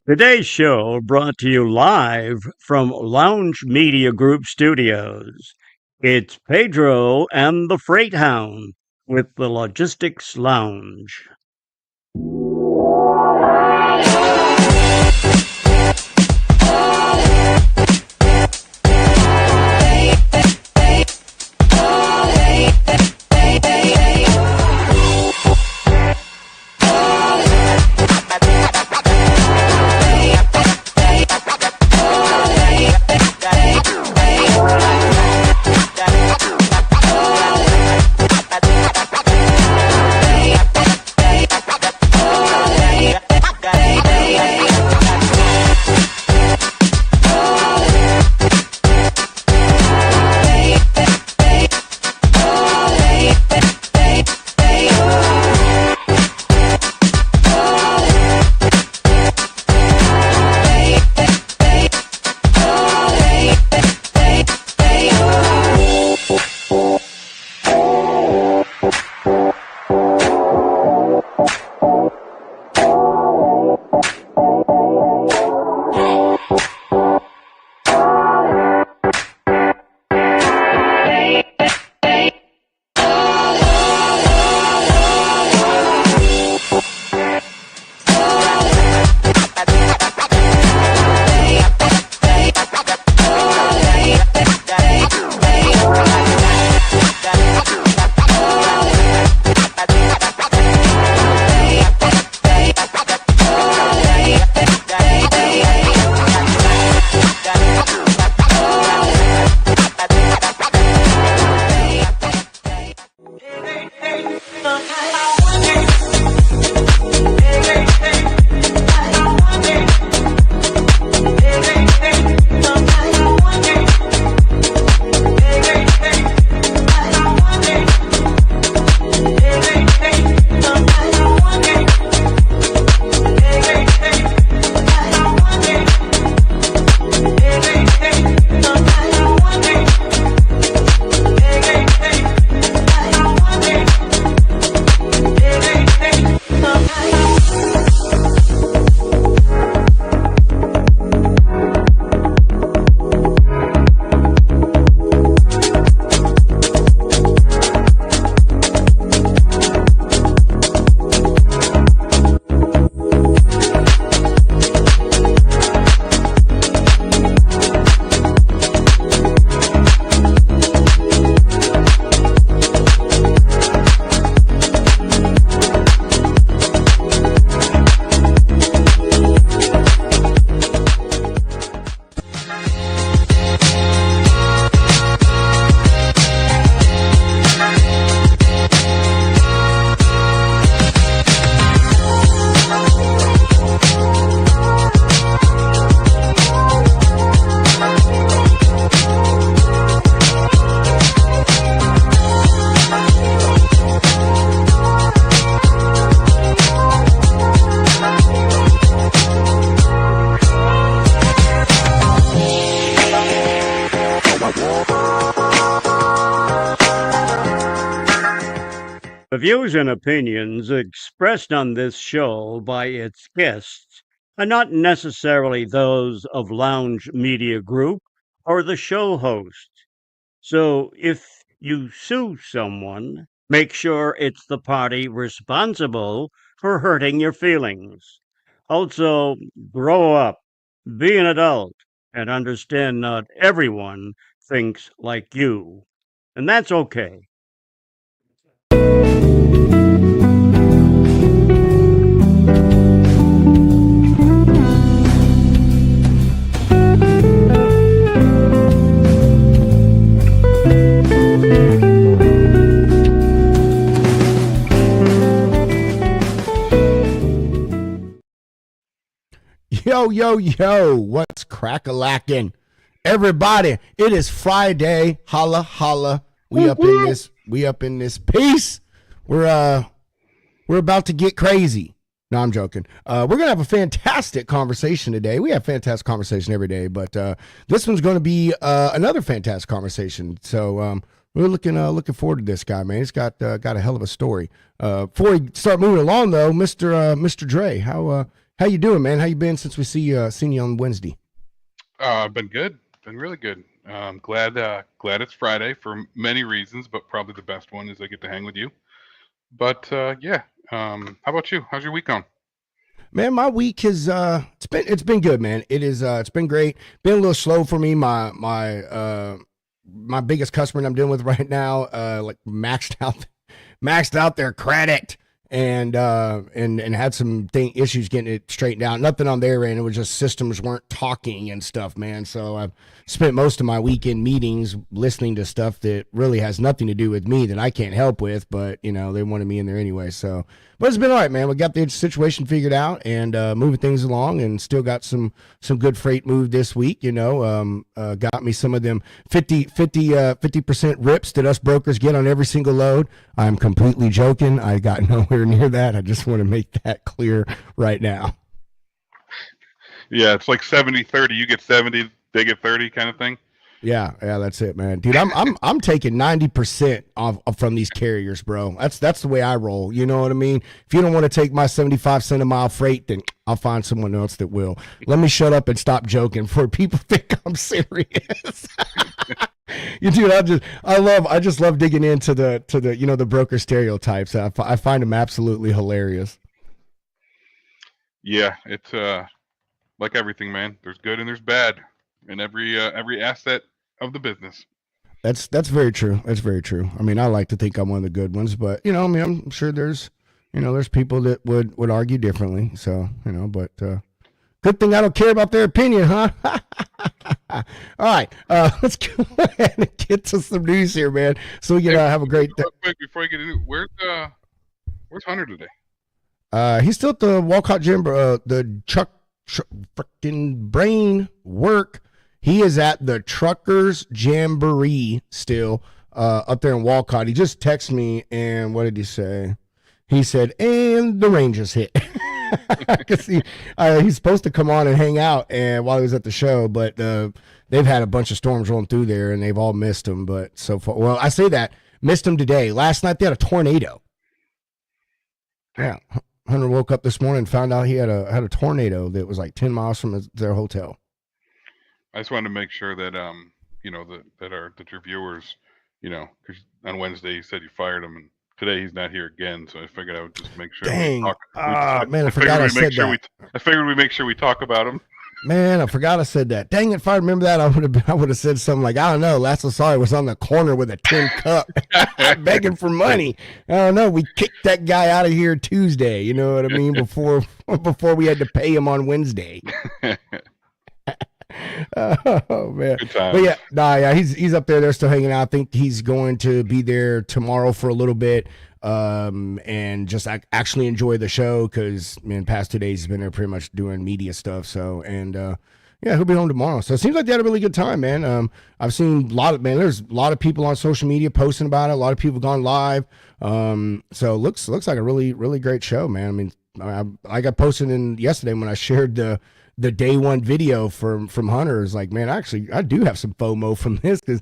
Today's show brought to you live from Lounge Media Group Studios. It's Pedro and the Freight Hound with the Logistics Lounge. The views and opinions expressed on this show by its guests are not necessarily those of Lounge Media Group or the show host. So if you sue someone, make sure it's the party responsible for hurting your feelings. Also, grow up, be an adult, and understand not everyone thinks like you. And that's okay. Yo, yo, yo, what's crack-a-lackin'? Everybody, it is Friday. Holla, holla. We up in this piece. We're about to get crazy. No, I'm joking. We're going to have a fantastic conversation today. We have fantastic conversation every day, but this one's going to be another fantastic conversation. So we're looking forward to this guy, man. He's got a hell of a story. Before we start moving along, though, Mr. Dre, how How you doing, man? How you been since we seen you on Wednesday? Been good. Been really good. Glad it's Friday for many reasons, but probably the best one is I get to hang with you. But yeah. How about you? How's your week going? Man, my week has it's been good, man. It's been great. Been a little slow for me. My biggest customer that I'm dealing with right now, like maxed out their credit and had some issues getting it straightened out. Nothing on their end. It was just systems weren't talking and stuff, man. So I've spent most of my weekend meetings listening to stuff that really has nothing to do with me that I can't help with, but they wanted me in there anyway. So, but it's been all right, man. We got the situation figured out and moving things along, and still got some good freight moved this week. Got me some of them 50% rips that us brokers get on every single load. I'm completely joking. I got nowhere near that. I just want to make that clear right now. Yeah, it's like 70-30. You get 70, they get 30 kind of thing. Yeah, that's it, man. Dude, I'm taking 90% off from these carriers, bro. That's the way I roll. You know what I mean? If you don't want to take my 75 cent a mile freight, then I'll find someone else that will. Let me shut up and stop joking before people think I'm serious. Dude, I just love digging into the broker stereotypes. I find them absolutely hilarious. Yeah, it's like everything, man. There's good and there's bad in every asset of the business. That's very true. That's very true. I mean, I like to think I'm one of the good ones, but I'm sure there's people that would argue differently. So, but good thing I don't care about their opinion, huh? All right, let's go ahead and get to some news here, man. So we can have a great day. Real quick, before I get into it, where's Hunter today? He's still at the Walcott Gym, the Chuck freaking brain work. He is at the Truckers Jamboree still up there in Walcott. He just texted me, and what did he say? He said, and the rain just hit. Because he's supposed to come on and hang out and while he was at the show, but they've had a bunch of storms rolling through there, and they've all missed him. But so far, well, I say that, missed him today. Last night they had a tornado. Yeah. Hunter woke up this morning and found out he had a tornado that was like 10 miles from their hotel. I just wanted to make sure that that your viewers, because on Wednesday you said you fired him, and today he's not here again, so I figured I would just make sure. Dang, man, I forgot I said that. I figured we make sure we talk about him. Man, I forgot I said that. Dang it! If I remember that, I would have said something like, I don't know. Last I saw, he was on the corner with a tin cup, begging for money. I don't know. We kicked that guy out of here Tuesday. You know what I mean? Before we had to pay him on Wednesday. Oh man! But yeah, he's up there. They're still hanging out. I think he's going to be there tomorrow for a little bit, and just actually enjoy the show because past 2 days he's been there pretty much doing media stuff. So yeah, he'll be home tomorrow. So it seems like they had a really good time, man. I've seen there's a lot of people on social media posting about it. A lot of people gone live. So it looks like a really, really great show, man. I mean, I got posted in yesterday when I shared the day one video from Hunter. Is like, man, I do have some FOMO from this because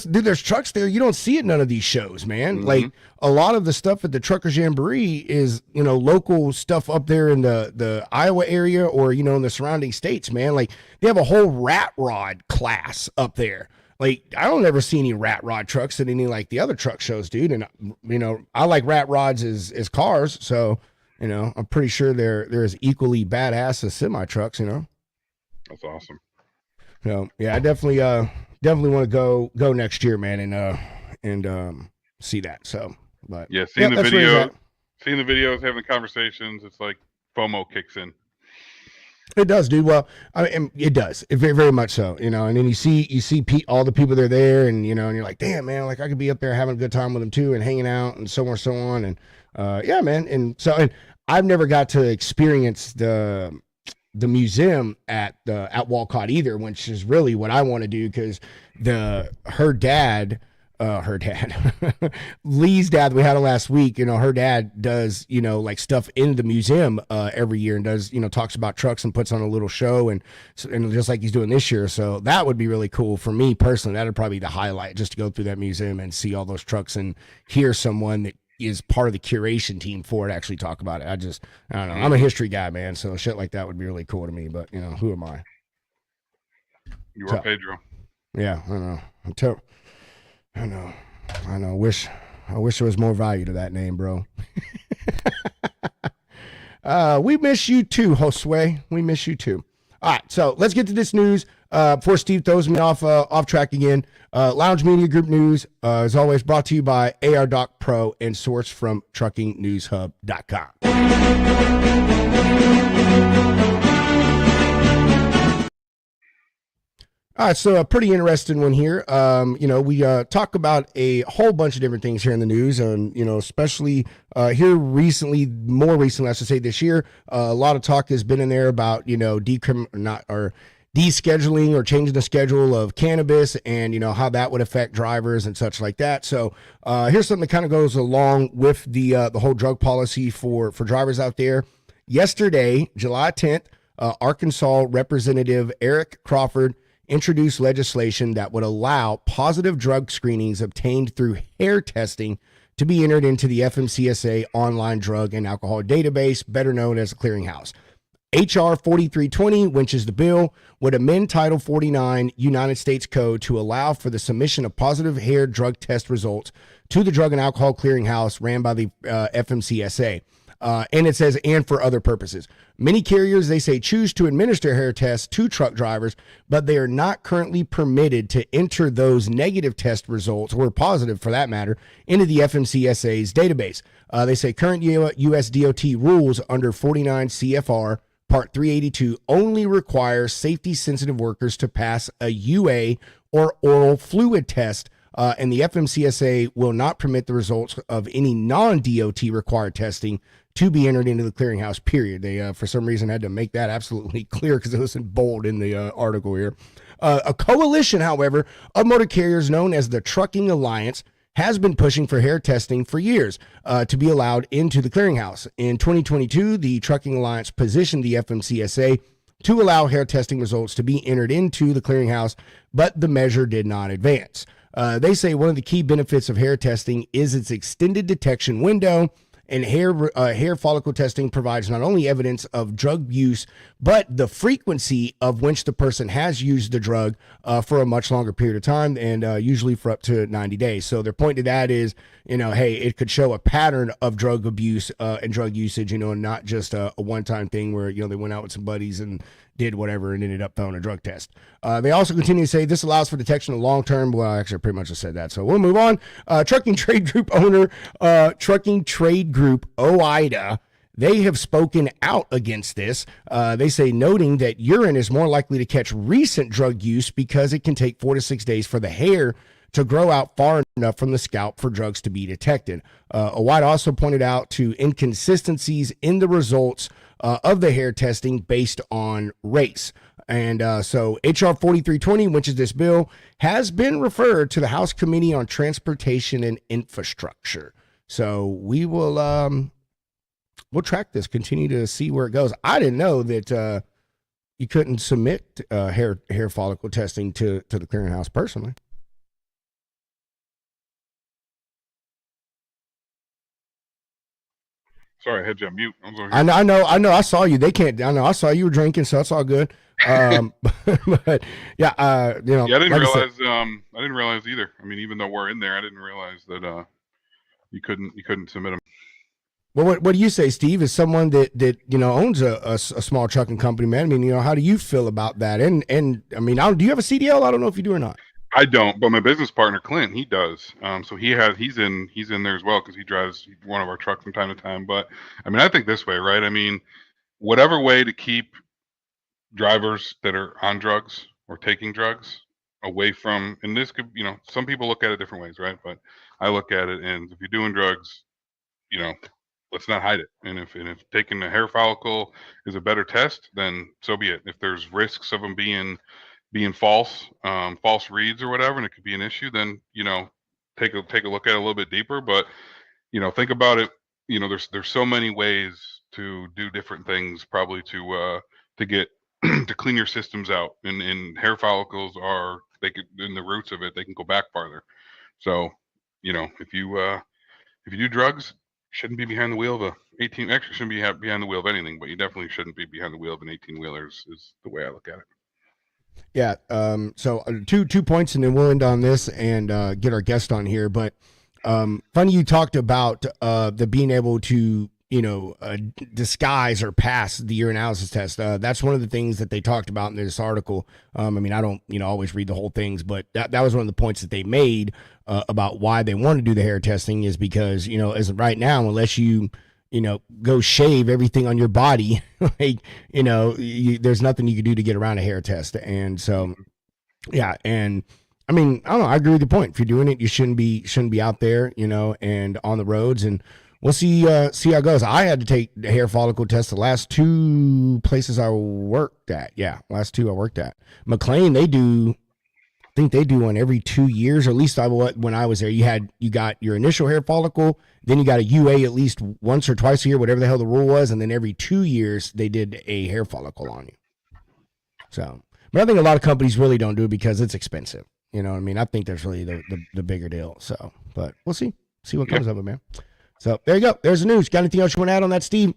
there's trucks there. You don't see it in none of these shows, man. Mm-hmm. Like a lot of the stuff at the Truckers Jamboree is, local stuff up there in the Iowa area or, in the surrounding states, man. Like they have a whole rat rod class up there. Like I don't ever see any rat rod trucks at any like the other truck shows, dude. And I like rat rods as cars. So, I'm pretty sure they're as equally badass as semi trucks. That's awesome. Yeah, I definitely want to go next year, man, and see that. So, but yeah, seeing the videos, having conversations, it's like FOMO kicks in. It does, dude. Well, it does. It very, very much so. And then you see all the people that are there, and and you're like, damn, man, like I could be up there having a good time with them too, and hanging out, and so on, and yeah, man, and I've never got to experience the museum at Walcott either, which is really what I want to do because her dad, Lee's dad, we had it last week. Her dad does like stuff in the museum every year and does talks about trucks and puts on a little show and just like he's doing this year. So that would be really cool for me personally. That'd probably be the highlight, just to go through that museum and see all those trucks and hear someone that is part of the curation team for it actually talk about it. I don't know. I'm a history guy, man, so shit like that would be really cool to me. But who am I? You are Pedro. Yeah, I know. I know. I wish there was more value to that name, bro. We miss you too, Josue. We miss you too. All right, so let's get to this news before Steve throws me off track again. Lounge Media Group news, as always, brought to you by AR Doc Pro and sourced from TruckingNewsHub.com. All right, so a pretty interesting one here. We talk about a whole bunch of different things here in the news, and especially here more recently, I should say this year, a lot of talk has been in there about descheduling or changing the schedule of cannabis, and how that would affect drivers and such like that. So here's something that kind of goes along with the whole drug policy for drivers out there. Yesterday, July 10th, Arkansas Representative Eric Crawford introduced legislation that would allow positive drug screenings obtained through hair testing to be entered into the FMCSA online drug and alcohol database, better known as the clearinghouse. HR 4320, which is the bill, would amend Title 49 United States Code to allow for the submission of positive hair drug test results to the Drug and Alcohol Clearinghouse ran by the FMCSA. And it says, and for other purposes. Many carriers, they say, choose to administer hair tests to truck drivers, but they are not currently permitted to enter those negative test results, or positive for that matter, into the FMCSA's database. They say current U.S. DOT rules under 49 CFR Part 382 only require safety-sensitive workers to pass a UA or oral fluid test, and the FMCSA will not permit the results of any non-DOT required testing to be entered into the clearinghouse, period. They, for some reason, had to make that absolutely clear because it was in bold in the article here. A coalition, however, of motor carriers known as the Trucking Alliance has been pushing for hair testing for years to be allowed into the clearinghouse. In 2022, the Trucking Alliance positioned the FMCSA to allow hair testing results to be entered into the clearinghouse, but the measure did not advance. They say one of the key benefits of hair testing is its extended detection window, and hair follicle testing provides not only evidence of drug use, but the frequency of which the person has used the drug for a much longer period of time, and usually for up to 90 days. So their point to that is, hey, it could show a pattern of drug abuse and drug usage, and not just a one-time thing where, they went out with some buddies and did whatever and ended up failing a drug test. They also continue to say this allows for detection of long-term. Well, actually, I pretty much just said that, so we'll move on. Trucking Trade Group owner, Trucking Trade Group OIDA, they have spoken out against this. They say, noting that urine is more likely to catch recent drug use because it can take 4 to 6 days for the hair to grow out far enough from the scalp for drugs to be detected. OIDA also pointed out to inconsistencies in the results of the hair testing based on race. And so HR 4320, which is this bill, has been referred to the House Committee on Transportation and Infrastructure. So we will we'll track this, continue to see where it goes. I didn't know that you couldn't submit hair follicle testing to the clearinghouse personally. Sorry, I had you on mute. I know. I saw you. They can't. I know. I saw you were drinking, so that's all good. But yeah, Yeah, I didn't realize. I didn't realize either. I mean, even though we're in there, I didn't realize that you couldn't submit them. Well, what do you say, Steve? As someone that owns a small trucking company, man. I mean, how do you feel about that? And I mean, do you have a CDL? I don't know if you do or not. I don't, but my business partner Clint, he does. So he's in there as well because he drives one of our trucks from time to time. But I mean, I think this way, right? I mean, whatever way to keep drivers that are on drugs or taking drugs away from, and this could, some people look at it different ways, right? But I look at it, and if you're doing drugs, let's not hide it. And if taking a hair follicle is a better test, then so be it. If there's risks of them being false reads or whatever, and it could be an issue, then take a look at it a little bit deeper. But think about it. There's so many ways to do different things, probably to get to clean your systems out. And hair follicles in the roots of it, they can go back farther. So if if you do drugs, you shouldn't be behind the wheel of a 18. Actually, shouldn't be behind the wheel of anything, but you definitely shouldn't be behind the wheel of an 18-wheeler. Is the way I look at it. Yeah. So two points, and then we'll end on this and get our guest on here. But funny you talked about the being able to disguise or pass the urinalysis test. That's one of the things that they talked about in this article. I mean, I don't always read the whole things, but that was one of the points that they made about why they want to do the hair testing is because as of right now, unless you go shave everything on your body, like, there's nothing you can do to get around a hair test. And so, yeah. And I mean, I don't know. I agree with your point. If you're doing it, you shouldn't be out there, and on the roads, and we'll see how it goes. I had to take the hair follicle test the last two places I worked at. Yeah. Last two I worked at. McLean, I think they do one every 2 years, or at least when I was there. You got your initial hair follicle, then you got a UA at least once or twice a year, whatever the hell the rule was, and then every 2 years they did a hair follicle on you. So, but I think a lot of companies really don't do it because it's expensive. You know what I mean? I think that's really the bigger deal. So, but we'll see what comes of it, man. So there you go. There's the news. Got anything else you want to add on that, Steve?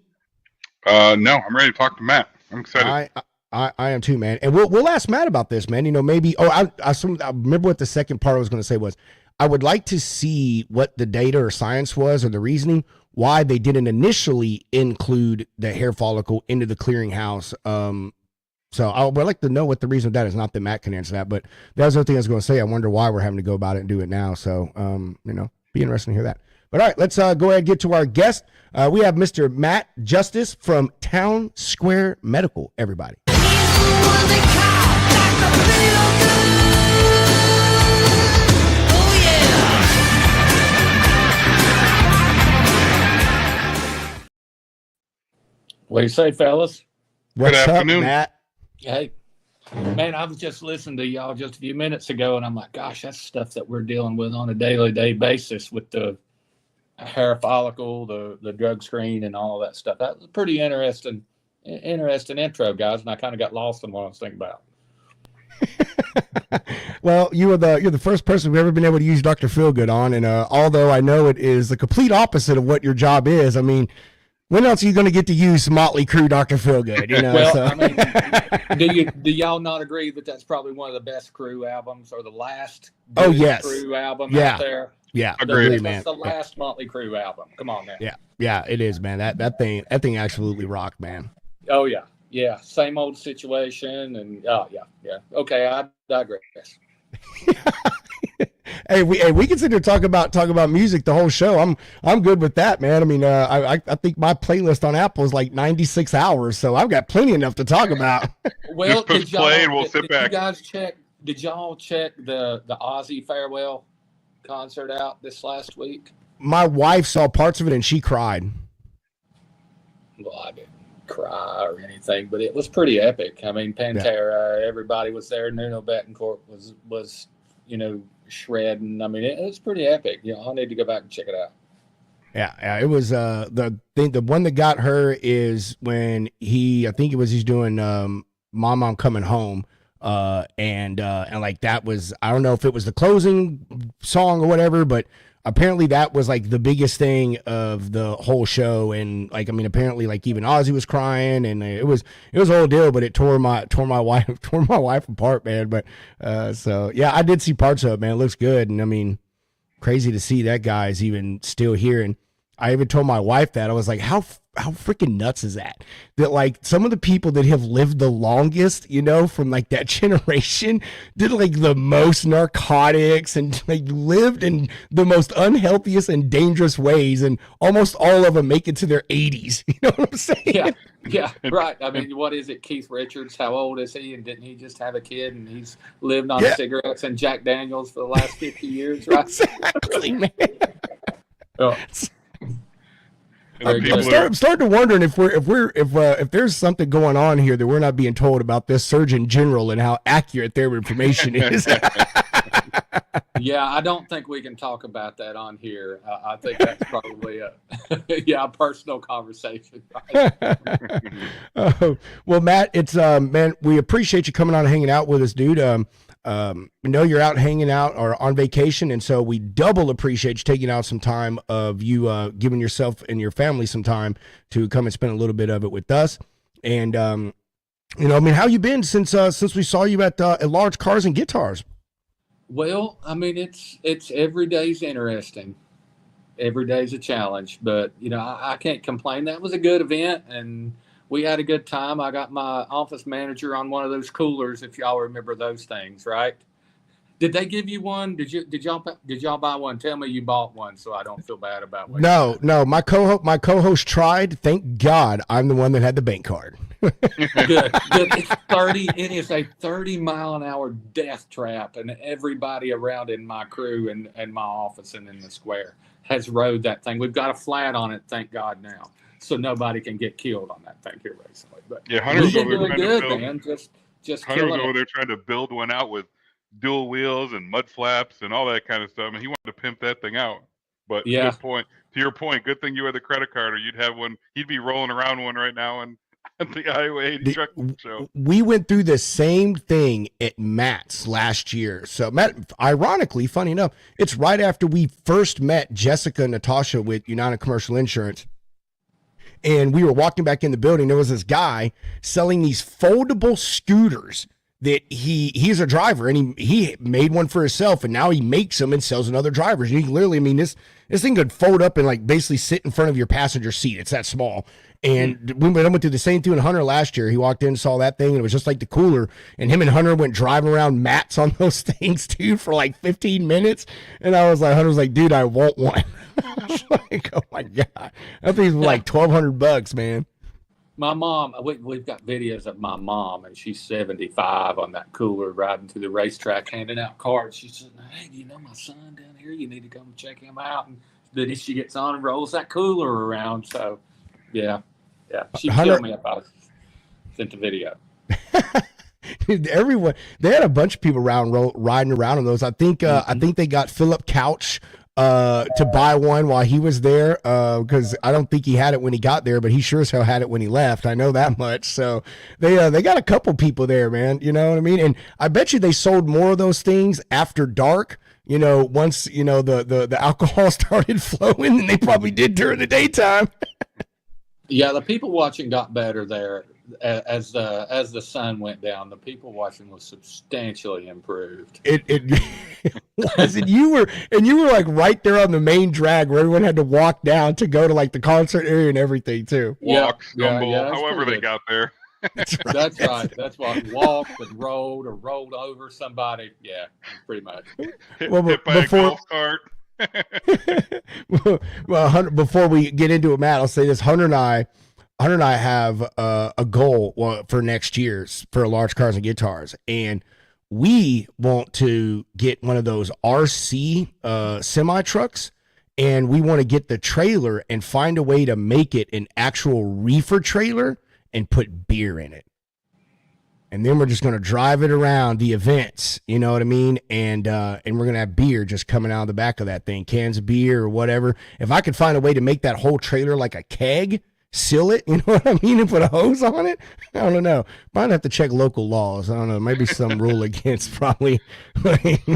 No, I'm ready to talk to Matt. I'm excited. I am too, man. And we'll ask Matt about this, man. Maybe. Oh, I remember what the second part I was going to say was. I would like to see what the data or science was or the reasoning why they didn't initially include the hair follicle into the clearinghouse. So I would like to know what the reason of that is. Not that Matt can answer that, but that was the other thing I was going to say. I wonder why we're having to go about it and do it now. So, be interesting to hear that. But all right, let's go ahead and get to our guest. We have Mr. Matt Justus from Town Square Medical, everybody. What do you say, fellas? What's Good up, afternoon, Matt? Hey, man, I was just listening to y'all just a few minutes ago, and I'm like, gosh, that's stuff that we're dealing with on a daily basis with the hair follicle, the drug screen, and all of that stuff. That was a pretty interesting intro, guys, and I kind of got lost in what I was thinking about. Well, you're the first person we've ever been able to use Dr. Feelgood on, and although I know it is the complete opposite of what your job is, I mean, when else are you going to get to use Motley Crue Dr. Feelgood? Well, so. I mean, do y'all not agree that that's probably one of the best Crue albums, or the last Crue album out there? Yeah, agreed, man. That's the last Motley Crue album. Come on, man. Yeah, it is, man. That thing absolutely rocked, man. Oh yeah. Same old situation, and yeah. Okay, I digress. Hey, we can sit here talk about music the whole show. I'm good with that, man. I mean, I think my playlist on Apple is like 96 hours, so I've got plenty enough to talk about. just Well, push play and we'll sit back. Did y'all check the Ozzy farewell concert out this last week? My wife saw parts of it and she cried. Well, I didn't cry or anything, but it was pretty epic. I mean, Pantera, everybody was there. Nuno Bettencourt was shredding. I mean, it was pretty epic. I need to go back and check it out. Yeah, it was the one that got her is when he's doing Mom I'm Coming Home, and like that was, I don't know if it was the closing song or whatever, but apparently that was like the biggest thing of the whole show. And like, I mean, apparently like even Ozzy was crying, and it was a whole deal, but it tore my wife apart, man. But so yeah, I did see parts of it, man. It looks good. And I mean, crazy to see that guy's even still here. And I even told my wife that I was like, how freaking nuts is that like some of the people that have lived the longest, from like that generation did like the most narcotics and like lived in the most unhealthiest and dangerous ways, and almost all of them make it to their 80s. You know what I'm saying? Yeah, right. I mean, what is it? Keith Richards, how old is he? And didn't he just have a kid, and he's lived on cigarettes and Jack Daniels for the last 50 years, right? Exactly, man. Oh. I'm starting to wondering if there's something going on here that we're not being told about this Surgeon General and how accurate their information is. Yeah, I don't think we can talk about that on here. I think that's probably a personal conversation. Well, Matt, it's man, we appreciate you coming on and hanging out with us, dude. we know you're out hanging out or on vacation, and so we double appreciate you taking out some time of you giving yourself and your family some time to come and spend a little bit of it with us. And you know, I mean, how you been since we saw you at Large Cars and Guitars? Well, I mean, it's every day's interesting. Every day's a challenge, but you know, I can't complain. That was a good event, and we had a good time. I got my office manager on one of those coolers, if y'all remember those things, right? Did they give you one? Did y'all buy one? Tell me you bought one, so I don't feel bad about what. No. My co-host tried. Thank God, I'm the one that had the bank card. Good. It's 30. It is a 30-mile-an-hour death trap, and everybody around in my crew and my office and in the square has rode that thing. We've got a flat on it, thank God now, so nobody can get killed on that thing here recently. But yeah, Hunter's we've over been there doing trying to good, build. man. Just Hunter was killing over it. there trying to build one out with dual wheels and mud flaps and all that kind of stuff, and he wanted to pimp that thing out. But Yeah. good point. To your point, good thing you had the credit card, or you'd have one. He'd be rolling around one right now and at the Iowa 80 truck show. We went through the same thing at Matt's last year. So Matt, ironically, funny enough, it's right after we first met Jessica and Natasha with United Commercial Insurance. And we were walking back in the building. There was this guy selling these foldable scooters that he's a driver, and he made one for himself, and now he makes them and sells them to other drivers. And you can literally, I mean, this thing could fold up and like basically sit in front of your passenger seat. It's that small. And we went through the same thing with Hunter last year. He walked in, saw that thing, and it was just like the cooler. And him and Hunter went driving around Matt's on those things, dude, for like 15 minutes. And I was like, Hunter was like, dude, I want one. I was like, oh my God. That thing's like $1,200, man. My mom, we've got videos of my mom, and she's 75 on that cooler riding through the racetrack, handing out cards. She said, hey, do you know my son down here? You need to come check him out. And then she gets on and rolls that cooler around. So, yeah. She'd kill me if I sent a video. Everyone, they had a bunch of people riding around on those. I think they got Philip Couch to buy one while he was there, because I don't think he had it when he got there, but he sure as hell had it when he left. I know that much. So they got a couple people there, man. You know what I mean? And I bet you they sold more of those things after dark. You know, once you know the alcohol started flowing than they probably did during the daytime. Yeah, the people watching got better there as the sun went down. The people watching was substantially improved. It was, and you were like right there on the main drag where everyone had to walk down to go to like the concert area and everything too. Walk, stumble, yeah, however they got there. That's right. That's right. That's what walked and rolled or rolled over somebody. Yeah, pretty much. Hit by a golf cart. Well, Hunter, before we get into it, Matt, I'll say this: Hunter and I have a goal for next year's for Large Cars and Guitars, and we want to get one of those RC semi trucks, and we want to get the trailer and find a way to make it an actual reefer trailer and put beer in it. And then we're just going to drive it around the events, you know what I mean? And we're going to have beer just coming out of the back of that thing, cans of beer or whatever. If I could find a way to make that whole trailer like a keg, seal it, you know what I mean, and put a hose on it, I don't know. Might have to check local laws. I don't know. Maybe some rule against probably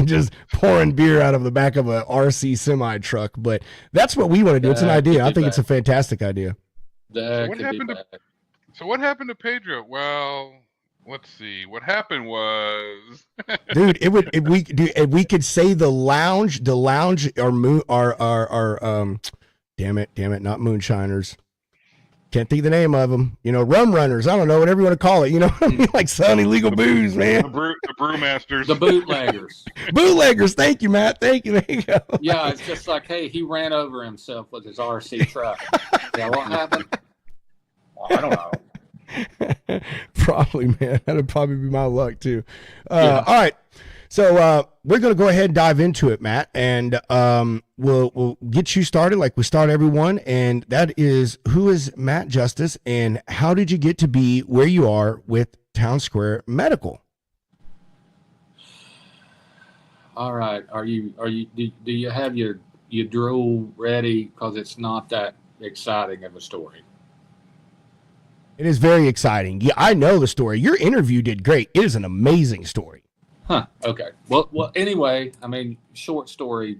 just pouring beer out of the back of a RC semi truck. But that's what we want to do. It's an idea. I think it's a fantastic idea. So what happened to Pedro? Well, let's see. What happened was, dude, if we could say the lounge or damn it, not moonshiners. Can't think of the name of them. You know, rum runners. I don't know, whatever you want to call it. You know what I mean? Like Sunny Legal Booze, man. The brewmasters. The bootleggers. Bootleggers. Thank you, Matt. Thank you. There you go. Yeah, it's just like, hey, he ran over himself with his RC truck. Yeah, what happened? Well, I don't know. Probably, man. That'd probably be my luck too. All right. So we're going to go ahead and dive into it, Matt, and we'll get you started like we start everyone, and that is, who is Matt Justus, and how did you get to be where you are with Town Square Medical? All right. Do you have your drool ready? Because it's not that exciting of a story. It is very exciting. Yeah, I know the story. Your interview did great. It is an amazing story. Huh. Okay. Well. Anyway, I mean, short story.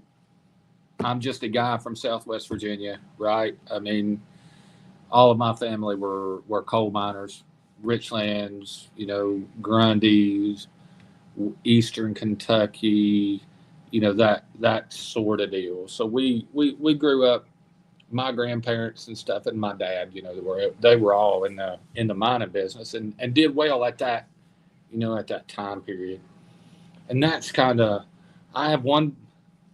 I'm just a guy from Southwest Virginia, right? I mean, all of my family were coal miners, Richlands, Grundys, Eastern Kentucky, that sort of deal. So we grew up. My grandparents and stuff, and my dad, they were all in the mining business and did well at that, at that time period. And that's kind of, I have one,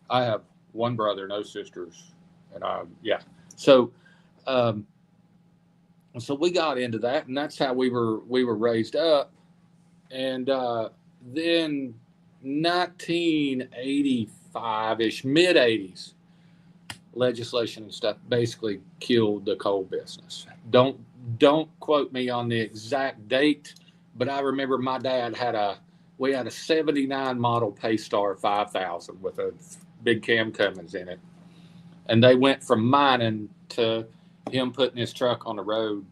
I have one brother, no sisters, and yeah. So, um, so we got into that, and that's how we were raised up. And then 1985 ish, mid 80s, legislation and stuff basically killed the coal business. Don't quote me on the exact date, but I remember my dad we had a 79 model Paystar 5000 with a big Cam Cummins in it. And they went from mining to him putting his truck on the road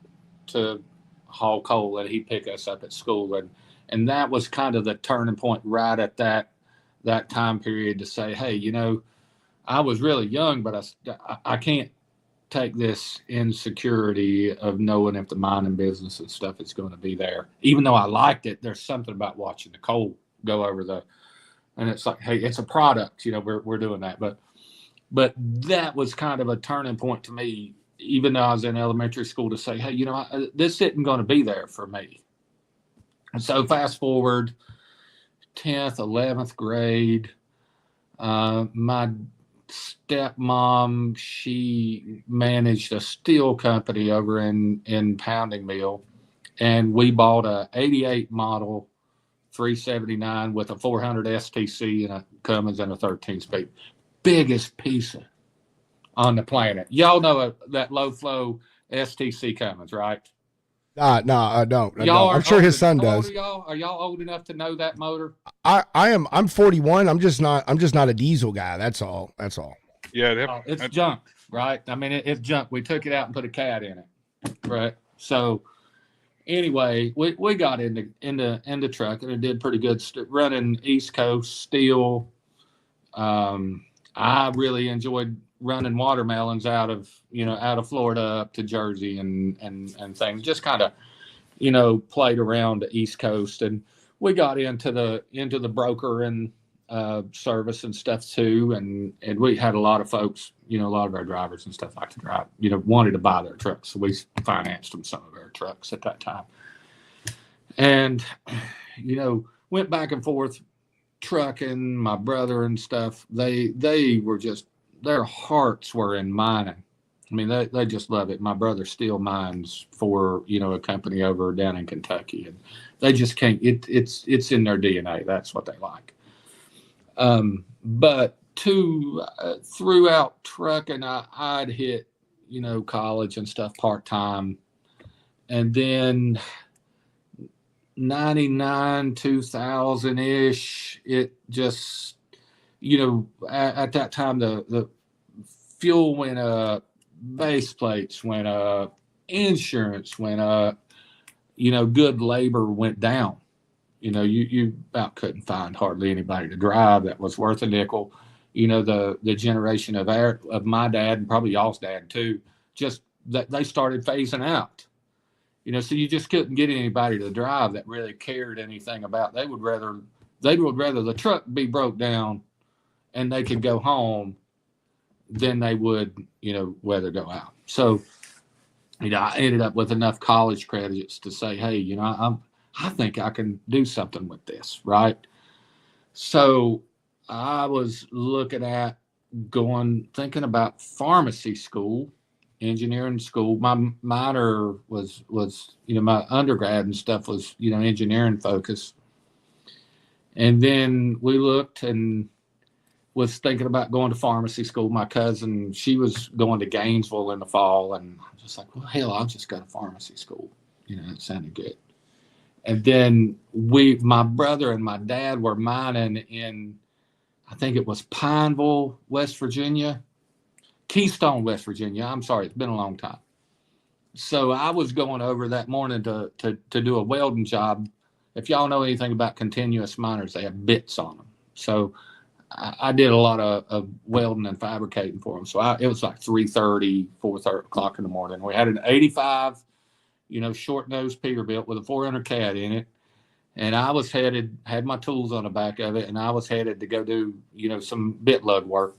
to haul coal, and he'd pick us up at school. And that was kind of the turning point right at that time period to say, hey, I was really young, but I can't take this insecurity of knowing if the mining business and stuff is going to be there. Even though I liked it, there's something about watching the coal go over and it's like, hey, it's a product, we're doing that. But that was kind of a turning point to me, even though I was in elementary school, to say, hey, this isn't going to be there for me. And so fast forward 10th, 11th grade, my stepmom, she managed a steel company over in Pounding Mill, and we bought a 88 model 379 with a 400 STC and a Cummins and a 13-speed. Biggest piece on the planet. Y'all know that low flow STC Cummins, right? No, I don't. I'm sure old, his son does. Are y'all old enough to know that motor? I am. I'm 41. I'm just not a diesel guy. That's all. Yeah, it's junk, right? I mean, it's junk. We took it out and put a cat in it, right? So anyway, we got into trucking and did pretty good running East Coast steel. I really enjoyed running watermelons out of Florida up to Jersey and things. Just kind of played around the East Coast, and we got into the broker and service and stuff too, and we had a lot of folks, a lot of our drivers and stuff like to drive, wanted to buy their trucks, so we financed them some of our trucks at that time, and went back and forth trucking. My brother and stuff, they were just, their hearts were in mining. I mean, they just love it. My brother still mines for a company over down in Kentucky, and they just can't. It's in their DNA. That's what they like. But throughout trucking, I'd hit college and stuff part time, and then 99 2000 ish, it just at that time the fuel went up, base plates went up, insurance went up, good labor went down. You about couldn't find hardly anybody to drive that was worth a nickel. The generation of my dad, and probably y'all's dad too, just that they started phasing out. So you just couldn't get anybody to drive that really cared anything about. They would rather the truck be broke down and they could go home than they would, whether go out. So, I ended up with enough college credits to say, hey, I think I can do something with this, right? So I was looking at thinking about pharmacy school, engineering school. My minor was my undergrad and stuff was engineering focused. And then we looked and was thinking about going to pharmacy school. My cousin, she was going to Gainesville in the fall, and I was just like, well, hell, I'll just go to pharmacy school. It sounded good. And then my brother and my dad were mining in, I think it was Pineville, West Virginia. Keystone, West Virginia. I'm sorry, it's been a long time. So I was going over that morning to do a welding job if y'all know anything about continuous miners, they have bits on them. So I did a lot of welding and fabricating for them. So it was like 3:30, 4:30 o'clock in the morning. We had an 85, short nose Peterbilt with a 400 cat in it. And I was had my tools on the back of it, and I was headed to go do, some bit lug work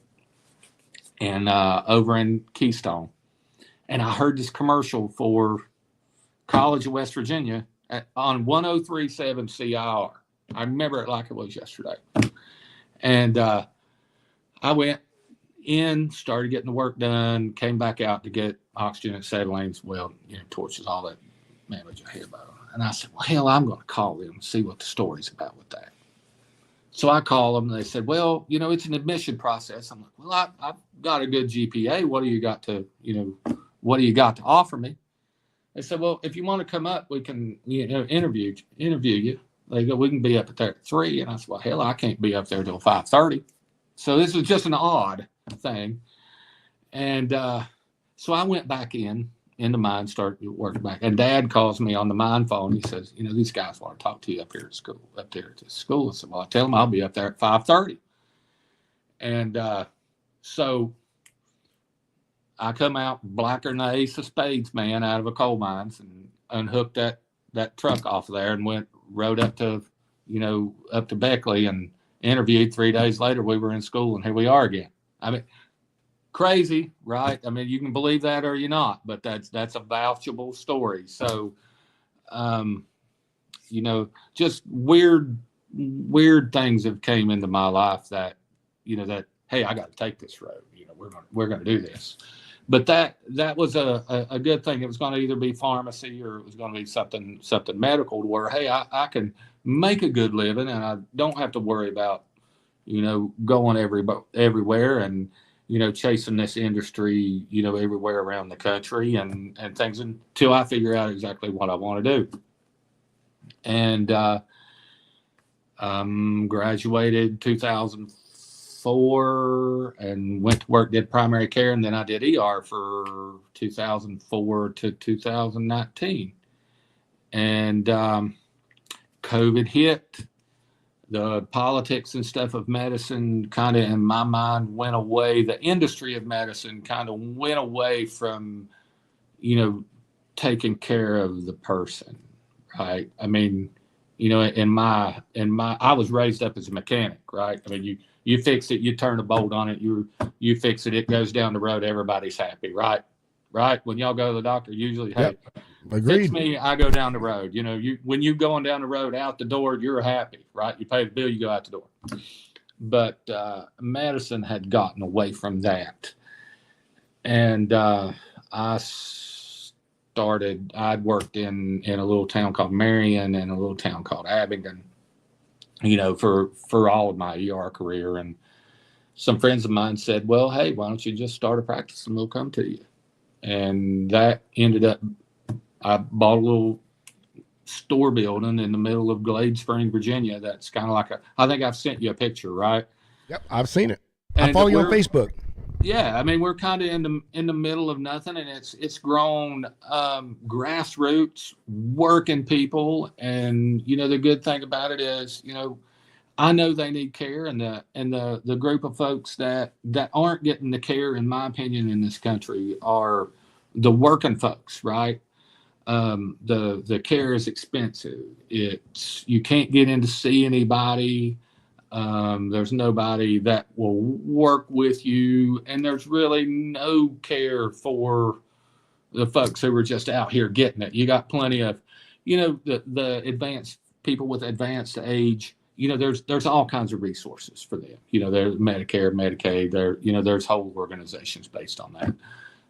and over in Keystone. And I heard this commercial for College of West Virginia on 103.7 CIR. I remember it like it was yesterday. And I went in, started getting the work done, came back out to get oxygen acetylenes, torches, all that. Man, would you hear about it? And I said, well, hell, I'm going to call them and see what the story's about with that. So I called them, and they said, well, it's an admission process. I'm like, well, I've got a good GPA. What do you got to offer me? They said, well, if you want to come up, we can, interview you. They go, we can be up there at 3. And I said, well, hell, I can't be up there till 5:30. So this was just an odd thing. And so I went back in the mine, started working back. And Dad calls me on the mine phone. He says, these guys want to talk to you up there at the school. I said, well, I tell them I'll be up there at 5:30. And so I come out blacker than the ace of spades, man, out of a coal mines, and unhooked that truck off of there and rode up to Beckley and interviewed. 3 days later, we were in school, and here we are again. I mean, crazy, right? I mean, you can believe that or you're not, but that's a vouchable story. So, just weird things have came into my life that, hey, I got to take this road. We're going to do this. But that was a good thing. It was going to either be pharmacy or it was going to be something medical, to where, hey, I can make a good living and I don't have to worry about, going everywhere and, chasing this industry, everywhere around the country and things until I figure out exactly what I want to do. And graduated 2004 and went to work, did primary care, and then I did ER for 2004 to 2019. And COVID hit. The politics and stuff of medicine kind of, in my mind, went away. The industry of medicine kind of went away from, taking care of the person, right? I mean, in my, I was raised up as a mechanic, right? I mean, you fix it, you turn a bolt on it, you fix it, it goes down the road, everybody's happy, right? Right? When y'all go to the doctor, usually, hey, agreed. Fix me, I go down the road. When you going down the road out the door, you're happy, right? You pay the bill, you go out the door. But medicine had gotten away from that. And I'd worked in a little town called Marion and a little town called Abingdon, for all of my ER career. And some friends of mine said, well, hey, why don't you just start a practice and we'll come to you. And that ended up, I bought a little store building in the middle of Glade Spring, Virginia. That's kind of like I think I've sent you a picture, right? Yep, I've seen it. And I follow you on Facebook. Yeah, I mean, we're kind of in the middle of nothing, and it's grown grassroots, working people. And the good thing about it is, I know they need care, and the group of folks that aren't getting the care, in my opinion, in this country are the working folks, right? The care is expensive. You can't get in to see anybody. There's nobody that will work with you, and there's really no care for the folks who are just out here getting it. You got plenty of, the advanced people with advanced age. There's all kinds of resources for them. There's Medicare, Medicaid. There's whole organizations based on that.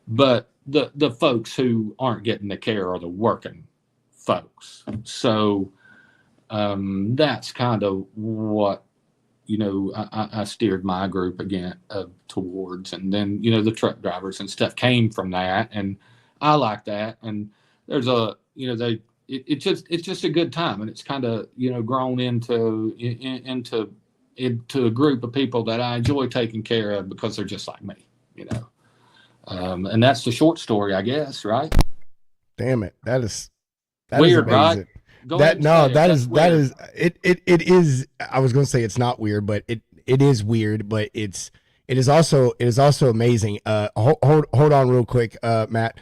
But the folks who aren't getting the care are the working folks. So that's kind of what I steered my group again towards. And then the truck drivers and stuff came from that, and I like that. And there's it's just a good time, and it's kind of grown into a group of people that I enjoy taking care of because they're just like me, and that's the short story, I guess, right? Damn it, that is Weird, amazing. right? Go ahead and say it. that That's is that weird. is it is. I was going to say it's not weird, but it is weird, but it is also amazing. Hold on real quick, Matt.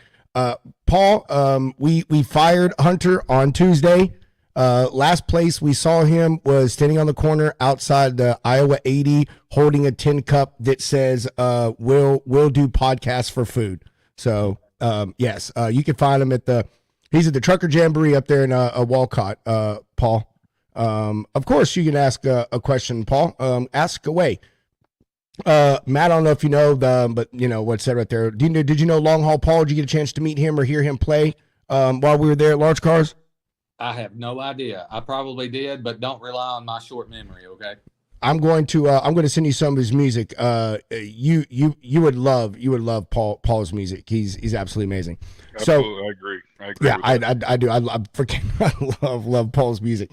Paul, we fired Hunter on Tuesday. Last place we saw him was standing on the corner outside the Iowa 80 holding a tin cup that says we'll do podcasts for food. So yes, you can find him he's at the Trucker Jamboree up there in Walcott, Paul. Of course you can ask a question, Paul. Ask away. Matt, I don't know if you know but you know what's said right there. Did you know Long Haul Paul? Did you get a chance to meet him or hear him play while we were there at Large Cars? I have no idea. I probably did, but don't rely on my short memory. Okay. I'm going to send you some of his music. You would love Paul's music. He's absolutely amazing. Absolutely, So I agree. I agree. yeah, with that. I do. I freaking love Paul's music.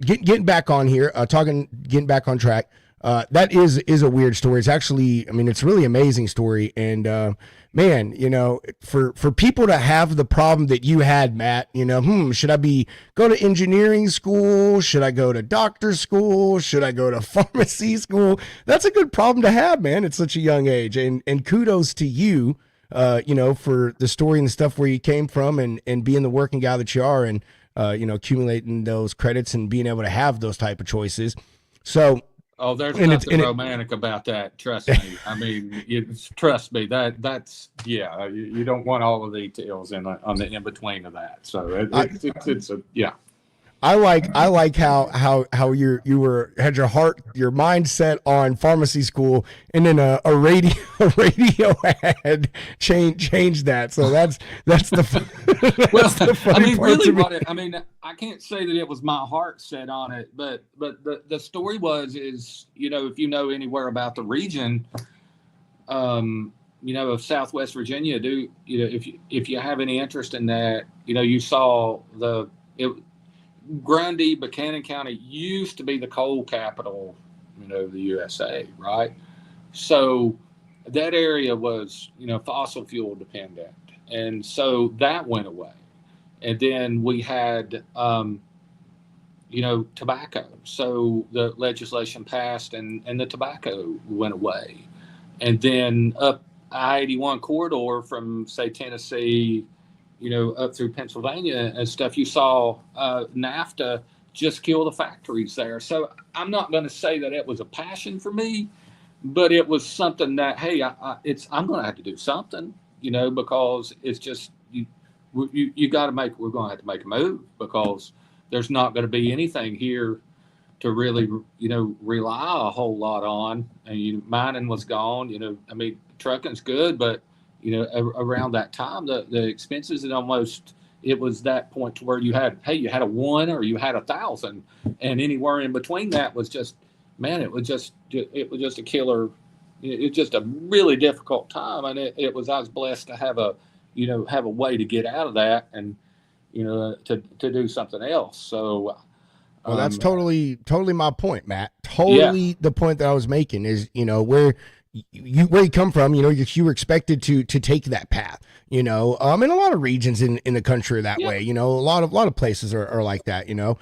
Getting back on here, getting back on track. That is a weird story. It's actually, I mean, it's a really amazing story. And man, you know, for people to have the problem that you had, Matt, you know, should I go to engineering school? Should I go to doctor school? Should I go to pharmacy school? That's a good problem to have, man, at such a young age. And kudos to you, you know, for the story and the stuff where you came from and being the working guy that you are and, you know, accumulating those credits and being able to have those type of choices. So, Oh, there's and nothing romantic about that. Trust me. I mean, trust me. That's yeah. You don't want all the details on the in between of that. So it's a yeah. I like how you had your mind set on pharmacy school, and then a radio ad changed that. So that's the Well, the funny I mean, part really, to me. I mean, I can't say that it was my heart set on it, but the story is, you know, if you know anywhere about the region, you know, of Southwest Virginia, you know, if you have any interest in that, you know, you saw Grundy, Buchanan County used to be the coal capital, you know, of the USA, right? So that area was, you know, fossil fuel dependent, and so that went away. And then we had, you know, tobacco. So the legislation passed, and the tobacco went away. And then up I-81 corridor from, say, Tennessee, you know, up through Pennsylvania and stuff, you saw NAFTA just kill the factories there. So I'm not going to say that it was a passion for me, but it was something that, hey, I'm going to have to do something, you know, because it's just you got to we're going to have to make a move because there's not going to be anything here to really, you know, rely a whole lot on. And mining was gone. You know, I mean, trucking's good, but you know, around that time, the expenses it was that point to where you had a one or you had 1,000, and anywhere in between that was just, man, it was just a killer. It was just a really difficult time, and I was blessed to have a way to get out of that and you know to do something else. So Well, that's um, totally my point, Matt. yeah, Totally the point that I was making is, you know, where you come from, you know, you were expected to take that path, you know, and a lot of regions in the country are that yeah, way, you know, a lot of places are like that, you know,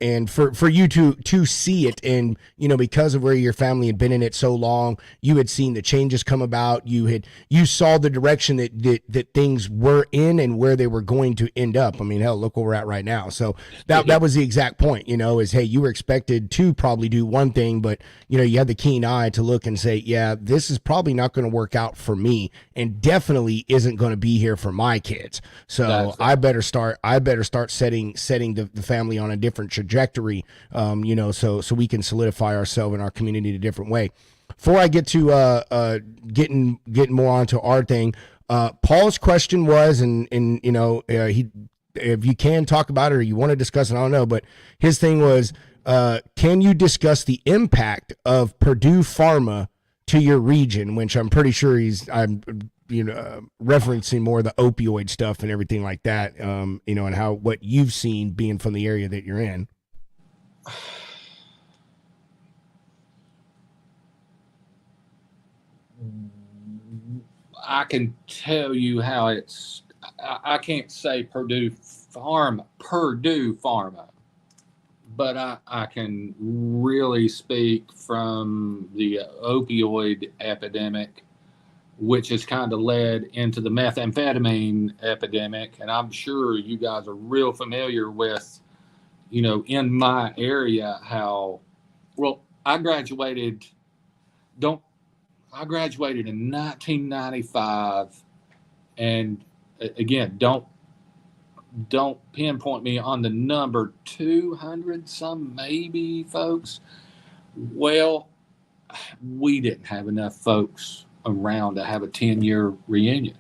and for you to see it and, you know, because of where your family had been in it so long, you had seen the changes come about, you saw the direction that things were in and where they were going to end up. I mean, hell, look where we're at right now. So that was the exact point, you know, is, hey, you were expected to probably do one thing, but you know, you had the keen eye to look and say, yeah, this is probably not going to work out for me and definitely isn't going to be here for my kids. So that's right. I better start setting the family on a different trajectory, you know, so we can solidify ourselves and our community in a different way. Before I get to getting more onto our thing, Paul's question was, and you know, if you can talk about it or you want to discuss it, I don't know, but his thing was, can you discuss the impact of Purdue Pharma to your region? Which I'm pretty sure I'm referencing more of the opioid stuff and everything like that, you know, and how what you've seen being from the area that you're in. I can tell you how it's I can't say Purdue Pharma, but I can really speak from the opioid epidemic, which has kind of led into the methamphetamine epidemic. And I'm sure you guys are real familiar with, in my area, how, well, I graduated in 1995, and again, don't pinpoint me on the number, 200 some maybe folks. Well, we didn't have enough folks around to have a 10-year reunion.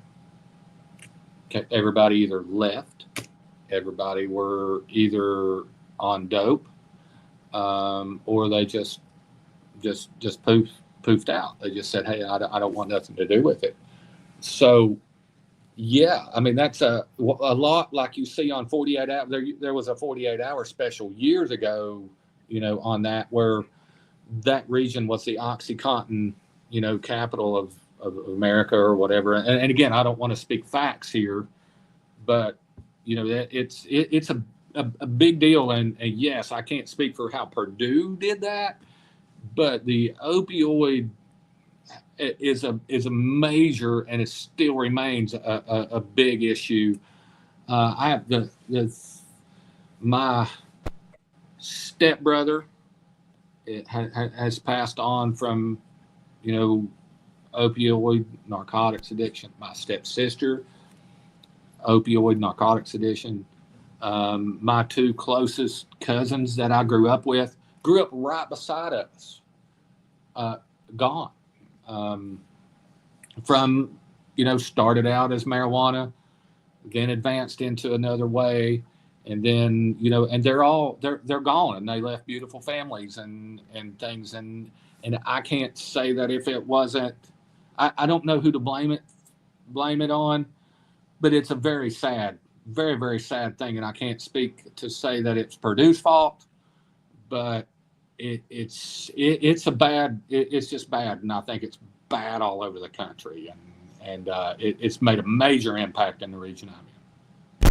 Okay, everybody either left, everybody were either on dope, or they just poofed out. They just said, hey, I don't want nothing to do with it. So yeah, I mean, that's a lot like you see on 48 Hours. There was a 48-hour special years ago, on that, where that region was the OxyContin, capital of America or whatever. And again, I don't want to speak facts here, but it's a big deal. And yes, I can't speak for how Purdue did that, but the opioid is a major, and it still remains a big issue. I have my stepbrother has passed on from opioid narcotics addiction. My stepsister, opioid narcotics addiction. My two closest cousins that I grew up right beside us, gone. From started out as marijuana, then advanced into another way, and then and they're gone, and they left beautiful families and things, and I can't say that if it wasn't, I don't know who to blame it on, but it's a very sad, very, very sad thing, and I can't speak to say that it's Purdue's fault, but it's just bad, and I think it's bad all over the country, and it's made a major impact in the region I'm in.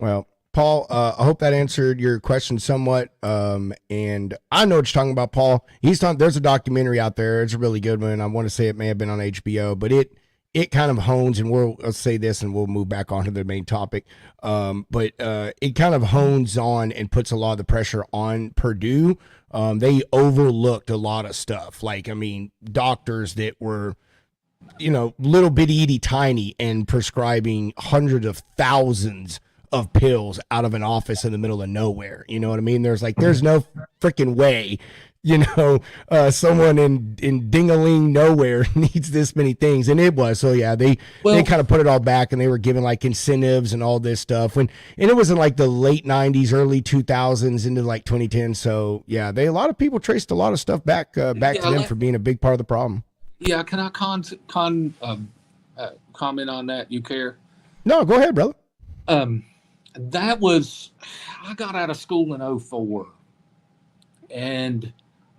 Well, Paul, I hope that answered your question somewhat. And I know what you're talking about, Paul. There's a documentary out there. It's a really good one. I want to say it may have been on HBO, but it kind of hones, and I'll say this and we'll move back on to the main topic. But it kind of hones on and puts a lot of the pressure on Purdue. They overlooked a lot of stuff. Like, I mean, doctors that were, little bitty itty tiny and prescribing hundreds of thousands of pills out of an office in the middle of nowhere. You know what I mean? There's no freaking way, someone in ding-a-ling nowhere needs this many things. And it was. So yeah, they kind of put it all back, and they were giving like incentives and all this stuff. And it was in like the late 90s, early 2000s into like 2010. So yeah, a lot of people traced a lot of stuff back to them for being a big part of the problem. Yeah. Can I comment on that? You care? No, go ahead, brother. I got out of school in 2004, and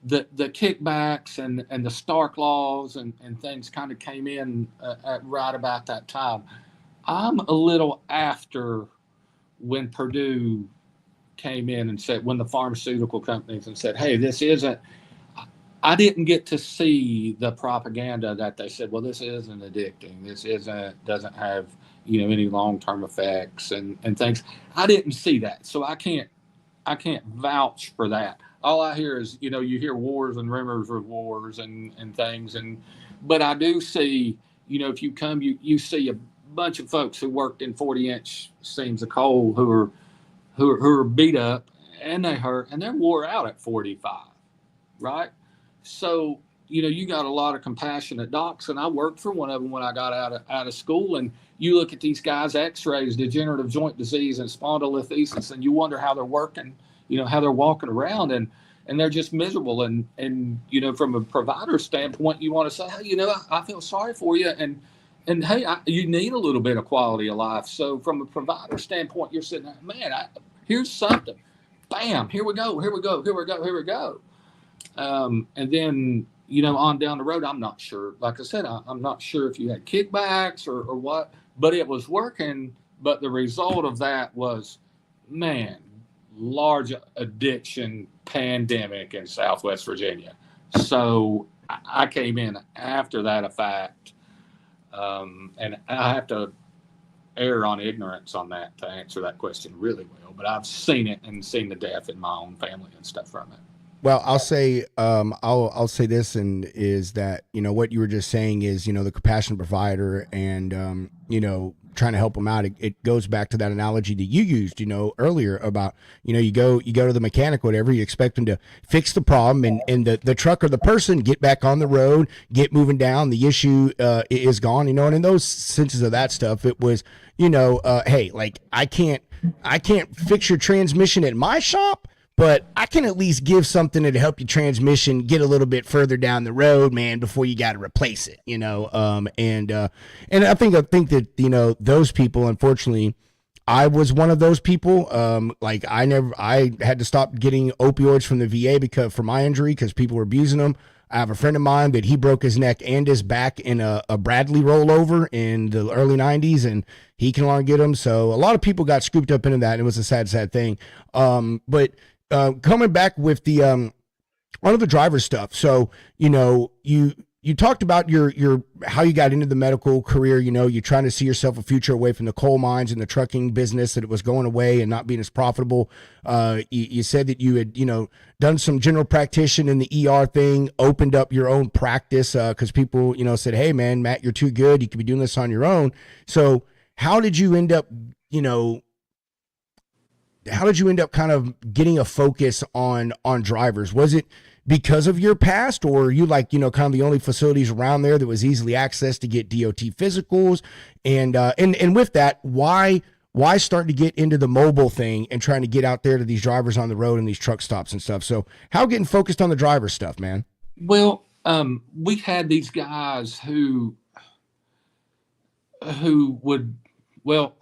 the kickbacks and the Stark laws and things kind of came in at right about that time. I'm a little after when Purdue came in and said, when the pharmaceutical companies and said, hey, this isn't, I didn't get to see the propaganda that they said, well, this isn't addicting. This doesn't have, any long-term effects and things. I didn't see that. So I can't vouch for that. All I hear is, you hear wars and rumors of wars and things. But I do see, if you come, you see a bunch of folks who worked in 40-inch seams of coal who are beat up, and they hurt, and they're wore out at 45, right? So, you got a lot of compassionate docs, and I worked for one of them when I got out of school, and you look at these guys' x-rays, degenerative joint disease and spondylolisthesis, and you wonder how they're working, how they're walking around, and they're just miserable. And from a provider standpoint, you want to say, hey, I feel sorry for you. And hey, you need a little bit of quality of life. So from a provider standpoint, you're sitting there, man, here's something. Bam, here we go. And then, on down the road, I'm not sure. Like I said, I'm not sure if you had kickbacks or what, but it was working. But the result of that was, man, large addiction pandemic in Southwest Virginia. So I came in after that fact, and I have to err on ignorance on that to answer that question really well. But I've seen it and seen the death in my own family and stuff from it. Well, I'll say, I'll say this, and is that, you know, what you were just saying is, you know, the compassion provider and, you know, trying to help them out. It goes back to that analogy that you used, you know, earlier about, you know, you go to the mechanic, whatever, you expect them to fix the problem, and the truck or the person get back on the road, get moving down. The issue is gone, you know, and in those senses of that stuff, it was, you know, hey, like I can't fix your transmission at my shop, but I can at least give something to help your transmission get a little bit further down the road, man, before you got to replace it, you know? And I think that, you know, those people, unfortunately, I was one of those people. Like I had to stop getting opioids from the VA for my injury, because people were abusing them. I have a friend of mine that he broke his neck and his back in a Bradley rollover in the early 90s, and he can only get them. So a lot of people got scooped up into that, and it was a sad, sad thing. But coming back with the one of the driver stuff. So, you know, you talked about your how you got into the medical career. You know, you're trying to see yourself a future away from the coal mines and the trucking business, that it was going away and not being as profitable. You said that you had, you know, done some general practitioner in the ER thing, opened up your own practice because people, you know, said, hey man, Matt, you're too good, you could be doing this on your own. So how did you end up, you know, kind of getting a focus on drivers? Was it because of your past, or are you like, you know, kind of the only facilities around there that was easily accessed to get DOT physicals? And with that, why start to get into the mobile thing and trying to get out there to these drivers on the road and these truck stops and stuff? So how getting focused on the driver stuff, man? Well, we had these guys who would, well,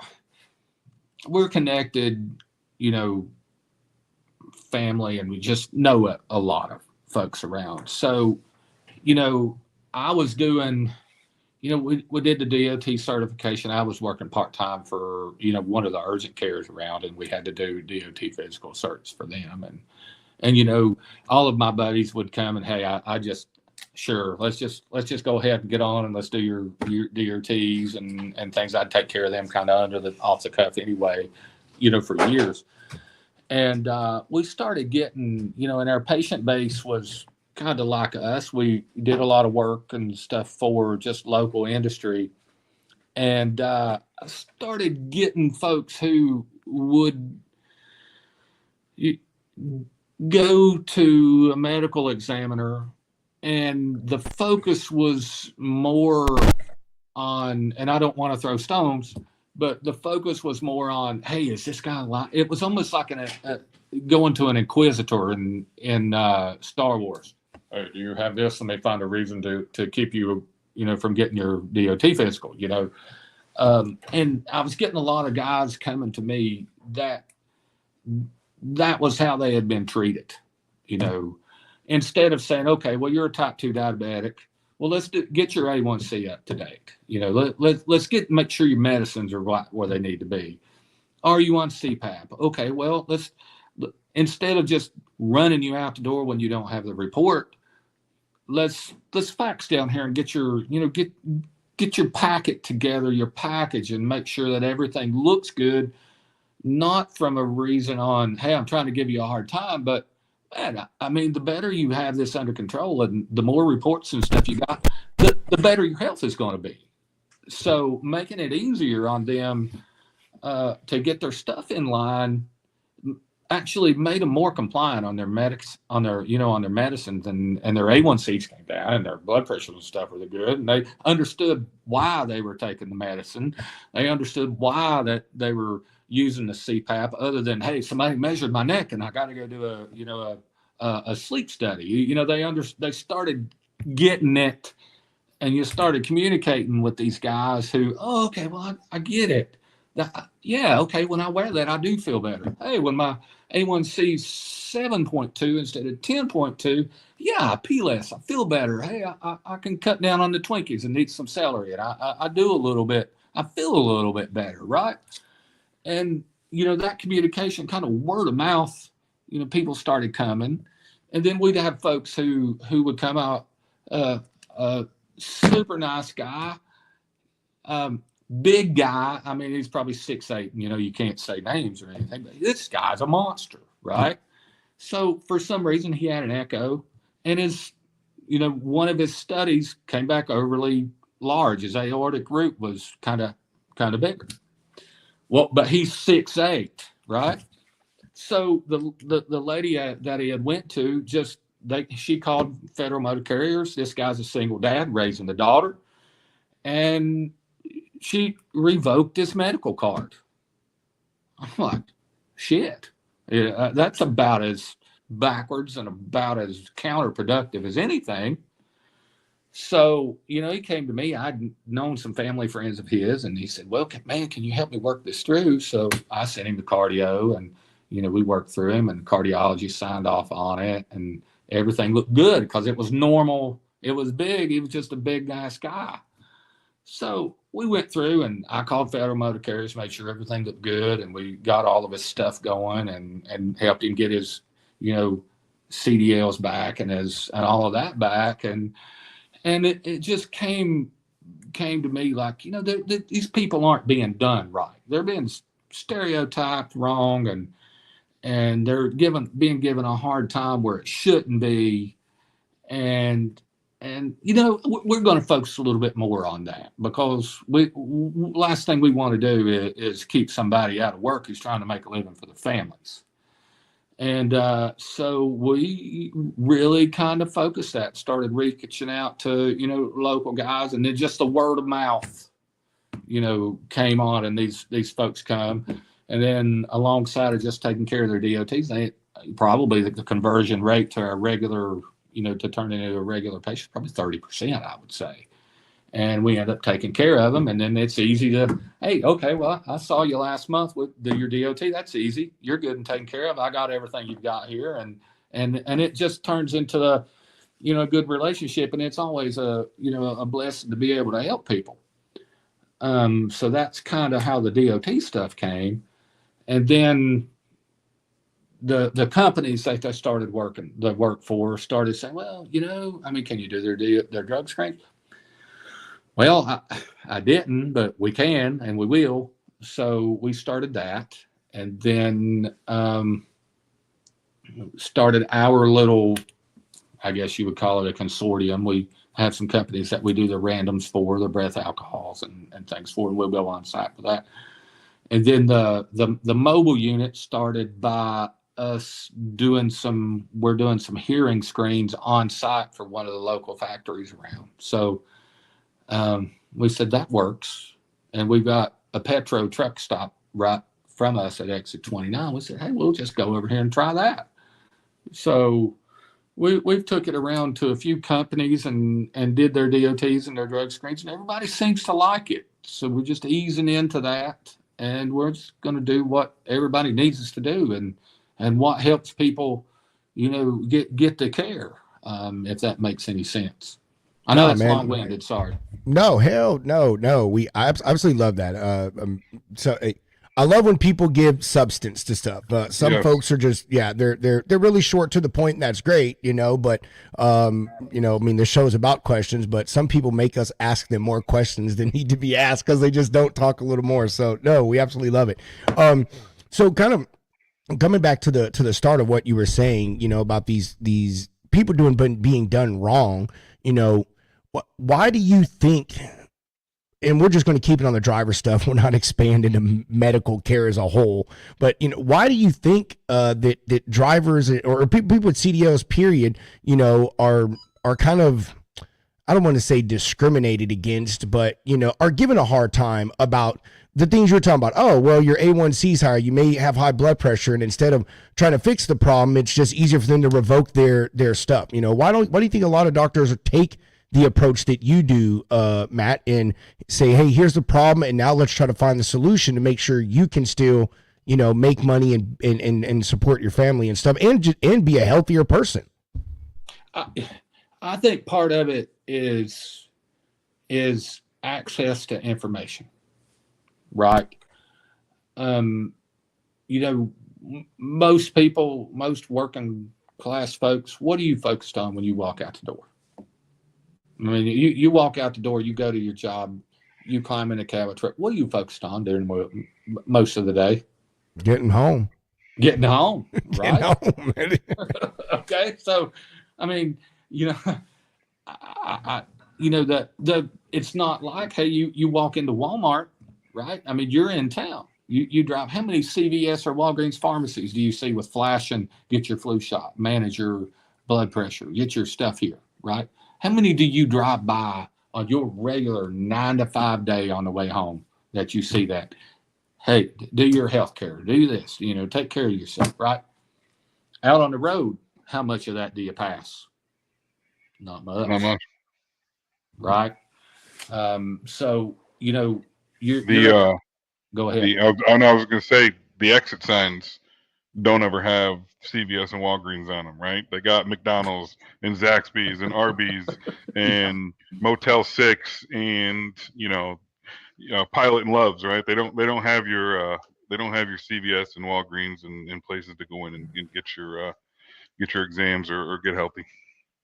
we're connected, you know, family, and we just know a lot of folks around. So, you know, I was doing, you know, we did the DOT certification. I was working part-time for, you know, one of the urgent cares around, and we had to do DOT physical certs for them. And, you know, all of my buddies would come and, hey, I just, sure, let's just go ahead and get on and let's do your DOTs and things. I'd take care of them kind of off the cuff anyway, you know, for years. And we started getting, you know, and our patient base was kind of like us. We did a lot of work and stuff for just local industry. And I started getting folks who would go to a medical examiner, and the focus was more on, and I don't want to throw stones, but the focus was more on, hey, is this guy alive? It was almost like going to an inquisitor in Star Wars. Hey, do you have this? Let me find a reason to keep you, you know, from getting your DOT physical, you know. And I was getting a lot of guys coming to me that was how they had been treated, you know. Instead of saying, okay, well, you're a type 2 diabetic. Well, let's get your A1C up to date. You know, let's make sure your medicines are where they need to be. Are you on CPAP? Okay, well, instead of just running you out the door when you don't have the report, let's fax down here and get your, you know, get your packet together, your package, and make sure that everything looks good. Not from a reason on, hey, I'm trying to give you a hard time, but man, I mean, the better you have this under control and the more reports and stuff you got, the better your health is going to be. So making it easier on them to get their stuff in line actually made them more compliant on their on their medicines, and their A1Cs came down, and their blood pressure and stuff were good, and they understood why they were taking the medicine. They understood why that they were using the CPAP, other than, hey, somebody measured my neck and I got to go do a sleep study. You know, they started getting it, and you started communicating with these guys who, oh, okay, well, I get it. Yeah, okay, when I wear that, I do feel better. Hey, when my A1C is 7.2 instead of 10.2, yeah, I pee less. I feel better. Hey, I can cut down on the Twinkies and eat some celery, and I do a little bit. I feel a little bit better, right? And, that communication, kind of word of mouth, people started coming. And then we'd have folks who would come out, super nice guy, big guy. I mean, he's probably 6'8", you can't say names or anything, but this guy's a monster, right? So for some reason he had an echo, and one of his studies came back overly large. His aortic root was kind of bigger. Well, but he's 6'8", right? So the lady that he had went to she called Federal Motor Carriers. This guy's a single dad raising a daughter, and she revoked his medical card. I'm like, shit. Yeah, that's about as backwards and about as counterproductive as anything. So, he came to me. I'd known some family friends of his, and he said, well, man, can you help me work this through? So I sent him to cardio, and, we worked through him, and cardiology signed off on it, and everything looked good because it was normal. It was big. He was just a big, nice guy. So we went through, and I called Federal Motor Carriers, made sure everything looked good, and we got all of his stuff going, and helped him get his, CDLs back and all of that back. And it just came to me like, these people aren't being done right. They're being stereotyped wrong, and they're being given a hard time where it shouldn't be. And we're going to focus a little bit more on that, because last thing we want to do is keep somebody out of work who's trying to make a living for their families. And so we really kind of focused that, started reaching out to, local guys, and then just the word of mouth, came on, and these folks come. And then alongside of just taking care of their DOTs, probably the conversion rate to a regular, to turn into a regular patient, probably 30%, I would say. And we end up taking care of them. And then it's easy to, hey, okay, well, I saw you last month with your DOT. That's easy. You're good and taken care of. I got everything you've got here. And it just turns into a good relationship. And it's always a blessing to be able to help people. So that's kind of how the DOT stuff came. And then the companies that I started work for started saying, well, can you do their drug screens? Well, I didn't, but we can, and we will. So we started that, and then started our little, I guess you would call it a consortium. We have some companies that we do the randoms for, the breath alcohols and things for, and we'll go on site for that. And then the mobile unit started by us doing some hearing screens on site for one of the local factories around. So we said that works, and we've got a Petro truck stop right from us at exit 29. We said, hey, we'll just go over here and try that. So we've took it around to a few companies and did their DOTs and their drug screens, and everybody seems to like it. So we're just easing into that, and we're just going to do what everybody needs us to do, and what helps people, get the care, if that makes any sense. I know it's long-winded. Sorry. No, hell no. I absolutely love that. I love when people give substance to stuff. Some folks are just, they're really short to the point, and that's great, but, the show's about questions, but some people make us ask them more questions than need to be asked because they just don't talk a little more. So no, we absolutely love it. So kind of coming back to the start of what you were saying, about these people being done wrong, why do you think, and we're just going to keep it on the driver stuff, we're not expanding to medical care as a whole, but why do you think that drivers or people with CDLs period, are kind of, I don't want to say discriminated against, but are given a hard time about the things you're talking about? Oh, well, your A1C is higher, you may have high blood pressure, and instead of trying to fix the problem, it's just easier for them to revoke their stuff. Why do you think a lot of doctors take the approach that you do, Matt, and say, hey, here's the problem, and now let's try to find the solution to make sure you can still, make money and support your family and stuff, and be a healthier person? I think part of it is access to information, right? You know, most people, most working class folks, what are you focused on when you walk out the door? I mean, you walk out the door, you go to your job, you climb in a cab or truck. What are you focused on during most of the day? Getting home. Getting home, right? Getting home. Okay, so I mean, you know, I you know it's not like, hey, you walk into Walmart, right? I mean, you're in town. You drive. How many CVS or Walgreens pharmacies do you see with flash and get your flu shot, manage your blood pressure, get your stuff here, right? How many do you drive by on your regular 9 to 5 day on the way home that you see that? Hey, do your health care, do this, take care of yourself, right? Out on the road, how much of that do you pass? Not much. Not much. Right? So, you're go ahead. I was going to say the exit signs don't ever have CVS and Walgreens on them, right? They got McDonald's and Zaxby's and Arby's and Motel 6 and Pilot and Loves, right? They don't have your CVS and Walgreens and places to go in and get your exams or get healthy.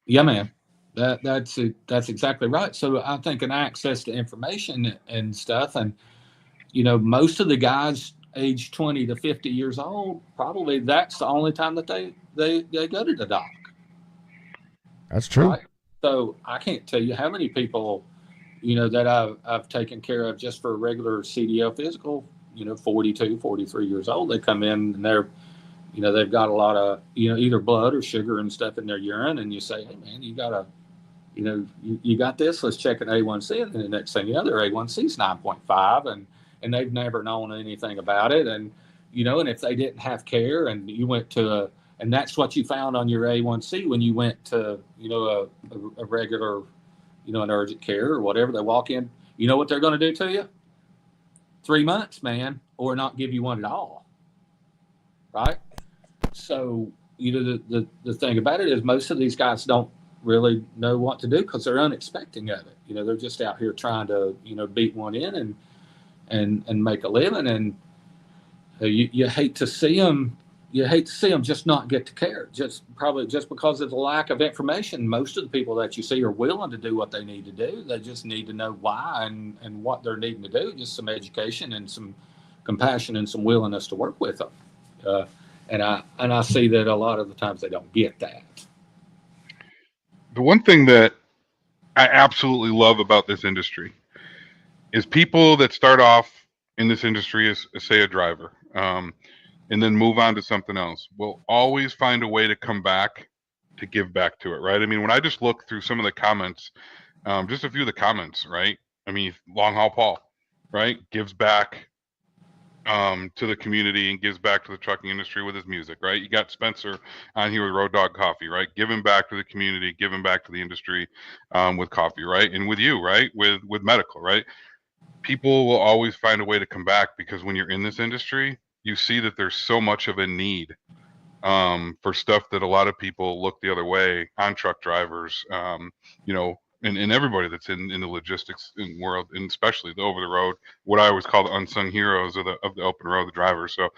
Yeah, man. That's exactly right. So I think an access to information and stuff, and most of the guys age 20 to 50 years old, probably that's the only time that they go to the doc. That's true. Right? So I can't tell you how many people, that I've taken care of just for a regular CDL physical, 42, 43 years old. They come in and they're, they've got a lot of, either blood or sugar and stuff in their urine. And you say, hey, man, you got to, you got this, let's check an A1C. And then the next thing you know, their A1C is 9.5 and they've never known anything about it. And, and if they didn't have care and you went to and that's what you found on your A1C when you went to, a regular, an urgent care or whatever, they walk in, you know what they're going to do to you? 3 months, man, or not give you one at all. Right? So, the thing about it is most of these guys don't really know what to do because they're unexpecting of it. They're just out here trying to, beat one in and make a living. And you hate to see them. You hate to see them just not get to care, just because of the lack of information. Most of the people that you see are willing to do what they need to do. They just need to know why and what they're needing to do. Just some education and some compassion and some willingness to work with them. And I see that a lot of the times they don't get that. The one thing that I absolutely love about this industry is people that start off in this industry as say a driver, and then move on to something else, will always find a way to come back to give back to it, right? I mean, when I just look through some of the comments, just a few of the comments, right? I mean, Long Haul Paul, right? Gives back to the community and gives back to the trucking industry with his music, right? You got Spencer on here with Road Dog Coffee, right? Giving back to the community, giving back to the industry with coffee, right? And with you, right? With medical, right? People will always find a way to come back because when you're in this industry, you see that there's so much of a need for stuff that a lot of people look the other way on truck drivers, and everybody that's in the logistics world, and especially the over the road, what I always call the unsung heroes of the open road, the drivers. So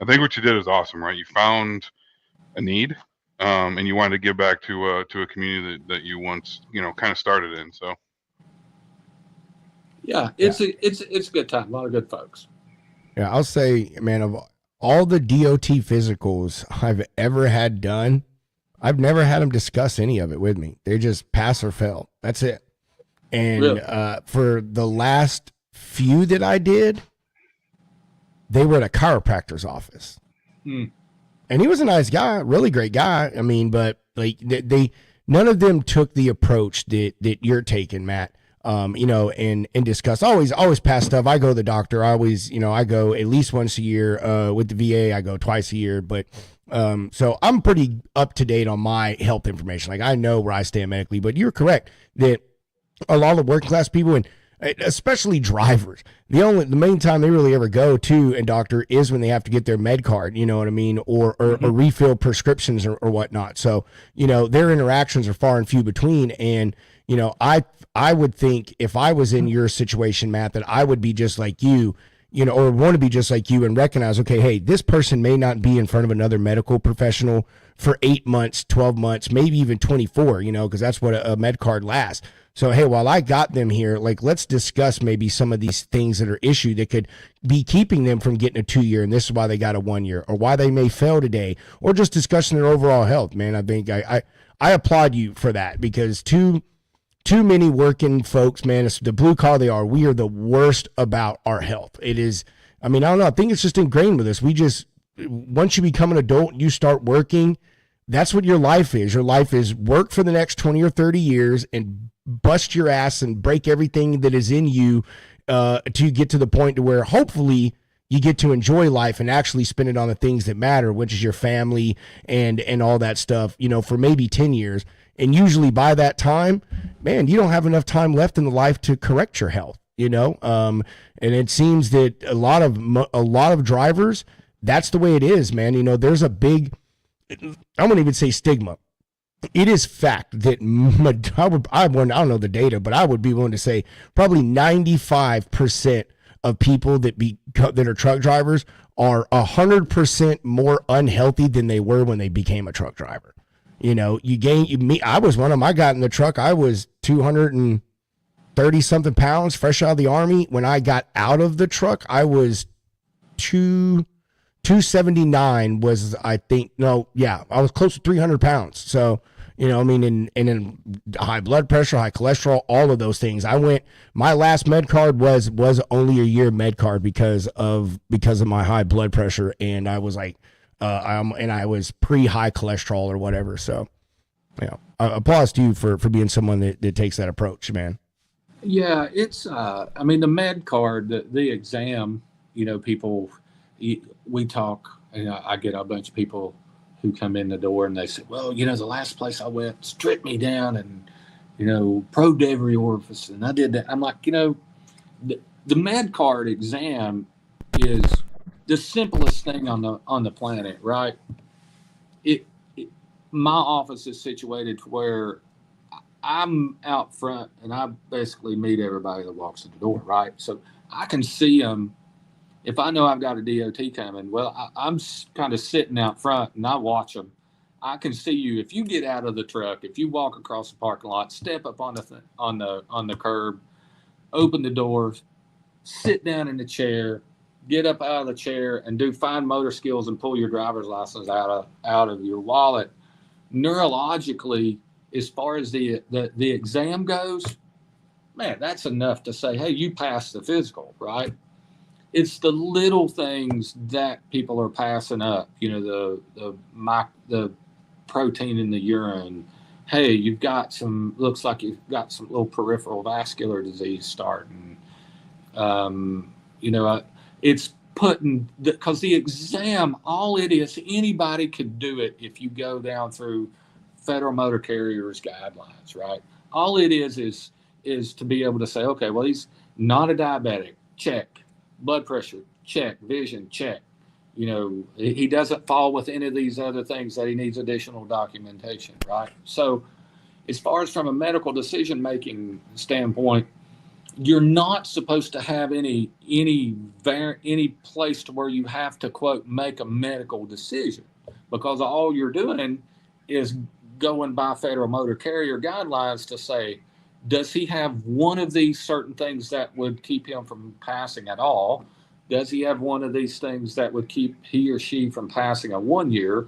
I think what you did is awesome, right? You found a need, and you wanted to give back to a community that you once, kind of started in. So yeah, it's a good time. A lot of good folks. Yeah, I'll say, man, of all the DOT physicals I've ever had done, I've never had them discuss any of it with me. They just pass or fail. That's it. And really? For the last few that I did, they were at a chiropractor's office. And he was a nice guy, really great guy. I mean, but like they none of them took the approach that you're taking, Matt. And discuss always pass stuff. I go to the doctor. I always, I go at least once a year, with the VA, I go twice a year, but, so I'm pretty up to date on my health information. Like I know where I stand medically, but you're correct that a lot of working class people and especially drivers, the main time they really ever go to a doctor is when they have to get their med card, you know what I mean? Or refill prescriptions or whatnot. So, their interactions are far and few between. And, I would think if I was in your situation, Matt, that I would be just like you, or want to be just like you and recognize, okay, hey, this person may not be in front of another medical professional for 8 months, 12 months, maybe even 24, because that's what a med card lasts. So, hey, while I got them here, like, let's discuss maybe some of these things that are issued that could be keeping them from getting a 2-year, and this is why they got a 1 year, or why they may fail today, or just discussing their overall health, man. I think I applaud you for that, because too many working folks, man, it's the blue collar they are. We are the worst about our health. It is, I don't know. I think it's just ingrained with us. Once you become an adult, you start working. That's what your life is. Your life is work for the next 20 or 30 years and bust your ass and break everything that is in you to get to the point to where hopefully you get to enjoy life and actually spend it on the things that matter, which is your family and all that stuff, for maybe 10 years. And usually by that time, man, you don't have enough time left in the life to correct your health, and it seems that a lot of drivers, that's the way it is, man. There's a big, I won't even say stigma. It is fact that I don't know the data, but I would be willing to say probably 95% of people that are truck drivers are 100% more unhealthy than they were when they became a truck driver. I was one of them. I got in the truck. I was 230 something pounds fresh out of the Army. When I got out of the truck, I was 279 was, I think, I was close to 300 pounds. So, and in high blood pressure, high cholesterol, all of those things. My last med card was only a year med card because of my high blood pressure. And I was like, I was pre-high cholesterol or whatever. So, applause to you for being someone that takes that approach, man. Yeah, it's, the med card, the exam, people, we talk, I get a bunch of people who come in the door and they say, well, the last place I went stripped me down and, probed every orifice. And I did that. I'm like, the med card exam is the simplest thing on the planet, right? My office is situated where I'm out front and I basically meet everybody that walks in the door, right? So I can see them. If I know I've got a DOT coming, well, I'm kind of sitting out front and I watch them. I can see you. If you get out of the truck, if you walk across the parking lot, step up on the curb, open the doors, sit down in the chair, get up out of the chair and do fine motor skills and pull your driver's license out of your wallet. Neurologically, as far as the exam goes, man, that's enough to say, hey, you passed the physical, right? It's the little things that people are passing up, the protein in the urine. Hey, looks like you've got some little peripheral vascular disease starting. It's putting, because the exam, all it is, anybody could do it if you go down through Federal Motor Carriers guidelines, right? All it is to be able to say, okay, well, he's not a diabetic, check. Blood pressure, check. Vision, check. He doesn't fall with any of these other things that he needs additional documentation, right? So as far as from a medical decision-making standpoint, you're not supposed to have any place to where you have to, quote, make a medical decision, because all you're doing is going by Federal Motor Carrier guidelines to say, does he have one of these certain things that would keep him from passing at all? Does he have one of these things that would keep he or she from passing a 1 year?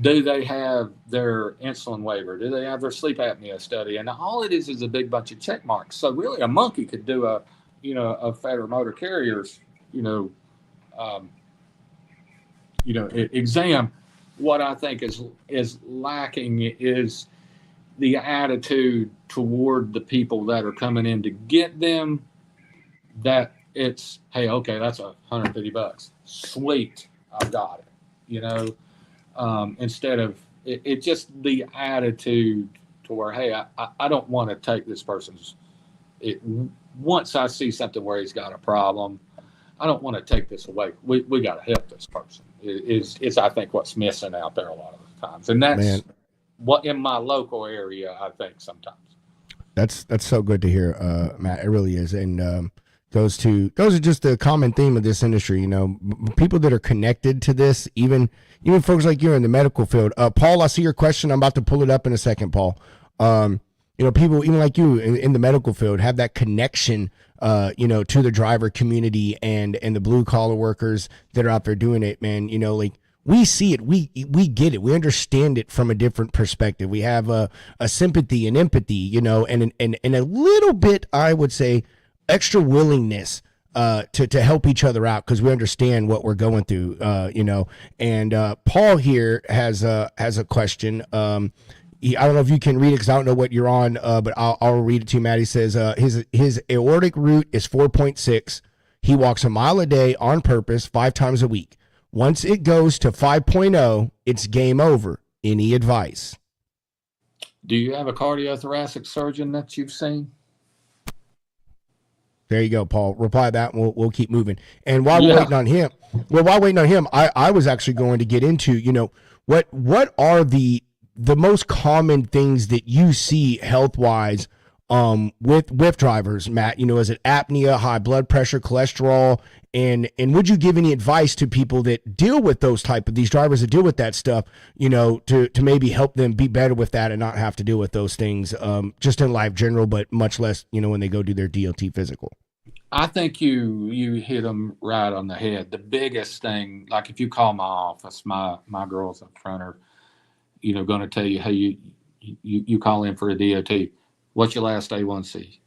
Do they have their insulin waiver? Do they have their sleep apnea study? And all it is a big bunch of check marks. So really a monkey could do a Federal Motor Carriers, exam. What I think is lacking is the attitude toward the people that are coming in to get them, that it's, hey, okay, that's $150. Sweet, I've got it. Instead of it just the attitude to where, hey, I don't want to take this person's. Once I see something where he's got a problem, I don't want to take this away. We got to help this person. Is I think what's missing out there a lot of the times, and that's what in my local area I think sometimes. That's so good to hear, Matt. It really is, and Those are just the common theme of this industry. You know, people that are connected to this, even folks like you in the medical field. Paul, I see your question. I'm about to pull it up in a second, Paul. You know, people even like you in the medical field have that connection, you know, to the driver community and the blue collar workers that are out there doing it, man. You know, like we see it, we get it, we understand it from a different perspective. We have a sympathy and empathy, you know, and a little bit, I would say, extra willingness to help each other out because we understand what we're going through, you know. And Paul here has a question. I don't know if you can read it because I don't know what you're on, but I'll read it to you, Matt. He says his aortic root is 4.6. He walks a mile a day on purpose 5 times a week. Once it goes to 5.0, it's game over. Any advice? Do you have a cardiothoracic surgeon that you've seen? There you go, Paul. Reply to that, and we'll keep moving. And while we're waiting on him, I was actually going to get into, you know, what are the most common things that you see health-wise with drivers, Matt? You know, is it apnea, high blood pressure, cholesterol? And would you give any advice to people that deal with these drivers that deal with that stuff, you know, to maybe help them be better with that and not have to deal with those things just in life general, but much less, you know, when they go do their DOT physical? I think you hit them right on the head. The biggest thing, like if you call my office, my girls up front are, you know, going to tell you, hey, you call in for a DOT. What's your last A1C?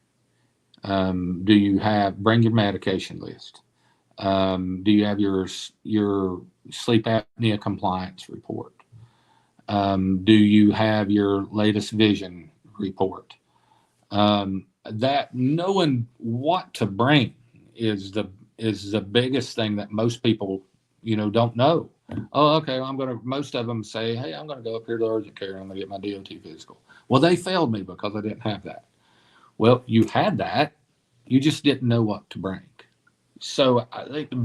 Do you bring your medication list? Do you have your sleep apnea compliance report? Do you have your latest vision report? That knowing what to bring is the biggest thing that most people, you know, don't know. Oh, okay. Most of them say, hey, I'm going to go up here to urgent care. I'm going to get my DOT physical. Well, they failed me because I didn't have that. Well, you had that. You just didn't know what to bring. So I think the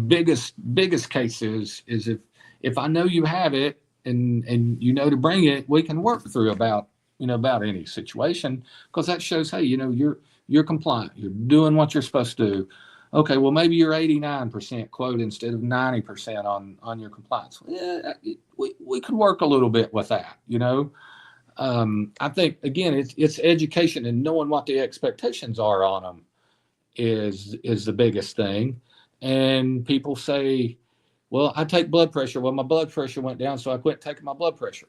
biggest case is if I know you have it and you know to bring it, we can work through about any situation, because that shows, hey, you know, you're compliant. You're doing what you're supposed to do. Okay, well, maybe you're 89% quote instead of 90% on your compliance. Yeah, we could work a little bit with that, you know. I think, again, it's education and knowing what the expectations are on them is the biggest thing. And people say, well, I take blood pressure. Well, my blood pressure went down, so I quit taking my blood pressure.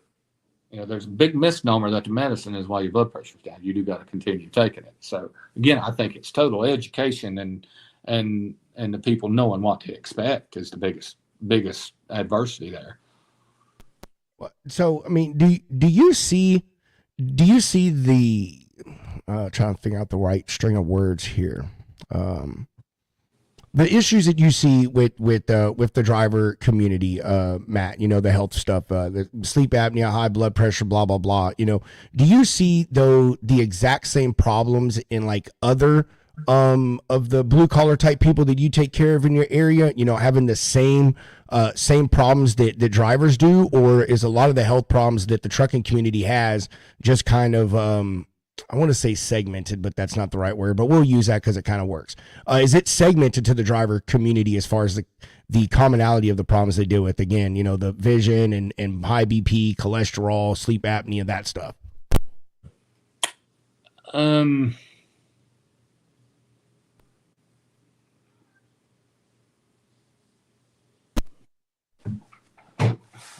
You know, there's a big misnomer that the medicine is why your blood pressure's down. You do got to continue taking it. So again, I think it's total education and the people knowing what to expect is the biggest adversity there. So, I mean, do you see the trying to figure out the right string of words here? The issues that you see with the driver community, Matt, you know, the health stuff, the sleep apnea, high blood pressure, blah, blah, blah, you know, do you see though the exact same problems in like other of the blue collar type people that you take care of in your area, you know, having the same problems that drivers do? Or is a lot of the health problems that the trucking community has just kind of, I want to say segmented, but that's not the right word, but we'll use that because it kind of works. Is it segmented to the driver community as far as the commonality of the problems they deal with? Again, you know, the vision and high BP, cholesterol, sleep apnea, that stuff.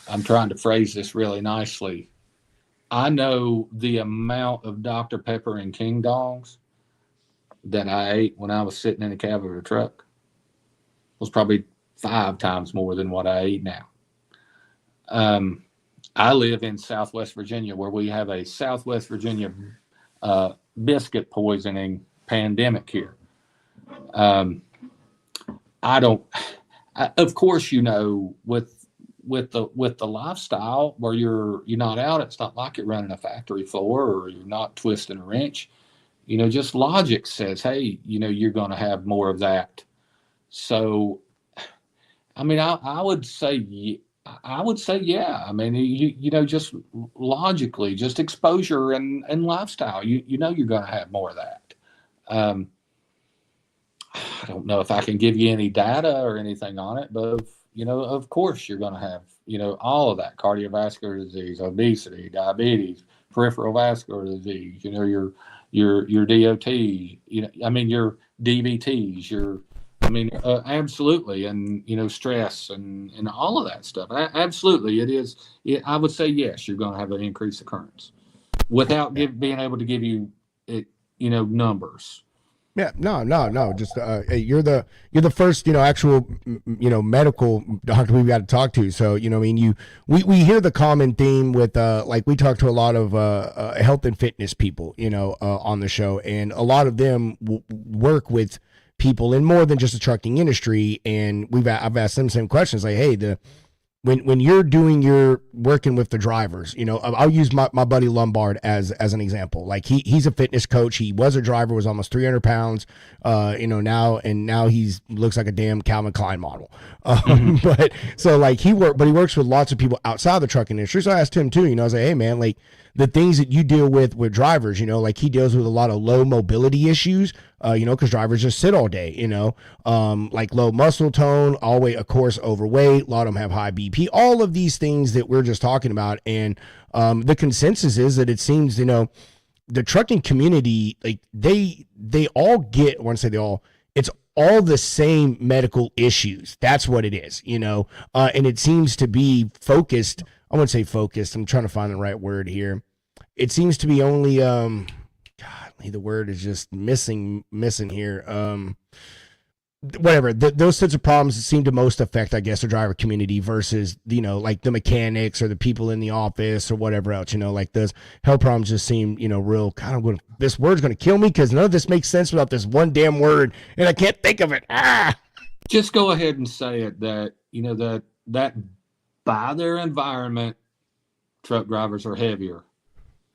I'm trying to phrase this really nicely. I know the amount of Dr. Pepper and King Dogs that I ate when I was sitting in the cab of a truck was probably 5 times more than what I eat now. I live in Southwest Virginia, where we have a Southwest Virginia biscuit poisoning pandemic here. Of course, you know, with the lifestyle where you're not out, it's not like you're running a factory floor or you're not twisting a wrench. You know, just logic says, hey, you know, you're going to have more of that. So, I mean, I would say yeah. I mean, you know, just logically, just exposure and lifestyle, you know, you're going to have more of that. I don't know if I can give you any data or anything on it, but of course you're going to have, all of that: cardiovascular disease, obesity, diabetes, peripheral vascular disease, your DOT, your DVTs, absolutely. And, stress and all of that stuff. Absolutely. It is. I would say, yes, you're going to have an increased occurrence without being able to give you it, numbers. Yeah, no. Just you're the first actual medical doctor we've got to talk to. So we hear the common theme with like we talk to a lot of health and fitness people on the show, and a lot of them work with people in more than just the trucking industry, and I've asked them same questions like, hey, when you're doing your working with the drivers, I'll use my buddy Lombard as an example. Like he's a fitness coach. He was a driver, was almost 300 pounds, now he's looks like a damn Calvin Klein model. But so like he works with lots of people outside the trucking industry. So I asked him too, I was like, hey man, like the things that you deal with drivers, like he deals with a lot of low mobility issues, because drivers just sit all day, like low muscle tone, always, of course, overweight. A lot of them have high BP, all of these things that we're just talking about. And the consensus is that it seems, the trucking community, like they all get, I want to say they all, it's all the same medical issues. That's what it is, and it seems to be focused. I wouldn't say focused. I'm trying to find the right word here. It seems to be only, the word is just missing here. Whatever. Those sorts of problems seem to most affect, I guess, the driver community versus, like the mechanics or the people in the office or whatever else, like those health problems just seem, real kind of, this word's going to kill me because none of this makes sense without this one damn word and I can't think of it. Just go ahead and say it that, that by their environment, truck drivers are heavier.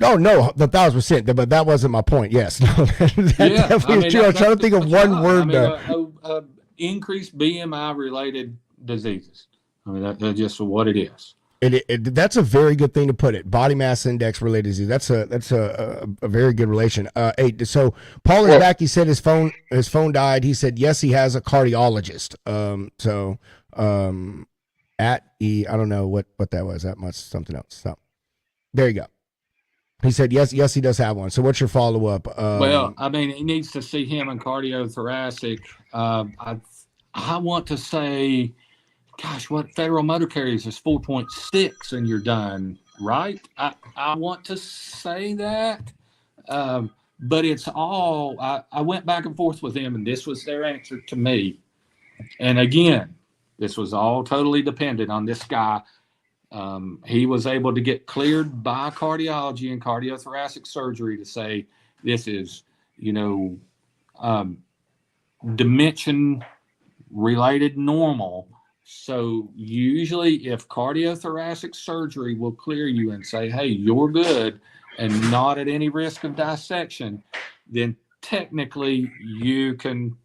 Oh, no, 1,000%. But that wasn't my point. Yes. No, definitely is true. I'm trying to think of one word. Increased BMI related diseases. That's just what it is. That's a very good thing to put it. Body mass index related disease. That's a very good relation. Hey, so Paul is back. He said his phone died. He said, yes, he has a cardiologist. I don't know what that was. That much something else. So there you go. He said, yes, he does have one. So what's your follow-up? He needs to see him in cardiothoracic. I want to say, gosh, what federal motor carriers is 4.6 and you're done, right? I want to say that. But it's all, I went back and forth with them, and this was their answer to me. And again, this was all totally dependent on this guy. He was able to get cleared by cardiology and cardiothoracic surgery to say this is, dimension related normal. So usually if cardiothoracic surgery will clear you and say, hey, you're good and not at any risk of dissection, then technically you can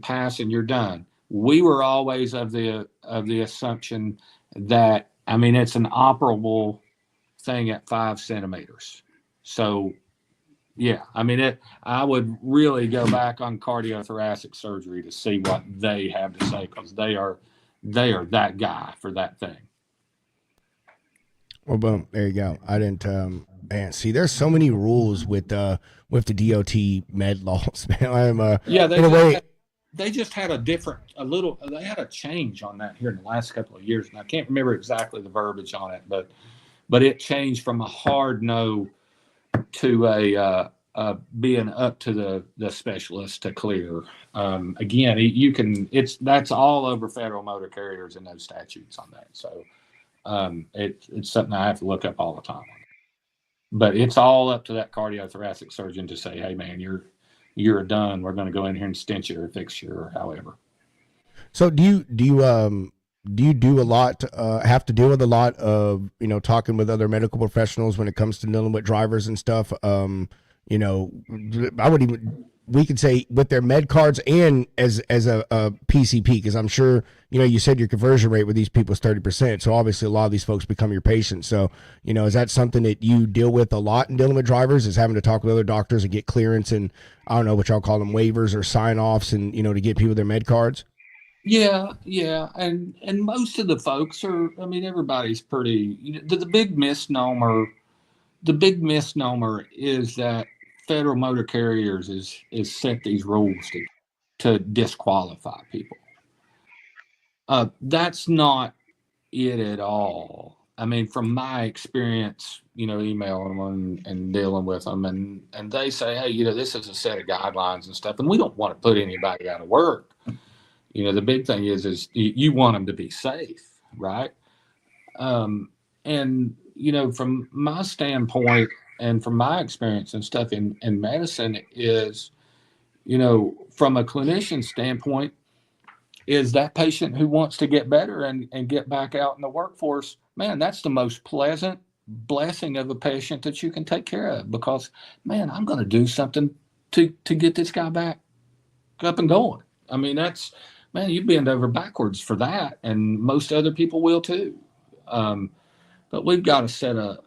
pass and you're done. We were always of the assumption that, it's an operable thing at 5 centimeters. So, yeah, I would really go back on cardiothoracic surgery to see what they have to say, because they are that guy for that thing. Well, boom, there you go. I didn't, man. See, there's so many rules with the DOT med laws, man. They just had they had a change on that here in the last couple of years. And I can't remember exactly the verbiage on it, but it changed from a hard no to a being up to the specialist to clear. Again, that's all over federal motor carriers and those statutes on that. So it's something I have to look up all the time. But it's all up to that cardiothoracic surgeon to say, hey man, you're done. We're going to go in here and stent you or fix you or however. So do you do a lot, have to deal with a lot of, talking with other medical professionals when it comes to dealing with drivers and stuff? I would even we could say with their med cards and as a PCP, because I'm sure, you said your conversion rate with these people is 30%. So obviously a lot of these folks become your patients. So, is that something that you deal with a lot in dealing with drivers, is having to talk with other doctors and get clearance and I don't know what y'all call them, waivers or sign offs, and, to get people their med cards? Yeah. And most of the folks are, I mean, everybody's pretty, the big misnomer is that federal motor carriers is set these rules to disqualify people. That's not it at all. I mean, from my experience, emailing them and dealing with them, and they say, hey, this is a set of guidelines and stuff, and we don't want to put anybody out of work. The big thing is you want them to be safe, right? And from my standpoint and from my experience and stuff in medicine is, from a clinician standpoint, is that patient who wants to get better and get back out in the workforce, man, that's the most pleasant blessing of a patient that you can take care of, because, man, I'm going to do something to get this guy back up and going. I mean, man, you bend over backwards for that, and most other people will too. But we've got a set of,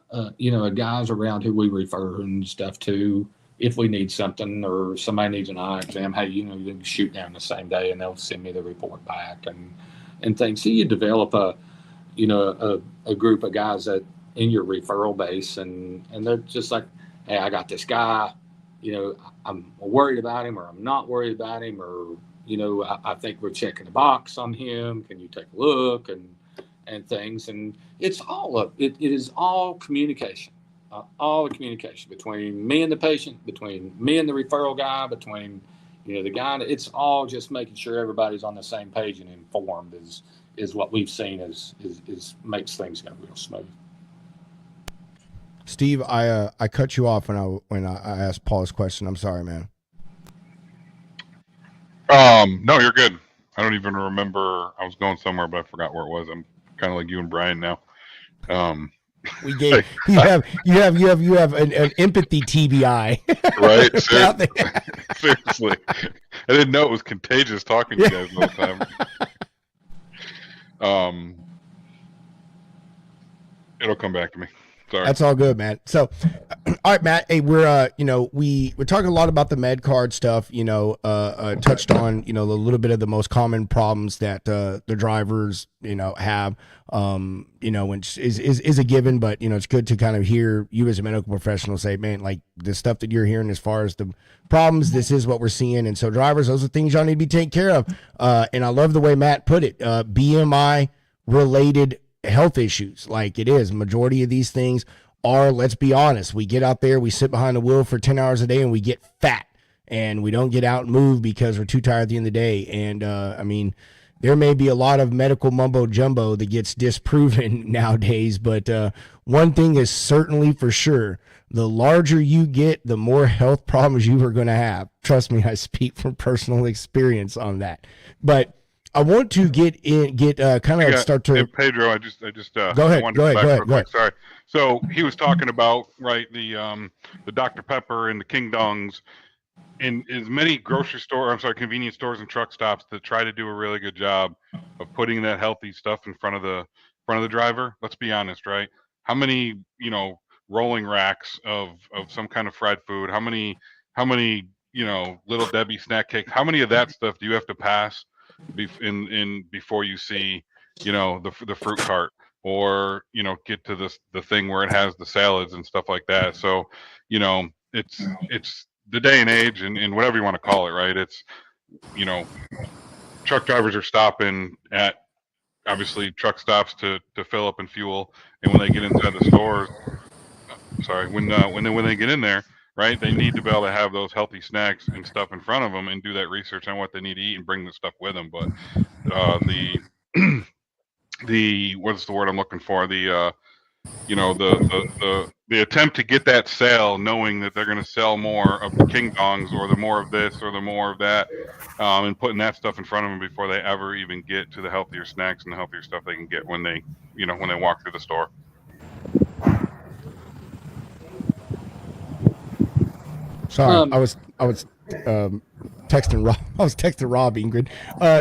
guys around who we refer and stuff to if we need something or somebody needs an eye exam. Hey, you can shoot down the same day and they'll send me the report back and things. So you develop a group of guys that in your referral base, and they're just like, hey, I got this guy, I'm worried about him, or I'm not worried about him, or, I think we're checking the box on him. Can you take a look and things? And it's it is all communication. All the communication between me and the patient, between me and the referral guy, between the guy. It's all just making sure everybody's on the same page and informed is what we've seen is makes things go real smooth. Steve, I cut you off when I asked Paul's question. I'm sorry, man. No, you're good. I don't even remember. I was going somewhere, but I forgot where it was. I'm kind of like you and Brian now. We gave you have an empathy TBI, right? Seriously, I didn't know it was contagious talking to you guys all the time. It'll come back to me. Sorry. That's all good, man. So, all right, Matt. Hey, we're we're talking a lot about the med card stuff. Touched on a little bit of the most common problems that the drivers have. Which is a given, but it's good to kind of hear you as a medical professional say, man, like the stuff that you're hearing as far as the problems, this is what we're seeing. And so drivers, those are things y'all need to be taken care of. And I love the way Matt put it, BMI related health issues. Like it is, majority of these things are, let's be honest, we get out there, we sit behind the wheel for 10 hours a day and we get fat and we don't get out and move because we're too tired at the end of the day. And I mean, there may be a lot of medical mumbo jumbo that gets disproven nowadays, but one thing is certainly for sure, the larger you get, the more health problems you are going to have. Trust me, I speak from personal experience on that. But I want to start to. Hey, Pedro, I just go ahead. Sorry. So he was talking about the Dr. Pepper and the King Dongs in as many convenience stores and truck stops that try to do a really good job of putting that healthy stuff in front of the driver. Let's be honest, right? How many rolling racks of some kind of fried food? How many Little Debbie snack cakes? How many of that stuff do you have to pass before you see the fruit cart, or get to the thing where it has the salads and stuff like that? So it's the day and age, and whatever you want to call it, right? It's truck drivers are stopping at obviously truck stops to fill up and fuel, and when they get inside the stores, when they get in there, right, they need to be able to have those healthy snacks and stuff in front of them and do that research on what they need to eat and bring the stuff with them. But the what's the word I'm looking for? The attempt to get that sale, knowing that they're going to sell more of the King Dongs or the more of this or the more of that, and putting that stuff in front of them before they ever even get to the healthier snacks and the healthier stuff they can get when they walk through the store. Sorry, I was texting Rob. I was texting Rob, Ingrid.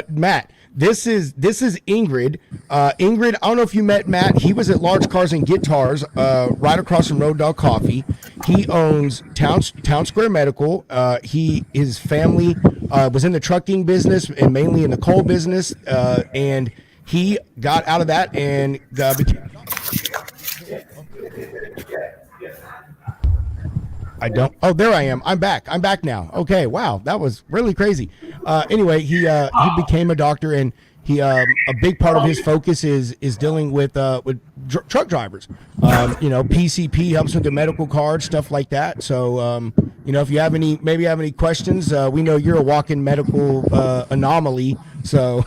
Matt, this is Ingrid. Ingrid, I don't know if you met Matt. He was at Large Cars and Guitars, right across from Road Dog Coffee. He owns Town Square Medical. His family was in the trucking business and mainly in the coal business, and he got out of that and became. I don't. Oh, there I am. I'm back. I'm back now. Okay. Wow, that was really crazy. Anyway, he became a doctor, and he a big part of his focus is dealing with truck drivers. PCP helps with the medical card, stuff like that. So if you have any questions, we know you're a walking medical anomaly. So.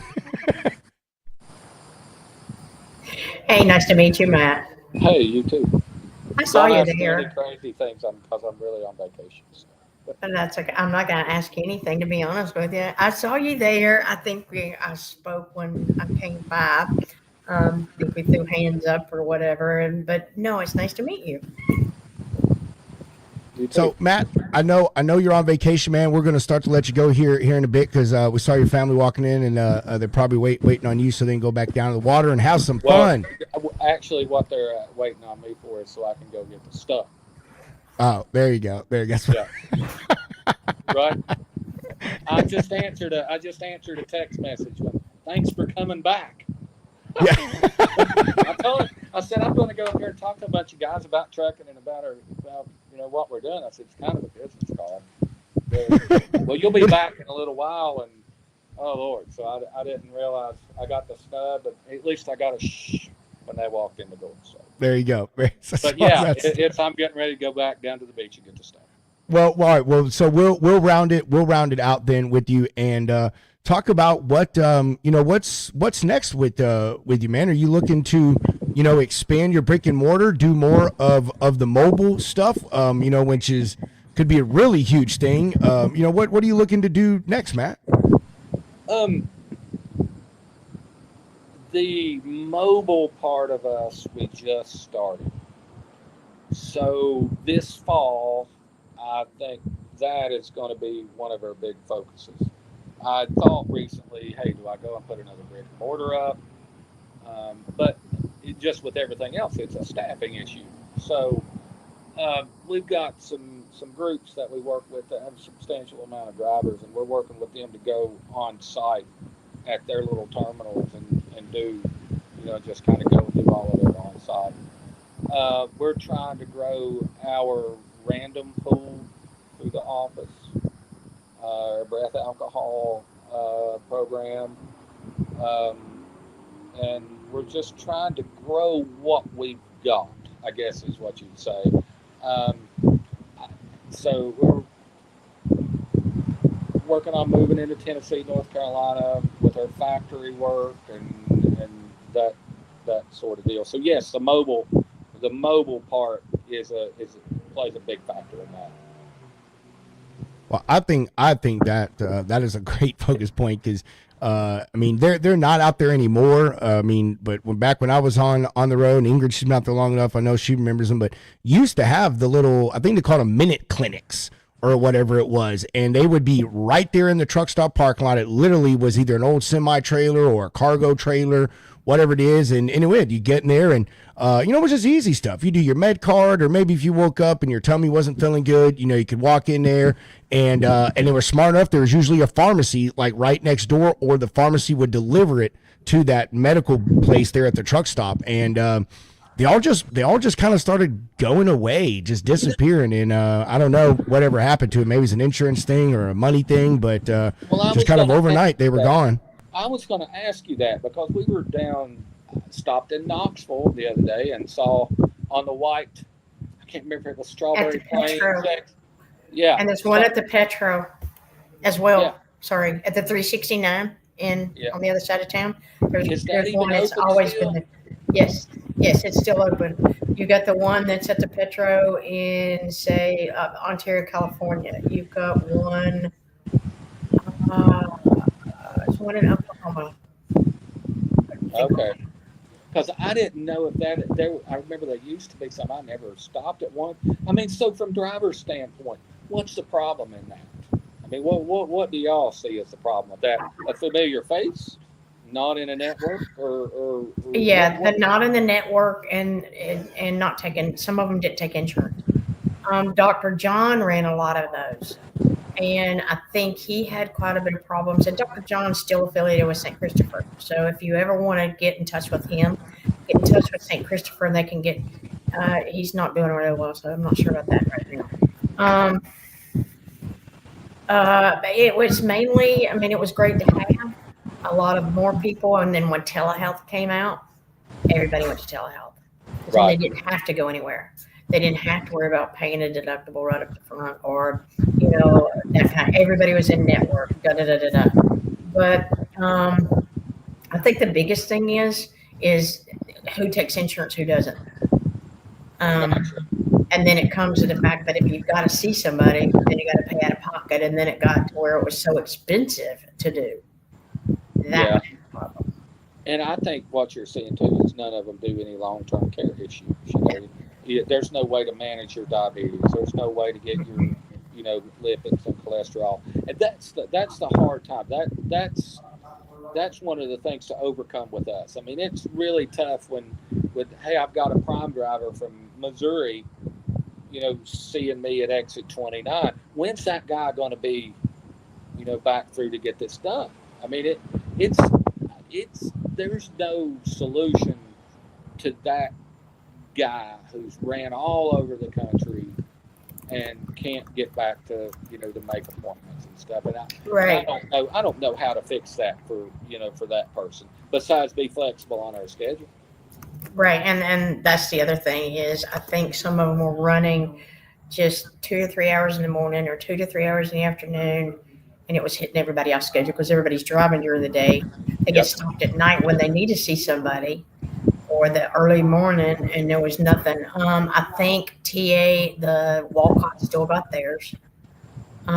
Hey, nice to meet you, Matt. Hey, you too. I saw Don't you ask me any there. crazy things because I'm really on vacation. So. And that's okay. I'm not going to ask you anything, to be honest with you. I saw you there. I think I spoke when I came by. I think we threw hands up or whatever. But no, it's nice to meet you. So Matt, I know you're on vacation, man. We're going to start to let you go here in a bit because we saw your family walking in, and they're probably waiting on you, so they can go back down to the water and have some fun. Actually, what they're waiting on me for is so I can go get the stuff. Oh, there you go. Yeah. Right. I just answered a text message. Thanks for coming back. Yeah. I said I'm going to go up there and talk to a bunch of guys about trucking and about what we're doing. I said it's kind of a business card. Well, you'll be back in a little while, and oh Lord, so I didn't realize I got the snub, but at least I got a shh when they walked in the door. So there you go. But yeah, I'm getting ready to go back down to the beach and get the stuff. Well, all right. Well, so we'll round it out then with you and talk about what what's next with you, man. Are you looking to expand your brick and mortar, do more of the mobile stuff, which could be a really huge thing. What are you looking to do next, Matt? The mobile part of us, we just started. So this fall, I think that is going to be one of our big focuses. I thought recently, hey, do I go and put another brick and mortar up? But just with everything else, it's a staffing issue. So we've got some groups that we work with that have a substantial amount of drivers, and we're working with them to go on site at their little terminals and do, just kind of go and do all of it on site. We're trying to grow our random pool through the office, our breath alcohol program, and we're just trying to grow what we've got, I guess is what you'd say. So we're working on moving into Tennessee, North Carolina with our factory work and that sort of deal. So yes, the mobile part plays a big factor in that. Well, I think that that is a great focus point because they're not out there anymore. But back when I was on the road, and Ingrid, she's been out there long enough, I know she remembers them. But used to have the little, I think they called them minute clinics or whatever it was, and they would be right there in the truck stop parking lot. It literally was either an old semi trailer or a cargo trailer, whatever it is, and anyway, you get in there and it was just easy stuff. You do your med card, or maybe if you woke up and your tummy wasn't feeling good, you could walk in there and they were smart enough. There was usually a pharmacy like right next door, or the pharmacy would deliver it to that medical place there at the truck stop, and they all just kind of started going away, just disappearing, and I don't know whatever happened to it. Maybe it's an insurance thing or a money thing, but just kind of overnight they were gone. I was going to ask you that because we were stopped in Knoxville the other day and saw on the white, I can't remember if it was Strawberry Plains. Yeah. And there's one at the Petro as well. Yeah. Sorry, at the 369 on the other side of town. There's one that's open always still? been there. Yes, it's still open. You got the one that's at the Petro in, say, Ontario, California. You've got one. There's one in Oklahoma. Okay. Because I didn't know if I remember there used to be some. I never stopped at one. So from driver's standpoint, what's the problem in that? mean, what do y'all see as the problem with that? A familiar face, not in a network, or Yeah, the not in the network and not taking. Some of them didn't take insurance. Dr. John ran a lot of those, and I think he had quite a bit of problems. And Dr. John's still affiliated with St. Christopher, so if you ever want to get in touch with him, get in touch with St. Christopher, and they can get. He's not doing really well, so I'm not sure about that right now. But it was mainly, I mean, it was great to have a lot of more people. And then when telehealth came out, everybody went to telehealth. Because then they didn't have to go anywhere. They didn't have to worry about paying a deductible right up the front, or, you know, that kind of, everybody was in network, da da da da da. But I think the biggest thing is who takes insurance, who doesn't. And then it comes to the fact that if you've got to see somebody, then you got to pay out of pocket. And then it got to where it was so expensive to do. That was the problem. And I think what you're seeing too is none of them do any long-term care issues. You know, there's no way to manage your diabetes. There's no way to get your, you know, lipids and cholesterol. And that's the hard time. That's one of the things to overcome with us. I mean, it's really tough when hey, I've got a prime driver from Missouri, you know, seeing me at exit 29. When's that guy going to be, you know, back through to get this done? I mean, it's there's no solution to that guy who's ran all over the country and can't get back to, you know, to make appointments and stuff. And I don't know how to fix that for, you know, for that person, besides be flexible on our schedule. Right. And that's the other thing is I think some of them were running just 2 or 3 hours in the morning or 2 to 3 hours in the afternoon. And it was hitting everybody else's schedule because everybody's driving during the day. They get stopped at night when they need to see somebody, or the early morning, and there was nothing. I think TA, the Walcott still got theirs. You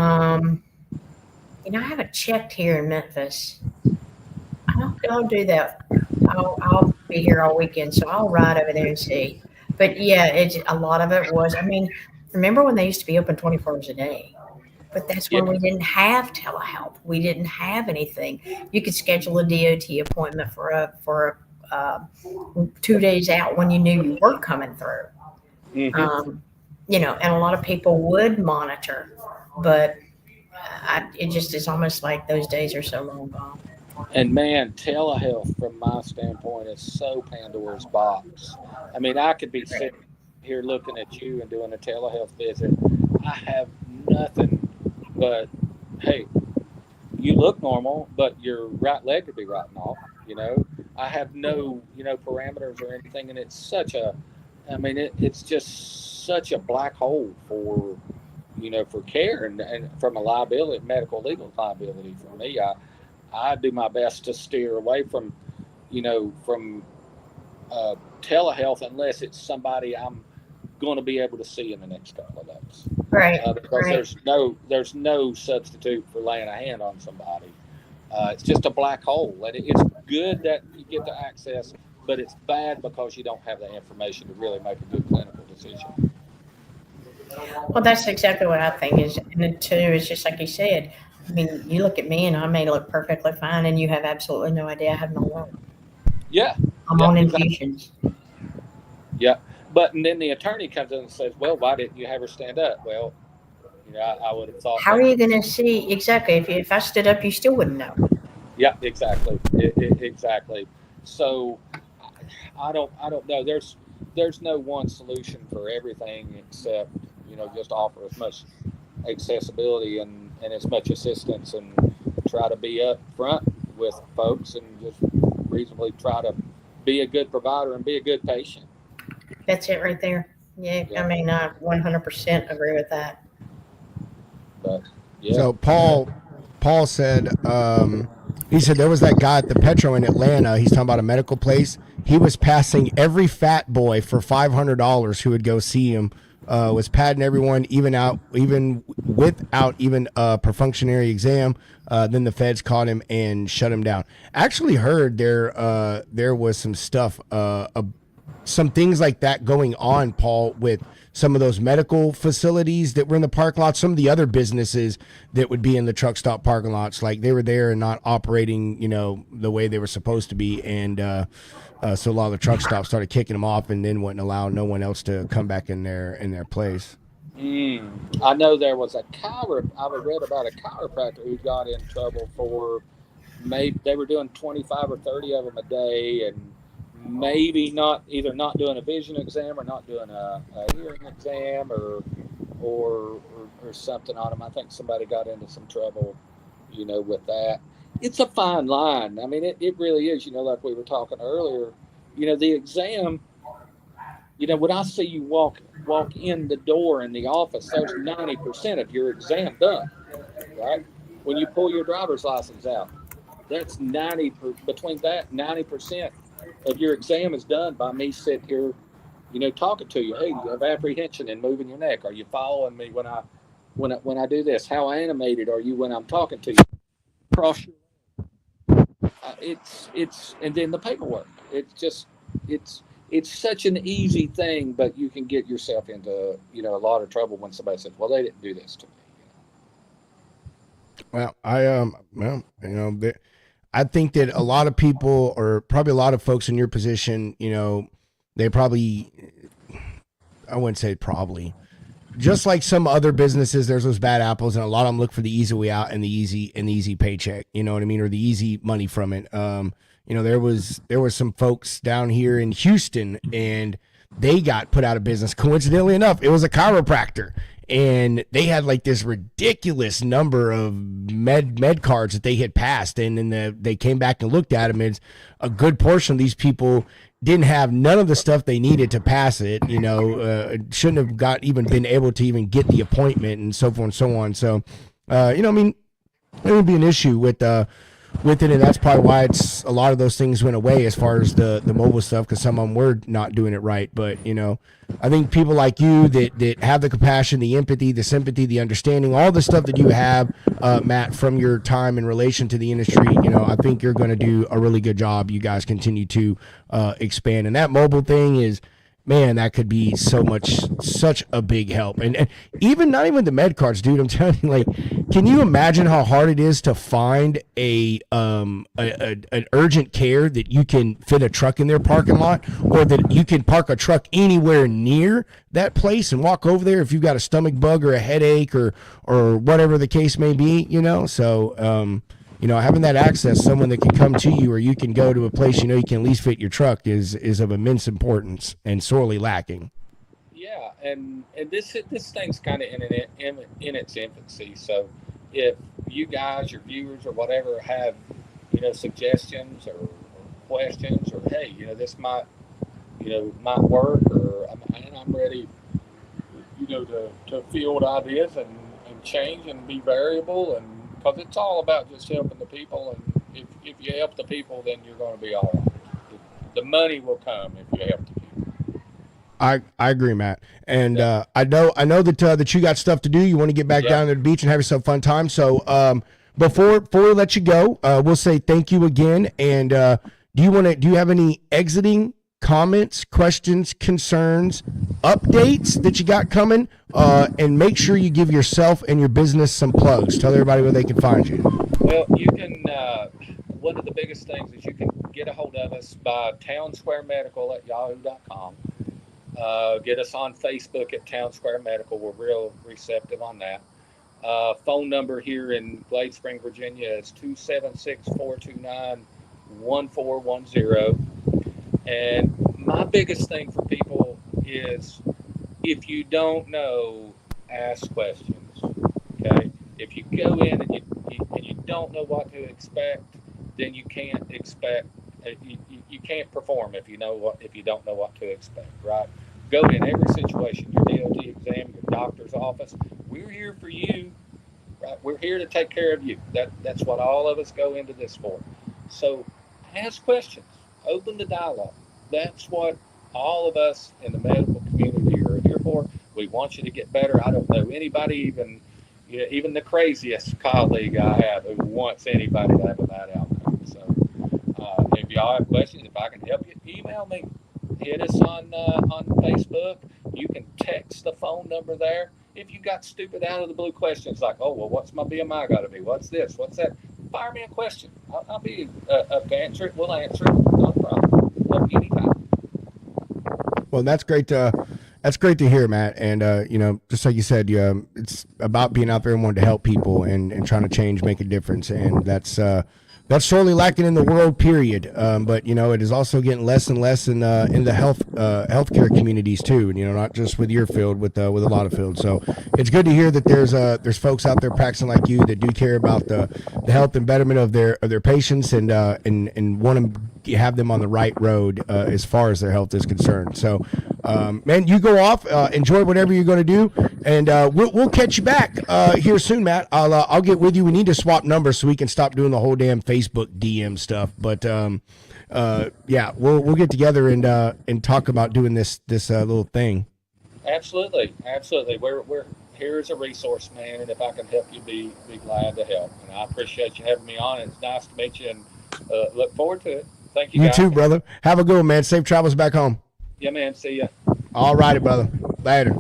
know, I haven't checked here in Memphis. I'll do that. I'll be here all weekend, so I'll ride over there and see. But yeah, a lot of it was, I mean, remember when they used to be open 24 hours a day? But that's when we didn't have telehealth. We didn't have anything. You could schedule a DOT appointment for 2 days out when you knew you were coming through. Mm-hmm. You know, and a lot of people would monitor, but it just is almost like those days are so long gone. And man, telehealth from my standpoint is so Pandora's box. I mean, I could be sitting here looking at you and doing a telehealth visit. I have nothing but, hey, you look normal, but your right leg could be rotting off, you know. I have no, you know, parameters or anything, and it's such a, I mean, it's just such a black hole for, you know, for care and from a liability, medical legal liability for me. I do my best to steer away from, you know, from telehealth unless it's somebody I'm going to be able to see in the next couple of days. Right. Because there's no substitute for laying a hand on somebody. It's just a black hole, and it's good that you get the access, but it's bad because you don't have the information to really make a good clinical decision. Well, that's exactly what I think is, and then too, it's just like you said. I mean, you look at me and I may look perfectly fine, and you have absolutely no idea I have no lung. Yeah. I'm on infusions. Yeah. But and then the attorney comes in and says, well, why didn't you have her stand up? Well, you know, I would have thought. How are you going to see? Exactly. If I stood up, you still wouldn't know. Yeah, exactly. Exactly. So I don't know. There's no one solution for everything except, you know, just offer as much accessibility and as much assistance and try to be up front with folks and just reasonably try to be a good provider and be a good patient. That's it right there. Yeah. I mean, I 100% agree with that. But yeah. So Paul said, he said there was that guy at the Petro in Atlanta. He's talking about a medical place. He was passing every fat boy for $500 who would go see him. Was patting everyone even without even a perfunctory exam. Then the feds caught him and shut him down. Actually heard there was some stuff some things like that going on, Paul, with some of those medical facilities that were in the parking lot, some of the other businesses that would be in the truck stop parking lots, like they were there and not operating, the way they were supposed to be. And so a lot of the truck stops started kicking them off and then wouldn't allow no one else to come back in their place. I know there was I read about a chiropractor who got in trouble for maybe they were doing 25 or 30 of them a day, and maybe either not doing a vision exam or not doing a hearing exam or something on them. I think somebody got into some trouble, with that. It's a fine line. I mean, it really is, like we were talking earlier, the exam, when I see you walk in the door in the office, there's 90% of your exam done, right? When you pull your driver's license out, that's 90% of your exam is done by me sitting here, talking to you. Hey, you have apprehension and moving your neck. Are you following me when I do this? How animated are you when I'm talking to you? Cross your it's and then the paperwork. It's such an easy thing, but you can get yourself into a lot of trouble when somebody says, "Well, they didn't do this to me." Well, I think that a lot of people, or probably a lot of folks in your position, they probably, I wouldn't say probably, just like some other businesses, there's those bad apples, and a lot of them look for the easy way out and the easy paycheck. You know what I mean, or the easy money from it. There was some folks down here in Houston, and they got put out of business. Coincidentally enough, it was a chiropractor. And they had like this ridiculous number of med cards that they had passed, and then they came back and looked at them. And a good portion of these people didn't have none of the stuff they needed to pass it. Shouldn't have been able to even get the appointment, and so forth and so on. So, there would be an issue with it, and that's probably why it's a lot of those things went away as far as the mobile stuff, because some of them were not doing it right. But I think people like you that have the compassion, the empathy, the sympathy, the understanding, all the stuff that you have, Matt, from your time in relation to the industry, I think you're going to do a really good job. You guys continue to expand, and that mobile thing is, man, that could be such a big help. And even not even the med cards, dude. I'm telling you, like, can you imagine how hard it is to find an urgent care that you can fit a truck in their parking lot, or that you can park a truck anywhere near that place and walk over there if you've got a stomach bug or a headache or whatever the case may be, So, having that access, someone that can come to you, or you can go to a place you can at least fit your truck, is of immense importance and sorely lacking. Yeah, and this thing's kind of in its infancy. So if you guys, your viewers or whatever, have suggestions or questions, or hey, this might work, or I'm ready, to field ideas and change and be variable, and because it's all about just helping the people, and if you help the people, then you're going to be all right. The money will come if you help the people. I agree, Matt, and I know that you got stuff to do. You want to get back down to the beach and have yourself a fun time. So before we let you go, we'll say thank you again. And do you have any exiting comments, questions, concerns, updates that you got coming? And make sure you give yourself and your business some plugs. Tell everybody where they can find you. Well, you can. One of the biggest things is you can get a hold of us by townsquaremedical@yahoo.com. Get us on Facebook at Town Square Medical. We're real receptive on that. Phone number here in Glade Spring, Virginia is 276-429-1410. And my biggest thing for people is, if you don't know, ask questions. Okay, if you go in and you don't know what to expect, then you can't expect. You can't perform if you don't know what to expect. Right? Go in every situation. Your DOT exam, your doctor's office. We're here for you. Right? We're here to take care of you. That's what all of us go into this for. So ask questions. Open the dialogue. That's what all of us in the medical community are here for. We want you to get better. I don't know anybody, even the craziest colleague I have, who wants anybody to have a bad outcome. So if y'all have questions, if I can help you, email me. hit us on Facebook. You can text the phone number there. If you got stupid out of the blue questions like, oh, well, what's my BMI got to be? What's this? What's that? Fire me a question. I'll be up to answer it. We'll answer it. No problem. Anytime. Well, that's great. That's great to hear, Matt. And just like you said, it's about being out there and wanting to help people and trying to change, make a difference. And that's sorely lacking in the world, period. But it is also getting less and less in the healthcare communities too. And not just with your field, with a lot of fields. So it's good to hear that there's folks out there practicing like you that do care about the health and betterment of their patients and want to have them on the right road as far as their health is concerned. So, man, you go off, enjoy whatever you're going to do, and we'll catch you back here soon, Matt. I'll get with you. We need to swap numbers so we can stop doing the whole damn Facebook DM stuff. But yeah, we'll get together and talk about doing this little thing. Absolutely. We're here as a resource, man, and if I can help you, be glad to help. And I appreciate you having me on. It's nice to meet you, and look forward to it. Thank you, guys. You too, brother. Have a good one, man. Safe travels back home. Yeah, man. See ya. All righty, brother. Later.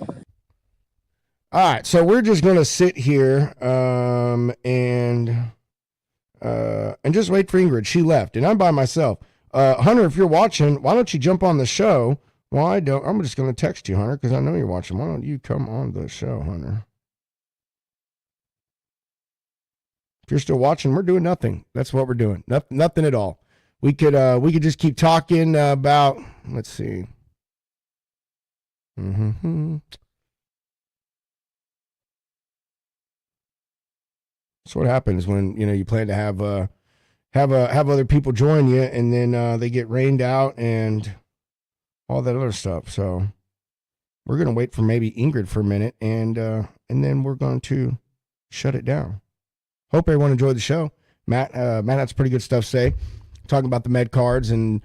All right, so we're just gonna sit here and just wait for Ingrid. She left, and I'm by myself. Hunter, if you're watching, why don't you jump on the show? Well, I'm just gonna text you, Hunter, because I know you're watching. Why don't you come on the show, Hunter? If you're still watching, we're doing nothing. That's what we're doing. Nothing at all. We could just keep talking about. Let's see. That's what happens when you plan to have other people join you, and then they get rained out and all that other stuff. So we're gonna wait for maybe Ingrid for a minute, and then we're going to shut it down. Hope everyone enjoyed the show. Matt had some pretty good stuff to say, talking about the med cards and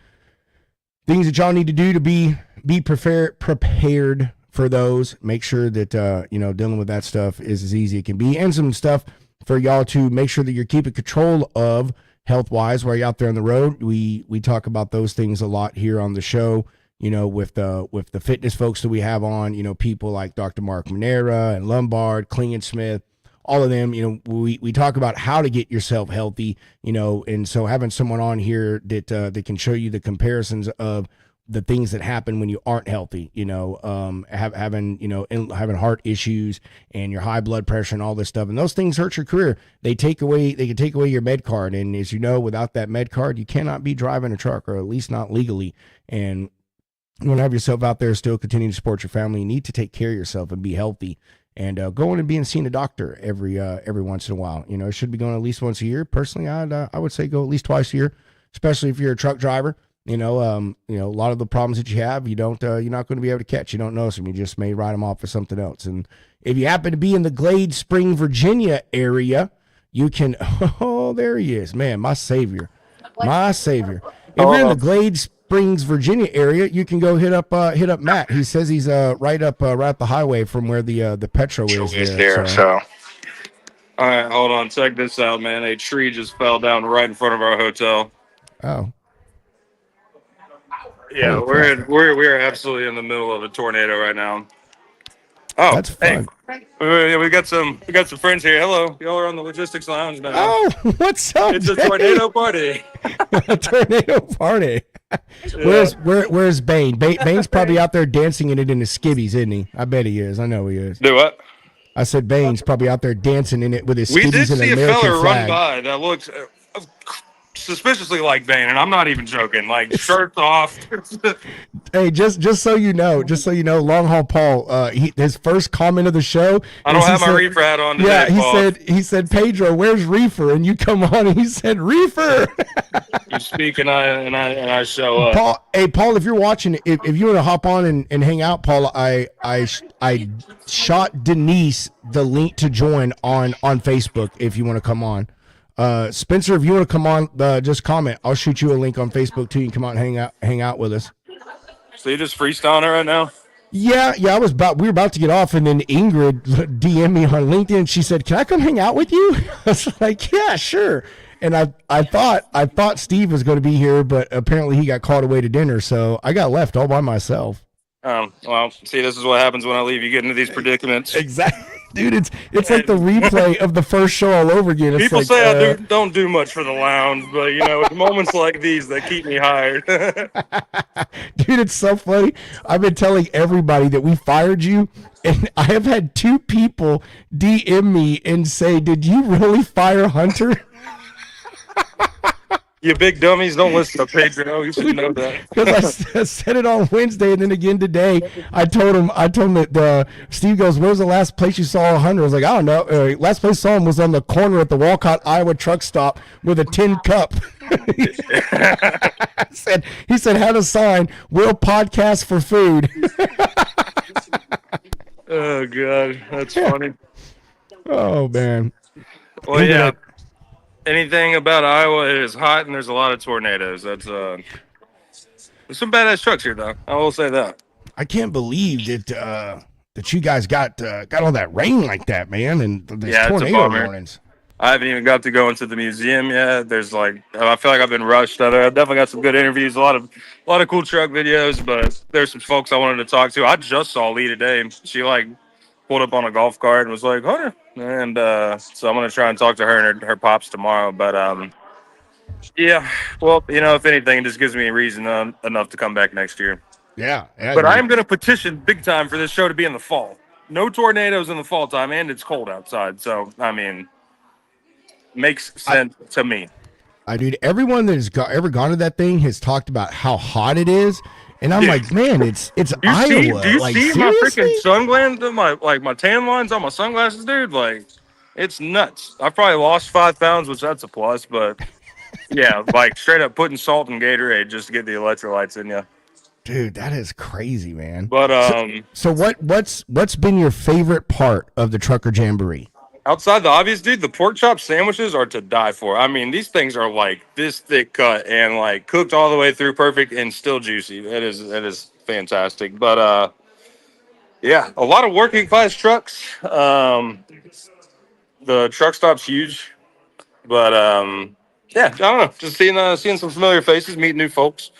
things that y'all need to do to be prepared for those. Make sure that dealing with that stuff is as easy as it can be, and some stuff for y'all to make sure that you're keeping control of health-wise while you're out there on the road. We talk about those things a lot here on the show, with the fitness folks that we have on, people like Dr. Mark Manera and Lombard, Klingensmith, all of them. We talk about how to get yourself healthy, and so having someone on here that can show you the comparisons of the things that happen when you aren't healthy, having heart issues and your high blood pressure and all this stuff. And those things hurt your career. They can take away your med card. And as you know, without that med card, you cannot be driving a truck, or at least not legally. And you want to have yourself out there, still continue to support your family. You need to take care of yourself and be healthy, and go in and being seen a doctor every once in a while. It should be going at least once a year. Personally, I would say go at least twice a year, especially if you're a truck driver. A lot of the problems that you have, you're not going to be able to catch. You don't notice them. You just may write them off for something else. And if you happen to be in the Glade Spring, Virginia area, you can, oh, there he is, man, my savior. If you're in the Glade Springs, Virginia area, you can go hit up Matt. He says he's right up the highway from where the Petro is there. So. All right, hold on. Check this out, man. A tree just fell down right in front of our hotel. Oh. Yeah, we're absolutely in the middle of a tornado right now. Oh, that's fun. Hey, we got some friends here. Hello, y'all are on the Logistics Lounge now. Oh, what's up? It's a tornado party. A tornado party. Yeah. Where's Bane? Bane's probably out there dancing in it in his skivvies, isn't he? I bet he is. I know he is. Do what? I said Bane's probably out there dancing in it with his skivvies and American flag. We did see a fella run by that looks suspiciously like Bane, and I'm not even joking. Like, shirts off. Hey, just so you know, Long Haul Paul, his first comment of the show. I don't have my reefer hat on today. Yeah, he said, Pedro, where's Reefer? And you come on, and he said, Reefer. You speak, and I show up. Paul, if you're watching, if you want to hop on and hang out, Paul, I shot Denise the link to join on Facebook if you want to come on. Spencer, if you want to come on, just comment. I'll shoot you a link on Facebook too. You can come out and hang out with us. So you just freestyling it right now? Yeah. We were about to get off, and then Ingrid DM'd me on LinkedIn. She said, "Can I come hang out with you?" I was like, "Yeah, sure." And I thought Steve was going to be here, but apparently he got called away to dinner, so I got left all by myself. Well, see, this is what happens when I leave. You get into these predicaments. Exactly, dude. It's like the replay of the first show all over again. It's People like, say I don't do much for the lounge, but it's moments like these that keep me hired. dude, it's so funny. I've been telling everybody that we fired you, and I have had 2 people DM me and say, "Did you really fire Hunter?" You big dummies, don't listen to Pedro. You should know that. Because I said it on Wednesday, and then again today. I told him that Steve goes, "Where's the last place you saw Hunter?" I was like, "I don't know. Last place I saw him was on the corner at the Walcott, Iowa truck stop with a tin cup." he said had a sign, "We'll podcast for food." Oh God, that's funny. Oh man. Well, yeah. Anything about Iowa, it is hot and there's a lot of tornadoes. That's there's some badass trucks here, though. I will say that. I can't believe that you guys got all that rain like that, man, and there's tornado warnings. I haven't even got to go into the museum yet. There's I feel like I've been rushed. I've definitely got some good interviews, a lot of cool truck videos, but there's some folks I wanted to talk to. I just saw Lee today. She pulled up on a golf cart and was like, "Hunter," and so I'm gonna try and talk to her and her pops tomorrow. But yeah, well, if anything, it just gives me a reason enough to come back next year. Yeah, but I am gonna petition big time for this show to be in the fall. No tornadoes in the fall time, and it's cold outside. So I mean, makes sense to me. Dude, everyone that has ever gone to that thing has talked about how hot it is. And I'm like, man, it's Iowa. Do you see seriously? my freaking sunglasses, my tan lines on my sunglasses, dude? Like, it's nuts. I probably lost 5 pounds, which that's a plus. But yeah, straight up putting salt in Gatorade just to get the electrolytes in you. Dude, that is crazy, man. But so what's been your favorite part of the Trucker Jamboree? Outside the obvious, dude, the pork chop sandwiches are to die for. I mean, these things are this thick cut and cooked all the way through perfect and still juicy. It is fantastic. But yeah, a lot of working class trucks. The truck stop's huge. But yeah, I don't know. Just seeing some familiar faces, meeting new folks.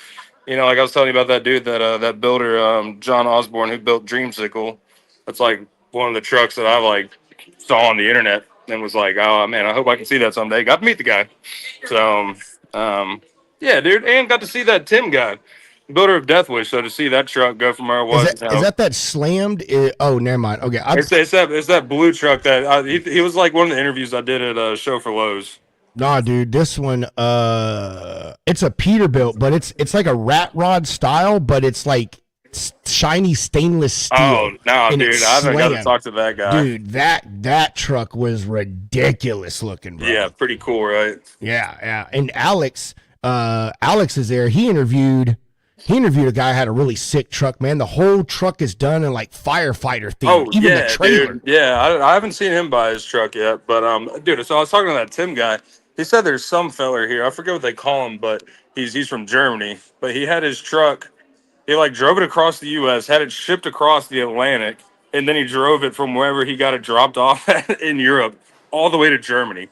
Like I was telling you about that dude, that builder, John Osborne, who built Dreamsicle. That's one of the trucks that I saw on the internet and was like, "Oh man, I hope I can see that someday." Got to meet the guy. So yeah, dude, and got to see that Tim guy, builder of Death Wish. So to see that truck go from where it was, is that slammed? Oh, never mind. Okay, it's that blue truck that he was one of the interviews I did at a show for Lowe's. Nah, dude, this one, it's a Peterbilt, but it's like a rat rod style, but it's shiny stainless steel. Oh no, dude, I haven't got to talk to that guy. Dude, that truck was ridiculous looking, bro. Yeah, pretty cool, right? Yeah. And Alex is there. He interviewed a guy who had a really sick truck, man. The whole truck is done in firefighter theme. Oh, even yeah, the trailer. Dude. Yeah, I haven't seen him buy his truck yet, but dude, so I was talking to that Tim guy. He said there's some feller here. I forget what they call him, but he's from Germany. But he had his truck. He drove it across the U.S., had it shipped across the Atlantic, and then he drove it from wherever he got it dropped off at in Europe all the way to Germany.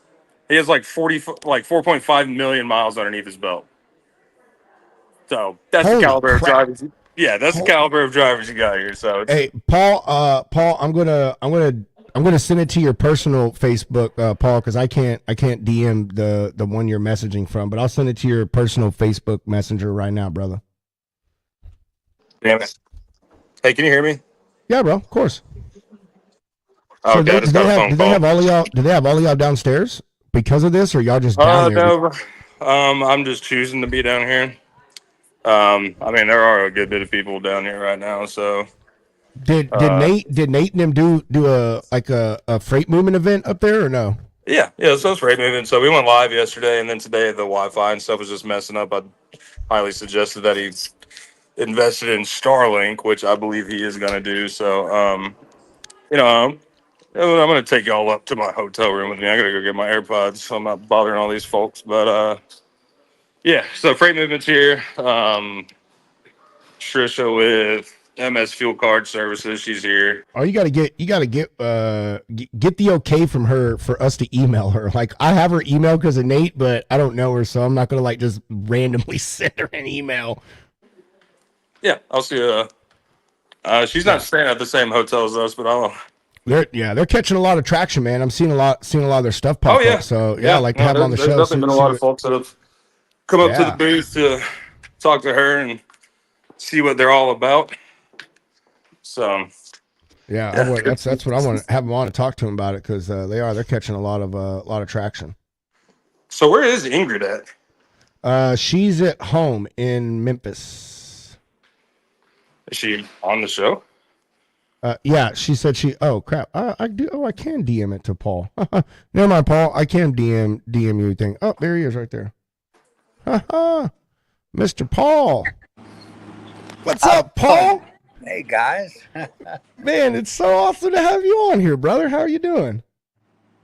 He has 4.5 million miles underneath his belt. So that's the caliber of drivers. Yeah, that's the caliber of drivers you got here. So hey, Paul, I'm gonna send it to your personal Facebook, Paul, because I can't DM the one you're messaging from, but I'll send it to your personal Facebook Messenger right now, brother. Damn it. Hey, can you hear me? Yeah, bro, of course. Oh, so okay, do they have all of y'all downstairs because of this, or y'all just down there? No, I'm just choosing to be down here. I mean, there are a good bit of people down here right now, so. Did Nate and them do a freight movement event up there or no? Yeah, so it's freight movement. So we went live yesterday, and then today the Wi-Fi and stuff was just messing up. I highly suggested that he invested in Starlink, which I believe he is going to do. So, I'm going to take y'all up to my hotel room with me. I got to go get my AirPods, so I'm not bothering all these folks. But yeah, so freight movement's here. Trisha with MS Fuel Card Services. She's here. Oh, you gotta get the okay from her for us to email her. Like, I have her email because of Nate, but I don't know her, so I'm not gonna like just randomly send her an email. Yeah, I'll see her. She's not staying at the same hotel as us, but I'll. They're catching a lot of traction, man. I'm seeing a lot of their stuff pop up. So I like to have them on the show. There's definitely been a lot of folks that have come up to the booth to talk to her and see what they're all about. So that's what I want to have them on to talk to them about it, because they're catching a lot of traction. So where is Ingrid at? She's at home in Memphis. Is she on the show? Yeah, she said oh crap. I can DM it to Paul. Never mind, Paul. I can DM you thing. Oh, there he is right there. Mr. Paul. What's up, Paul? Hey guys. Man, it's so awesome to have you on here, brother. How are you doing?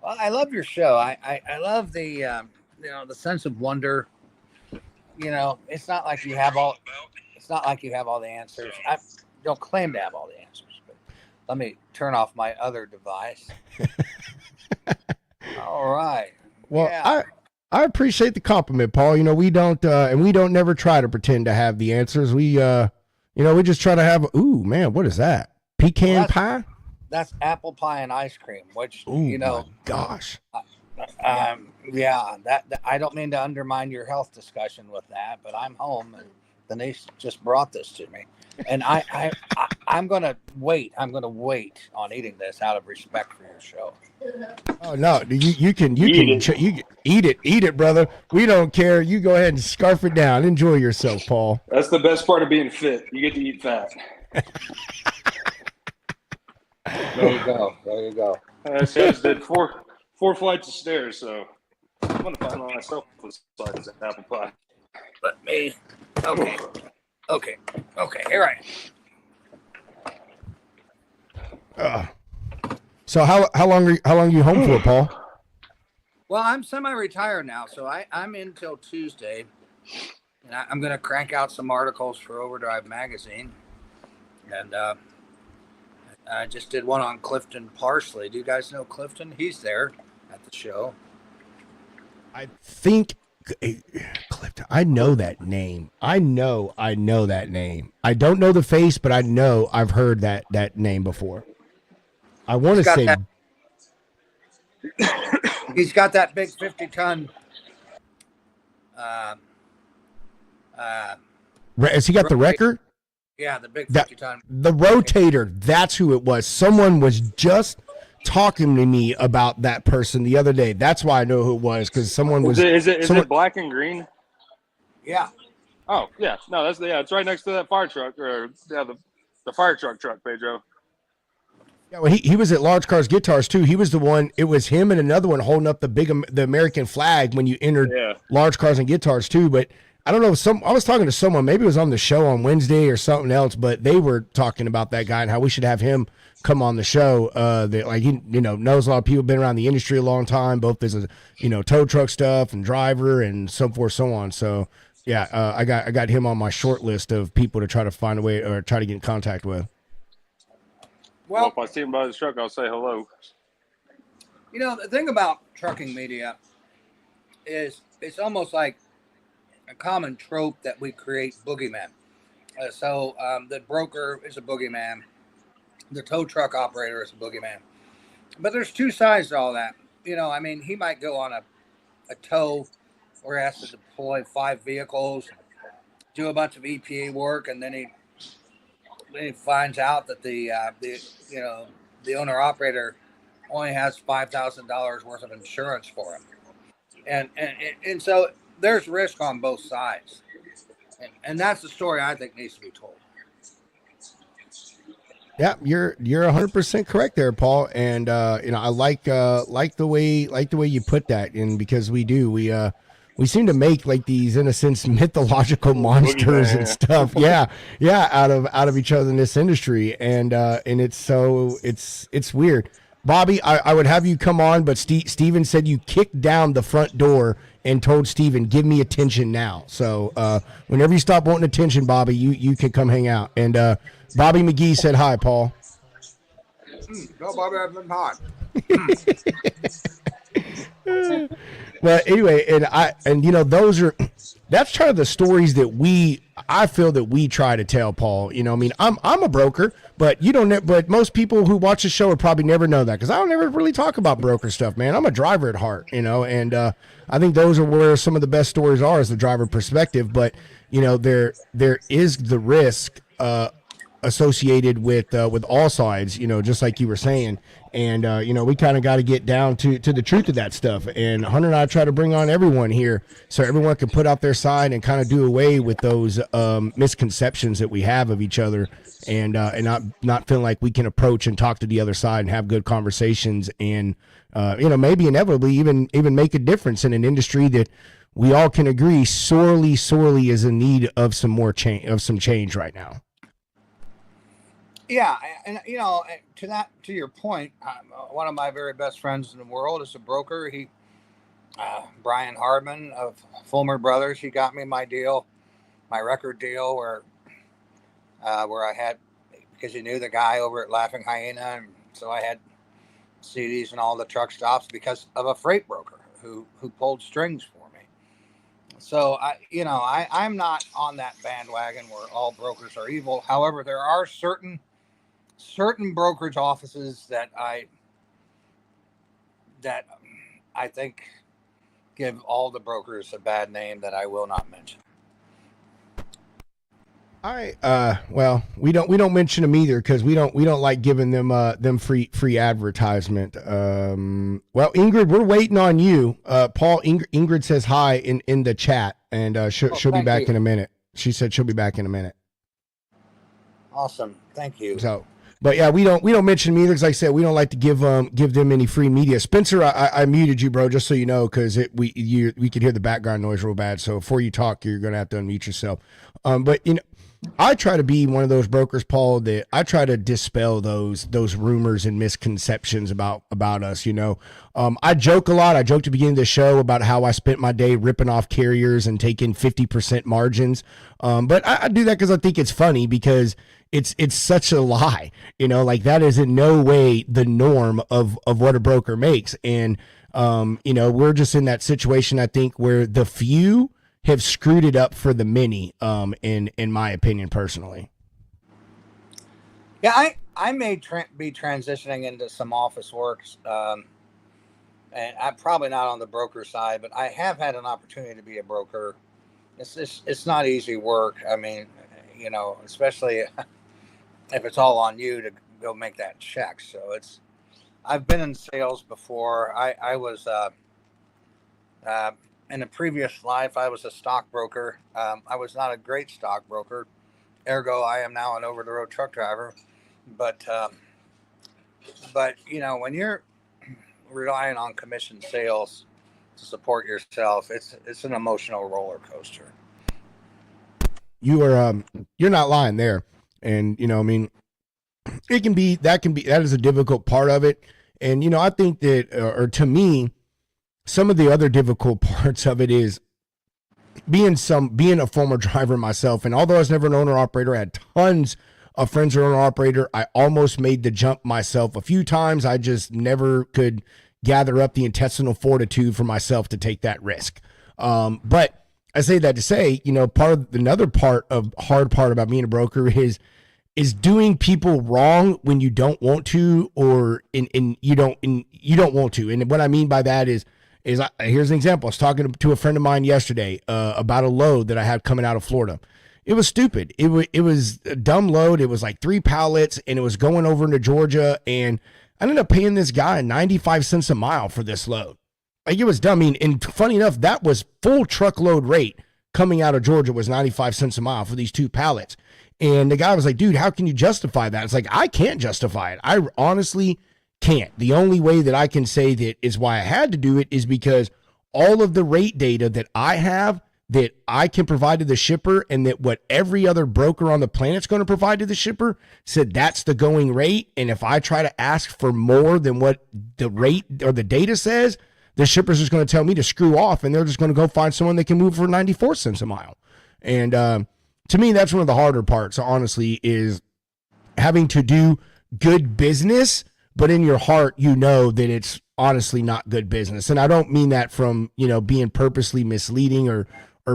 Well, I love your show. I love the the sense of wonder. It's not like you have all the answers. I don't claim to have all the answers. Let me turn off my other device. All right. Well, yeah. I appreciate the compliment, Paul. We don't never try to pretend to have the answers. We just try to have. Ooh, man, what is that? Pecan pie? That's apple pie and ice cream. Which my gosh. Yeah. That I don't mean to undermine your health discussion with that, but I'm home and Denise just brought this to me. And I'm gonna wait. I'm gonna wait on eating this out of respect for your show. Oh no, you can eat it, brother. We don't care. You go ahead and scarf it down. Enjoy yourself, Paul. That's the best part of being fit. You get to eat fat. There you go. I just did four flights of stairs, so I'm gonna find myself with slices of apple pie. Let me. Okay. Here I am. So how long are you home for, Paul? Well, I'm semi-retired now, so I'm in till Tuesday, and I'm going to crank out some articles for Overdrive Magazine, and I just did one on Clifton Parsley. Do you guys know Clifton? He's there at the show. I think Clifton. I know that name. I know that name. I don't know the face, but I know I've heard that name before. I want to say he's got that big 50-ton. Has he got the record? Yeah, the big 50-ton. The rotator. That's who it was. Someone was just talking to me about that person the other day. That's why I know who it was, because someone was. Is it black and green? Yeah. Oh yeah, no, it's right next to that fire truck, or the fire truck, Pedro. Yeah, well, he was at Large Cars Guitars too. He was the one. It was him and another one holding up the American flag when you entered Large Cars and Guitars too. But I don't know. I was talking to someone. Maybe it was on the show on Wednesday or something else. But they were talking about that guy and how we should have him come on the show. That like he knows a lot of people, been around the industry a long time, both as a tow truck stuff and driver and so forth, so on. So yeah, I got him on my short list of people to try to find a way or try to get in contact with. Well, if I see him by the truck, I'll say hello. The thing about trucking media is it's almost like a common trope that we create boogeymen. So the broker is a boogeyman. The tow truck operator is a boogeyman. But there's two sides to all that. He might go on a tow where he has to deploy 5 vehicles, do a bunch of EPA work, and then he finds out that the owner operator only has $5,000 worth of insurance for him, and so there's risk on both sides, and that's the story I think needs to be told. Yeah, you're 100% correct there, Paul. And I like the way you put that, and because we seem to make like these, in a sense, mythological monsters and stuff. Yeah, out of each other in this industry, and it's weird. Bobby, I would have you come on, but Steven said you kicked down the front door and told Steven, give me attention now. So whenever you stop wanting attention, Bobby, you can come hang out. And Bobby McGee said hi, Paul. No, Bobby, I've been hot. Well, anyway, and you know, that's kind of the stories that I feel that we try to tell, Paul. You know, I mean, I'm a broker, but but most people who watch the show would probably never know that, because I don't ever really talk about broker stuff, man. I'm a driver at heart, you know, and I think those are where some of the best stories are, is the driver perspective. But you know, there is the risk associated with all sides, you know, just like you were saying. And you know, we kind of got to get down to the truth of that stuff. And Hunter and I try to bring on everyone here so everyone can put out their side and kind of do away with those misconceptions that we have of each other, and not feeling like we can approach and talk to the other side and have good conversations, and you know, maybe inevitably even make a difference in an industry that we all can agree sorely is in need of some change right now. Yeah, and you know, to your point, one of my very best friends in the world is a broker. He, Brian Hardman of Fulmer Brothers, he got me my record deal, where I had, because he knew the guy over at Laughing Hyena, and so I had CDs and all the truck stops because of a freight broker who pulled strings for me. So I'm not on that bandwagon where all brokers are evil. However, there are certain brokerage offices that I think give all the brokers a bad name that I will not mention. All right. Well, we don't mention them either, because we don't like giving them free advertisement. Well, Ingrid, we're waiting on you. Paul, Ingrid says hi in the chat, and she'll be back in a minute. She said she'll be back in a minute. Awesome. Thank you. So, but yeah, we don't mention them either, because like I said, we don't like to give them any free media. Spencer, I muted you, bro, just so you know, because we could hear the background noise real bad. So before you talk, you're gonna have to unmute yourself. But you know, I try to be one of those brokers, Paul, that I try to dispel those rumors and misconceptions about us. You know, I joke a lot. I joked at the beginning of the show about how I spent my day ripping off carriers and taking 50% margins. But I do that because I think it's funny, because it's such a lie. You know, like, that is in no way the norm of what a broker makes. And you know, we're just in that situation, I think, where the few have screwed it up for the many, in my opinion, personally. Yeah, I may be transitioning into some office works, and I'm probably not on the broker side, but I have had an opportunity to be a broker. It's not easy work. I mean, you know, especially if it's all on you to go make that check. So I've been in sales before. I was in a previous life, I was a stockbroker. I was not a great stockbroker. Ergo, I am now an over-the-road truck driver. But you know, when you're relying on commission sales to support yourself, it's an emotional roller coaster. You're not lying there. And, you know, I mean, that is a difficult part of it. And, you know, I think that, or to me, some of the other difficult parts of it is being a former driver myself. And although I was never an owner operator, I had tons of friends who are owner operator. I almost made the jump myself a few times. I just never could gather up the intestinal fortitude for myself to take that risk. But I say that to say, you know, another hard part about being a broker is doing people wrong when you don't want to, or you don't want to. And what I mean by that is here's an example. I was talking to a friend of mine yesterday about a load that I had coming out of Florida. It was stupid. It was a dumb load. It was like 3 pallets, and it was going over into Georgia, and I ended up paying this guy 95 cents a mile for this load. Like, it was dumb. I mean, and funny enough, that was full truckload rate coming out of Georgia, was 95 cents a mile for these 2 pallets. And the guy was like, dude, how can you justify that? It's like, I can't justify it. I honestly can't. The only way that I can say that is why I had to do it is because all of the rate data that I have that I can provide to the shipper and that what every other broker on the planet's going to provide to the shipper, said that's the going rate. And if I try to ask for more than what the rate or the data says, the shipper's just going to tell me to screw off, and they're just going to go find someone that can move for 94 cents a mile. And to me, that's one of the harder parts, honestly, is having to do good business, but in your heart, you know that it's honestly not good business. And I don't mean that from, being purposely misleading or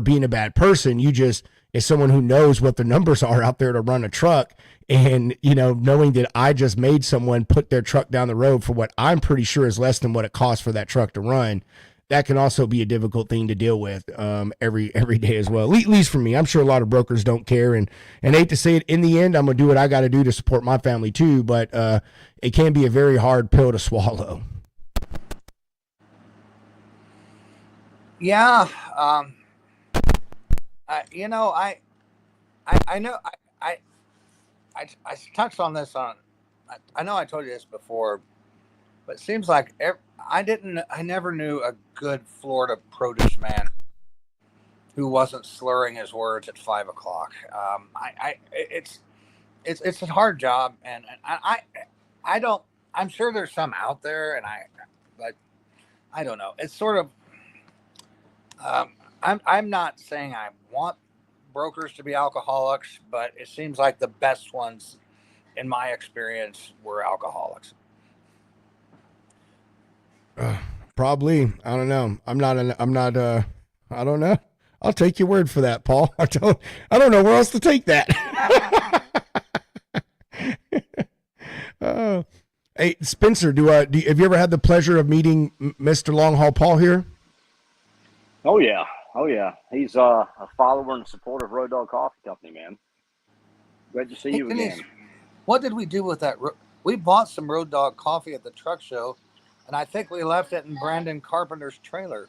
being a bad person. You just, as someone who knows what the numbers are out there to run a truck, and, knowing that I just made someone put their truck down the road for what I'm pretty sure is less than what it costs for that truck to run, that can also be a difficult thing to deal with every day as well. At least for me. I'm sure a lot of brokers don't care, and hate to say it, in the end, I'm going to do what I got to do to support my family too, but it can be a very hard pill to swallow. Yeah. I know I touched on this I know I told you this before, but it seems like I never knew a good Florida produce man who wasn't slurring his words at 5 o'clock. It's a hard job, and I don't, I'm sure there's some out there, but I don't know. It's sort of, I'm not saying I want brokers to be alcoholics, but it seems like the best ones, in my experience, were alcoholics. Probably. I don't know. I don't know. I'll take your word for that, Paul. I don't know where else to take that. Hey, Spencer, have you ever had the pleasure of meeting Mr. Long Haul Paul here? Oh yeah. He's a follower and supporter of Road Dog Coffee Company, man. Great to see you again. What did we do with that? We bought some Road Dog coffee at the truck show, and I think we left it in Brandon Carpenter's trailer.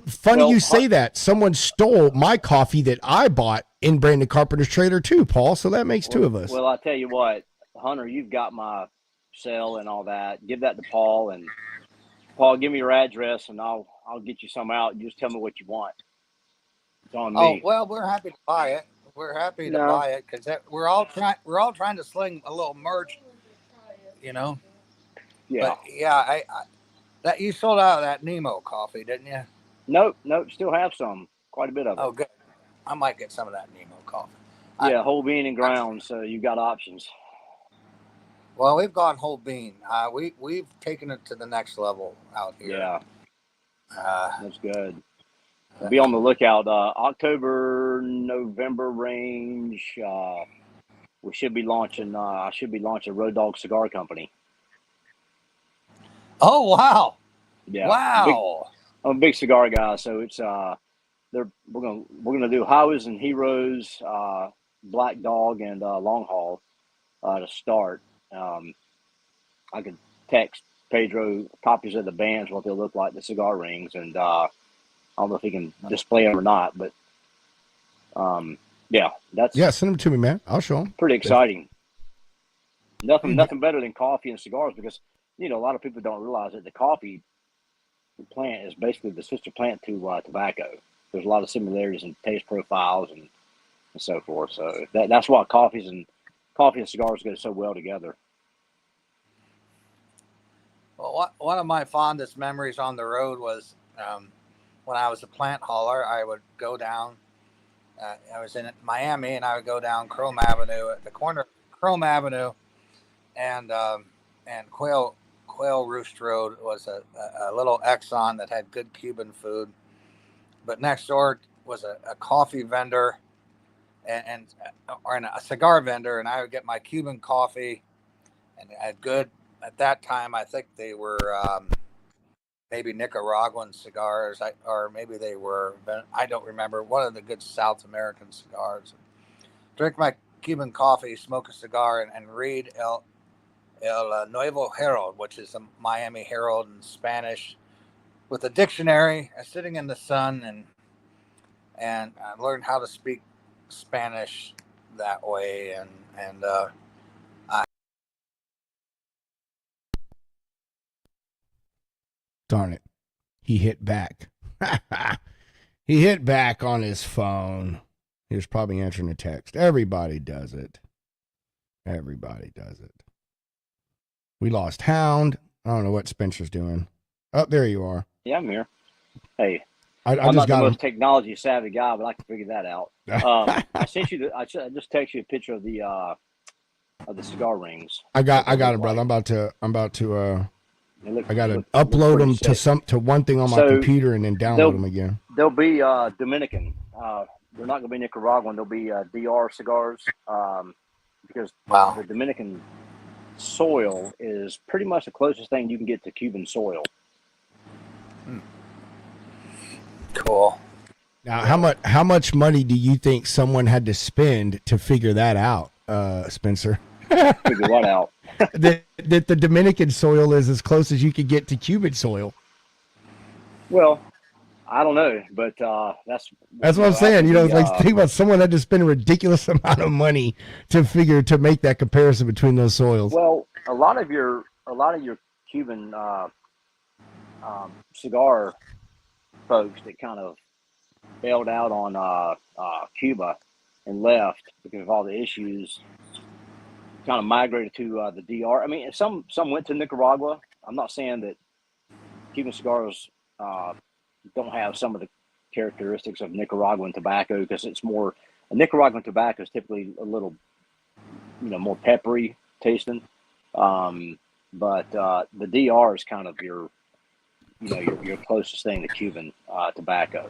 Funny you say that. Someone stole my coffee that I bought in Brandon Carpenter's trailer too, Paul. So that makes two of us. Well, I tell you what, Hunter, you've got my cell and all that. Give that to Paul, and Paul, give me your address, and I'll get you some out. You just tell me what you want. It's on me. Oh well, we're happy to buy it. We're happy to buy it because we're all trying to sling a little merch, Yeah. But yeah, I that you sold out of that Nemo coffee, didn't you? Nope. Still have some. Quite a bit of it. Oh, good. I might get some of that Nemo coffee. Yeah, whole bean and ground. So you've got options. Well, we've gone whole bean. We've taken it to the next level out here. Yeah. That's good. Be on the lookout. October, November range. We should be launching. I should be launching Road Dog Cigar Company. Oh wow! Yeah. Wow. I'm a big cigar guy, so it's we're gonna do Highways and Heroes, Black Dog, and Long Haul to start. I could text Pedro copies of the bands, what they'll look like, the cigar rings, and I don't know if he can display them or not, but send them to me, man. I'll show them. Pretty exciting. Nothing better than coffee and cigars, because a lot of people don't realize that the coffee plant is basically the sister plant to tobacco. There's a lot of similarities in taste profiles and so forth. So that's why coffee and cigars go so well together. Well, one of my fondest memories on the road was when I was a plant hauler. I would go down. I was in Miami, and I would go down Chrome Avenue at the corner of Chrome Avenue, and Quail Roost Road was a little Exxon that had good Cuban food, but next door was a coffee vendor and a cigar vendor, and I would get my Cuban coffee, and I had good. At that time, I think they were maybe Nicaraguan cigars, or maybe they were, I don't remember, one of the good South American cigars. Drink my Cuban coffee, smoke a cigar, and read El Nuevo Herald, which is the Miami Herald in Spanish, with a dictionary, sitting in the sun, and I learned how to speak Spanish that way, and darn it, he hit back. He hit back on his phone. He was probably answering a text. Everybody does it. Everybody does it. We lost Hound. I don't know what Spencer's doing. Oh, there you are. Yeah, I'm here. Hey, I I'm just not the got him. most technology savvy guy, but I can figure that out. I sent you. I just texted you a picture of the cigar rings. I got What they it, look brother. like. I'm about to They I got to look upload pretty them sick. to one thing on my So computer and then download them again. they'll be Dominican. They're not going to be Nicaraguan. They'll be DR cigars because Wow. the Dominican soil is pretty much the closest thing you can get to Cuban soil. Cool. Now, how much money do you think someone had to spend to figure that out, Spencer? Figure what out? that the Dominican soil is as close as you could get to Cuban soil. Well, I don't know, but that's what I'm saying. You know, like think about someone had to spend a ridiculous amount of money to make that comparison between those soils. Well, a lot of your Cuban cigar folks that kind of bailed out on Cuba and left because of all the issues, kind of migrated to the DR. I mean, some went to Nicaragua. I'm not saying that Cuban cigars don't have some of the characteristics of Nicaraguan tobacco, because it's more Nicaraguan tobacco is typically a little, more peppery tasting. But the DR is kind of your closest thing to Cuban tobacco.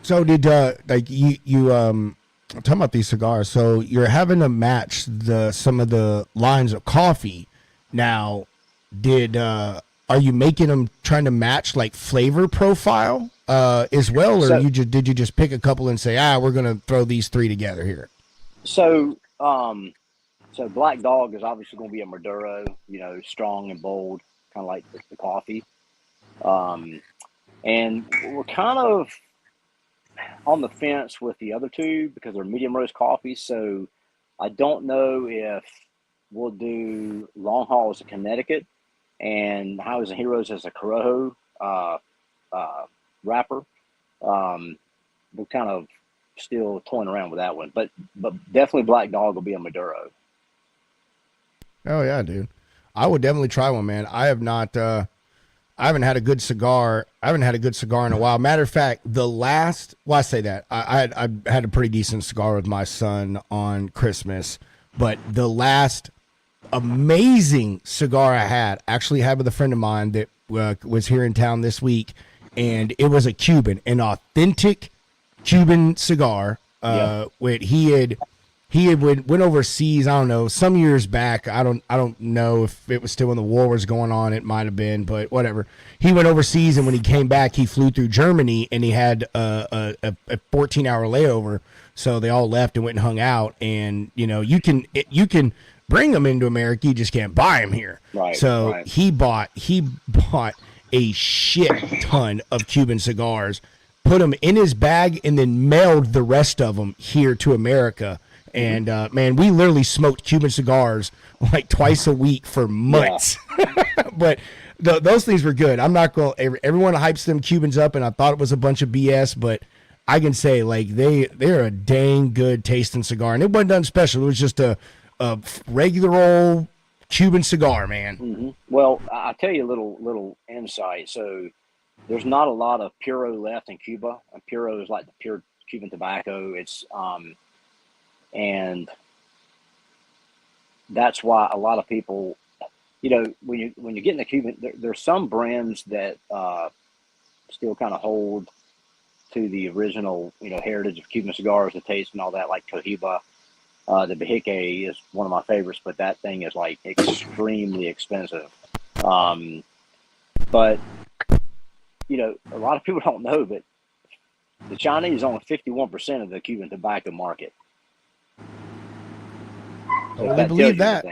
So did like you talking about these cigars? So you're having to match some of the lines of coffee. Now, are you making them trying to match like flavor profile as well, or did you just pick a couple and say, we're gonna throw these three together here? So Black Dog is obviously going to be a Maduro, strong and bold, kind of like the coffee. And we're kind of on the fence with the other two because they're medium roast coffees. So I don't know if we'll do Long Haul as a Connecticut and Highways and Heroes as a Corojo wrapper. We're kind of still toying around with that one, but definitely Black Dog will be a Maduro. Oh yeah, dude. I would definitely try one, man. I have not I haven't had a good cigar. I haven't had a good cigar in a while. Matter of fact, I say that. I had a pretty decent cigar with my son on Christmas, but the last amazing cigar I actually had with a friend of mine that was here in town this week, and it was an authentic Cuban cigar. He went overseas. I don't know, some years back. I don't know if it was still when the war was going on. It might have been, but whatever. He went overseas, and when he came back, he flew through Germany, and he had a 14-hour layover. So they all left and went and hung out. And you can bring them into America, you just can't buy them here. Right. So right. he bought a shit ton of Cuban cigars, put them in his bag, and then mailed the rest of them here to America. And man, we literally smoked Cuban cigars like twice a week for months. Yeah. But those things were good. I'm not going. Everyone hypes them Cubans up, and I thought it was a bunch of BS. But I can say like they're a dang good tasting cigar, and it wasn't nothing special. It was just a regular old Cuban cigar, man. Mm-hmm. Well, I'll tell you a little insight. So there's not a lot of Puro left in Cuba. And Puro is like the pure Cuban tobacco. It's and that's why a lot of people, when you get into Cuban, there's some brands that still kind of hold to the original, heritage of Cuban cigars, the taste and all that, like Cohiba. The Bahique is one of my favorites, but that thing is like extremely expensive. But a lot of people don't know, but the Chinese own 51% of the Cuban tobacco market. Totally believe that.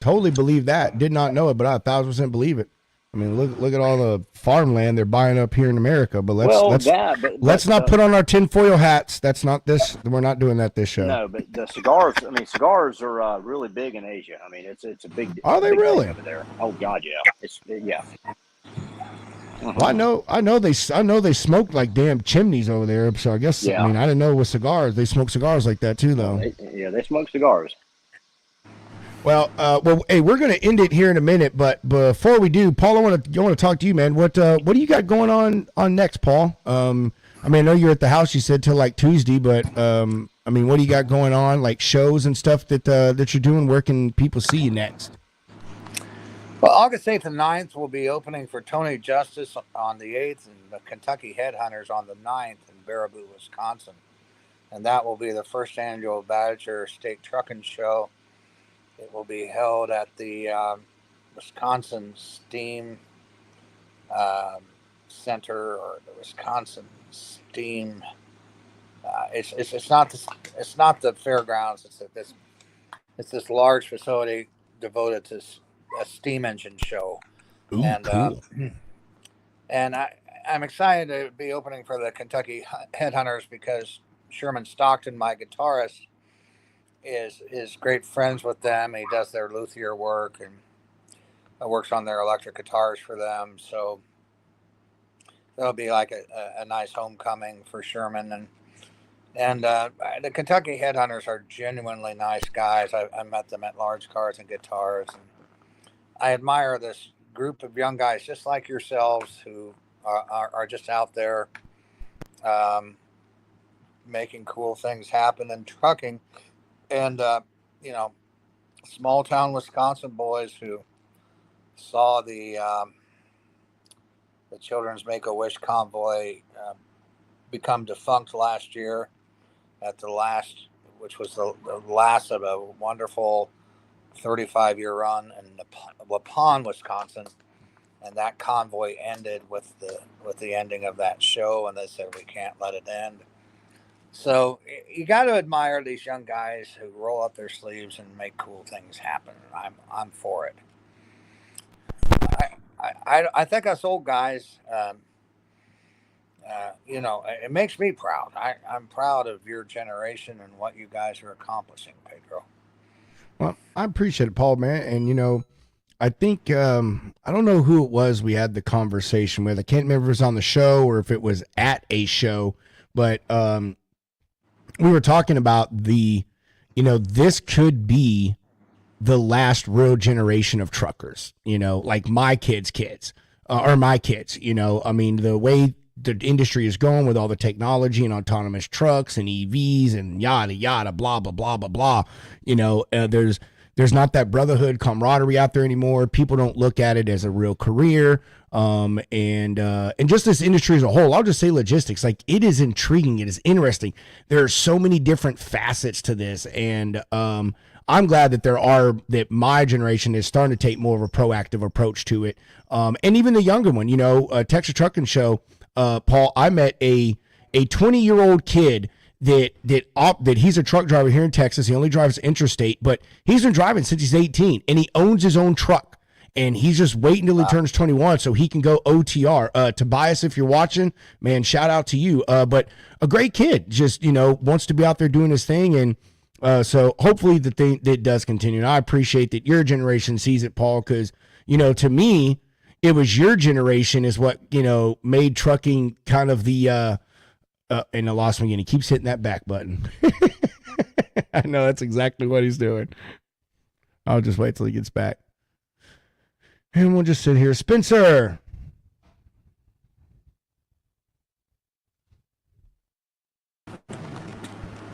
Totally believe that. Did not know it, but I 1,000% believe it. I mean, look at all the farmland they're buying up here in America. But let's not put on our tinfoil hats. That's not this. We're not doing that this show. No, but the cigars. I mean, cigars are really big in Asia. I mean, it's a big. Are they big really over there? Oh God, yeah. Yeah. Well, I know they smoke like damn chimneys over there. So I guess I Yeah. mean I didn't know with cigars they smoke cigars like that too though. They smoke cigars. Well, hey, we're gonna end it here in a minute, but before we do, Paul, I want to talk to you, man. What do you got going on next, Paul? I mean, I know you're at the house. You said till like Tuesday, but I mean, what do you got going on, like shows and stuff that you're doing? Where can people see you next? Well, August 8th and 9th will be opening for Tony Justice on the 8th and the Kentucky Headhunters on the 9th in Baraboo, Wisconsin. And that will be the first annual Badger State Trucking Show. It will be held at the Wisconsin Steam Center, or the Wisconsin Steam. It's not the fairgrounds. It's this large facility devoted to a steam engine show. Ooh, and cool. And I'm excited to be opening for the Kentucky Headhunters because Sherman Stockton, my guitarist, is great friends with them. He does their luthier work and works on their electric guitars for them. So that'll be like a nice homecoming for Sherman. And the Kentucky Headhunters are genuinely nice guys. I met them at Large Cars and Guitars. And I admire this group of young guys just like yourselves who are just out there making cool things happen in trucking. And, small town Wisconsin boys who saw the Children's Make-A-Wish convoy become defunct last year which was the last of a wonderful 35-year run in Waupun, Wisconsin. And that convoy ended with the ending of that show. And they said, we can't let it end. So you got to admire these young guys who roll up their sleeves and make cool things happen. I'm for it. I think us old guys, it makes me proud. I'm proud of your generation and what you guys are accomplishing, Pedro. Well, I appreciate it, Paul, man. And I think I don't know who it was we had the conversation with. I can't remember if it was on the show or if it was at a show, but we were talking about this could be the last real generation of truckers, like my kids' or my kids, I mean, the way the industry is going with all the technology and autonomous trucks and EVs and yada, yada, blah, blah, blah, blah, blah. There's not that brotherhood camaraderie out there anymore. People don't look at it as a real career. And just this industry as a whole, I'll just say logistics, like it is intriguing. It is interesting. There are so many different facets to this. And, I'm glad that my generation is starting to take more of a proactive approach to it. And even the younger one, Texas Trucking Show, Paul, I met a 20-year-old kid that he's a truck driver here in Texas. He only drives interstate, but he's been driving since he's 18 and he owns his own truck. And he's just waiting until he turns 21 so he can go OTR. Tobias, if you're watching, man, shout out to you. But a great kid, just, wants to be out there doing his thing. And so hopefully that does continue. And I appreciate that your generation sees it, Paul, because, to me, it was your generation is what, made trucking kind of the, and I lost him again. He keeps hitting that back button. I know that's exactly what he's doing. I'll just wait till he gets back. And we'll just sit here. Spencer.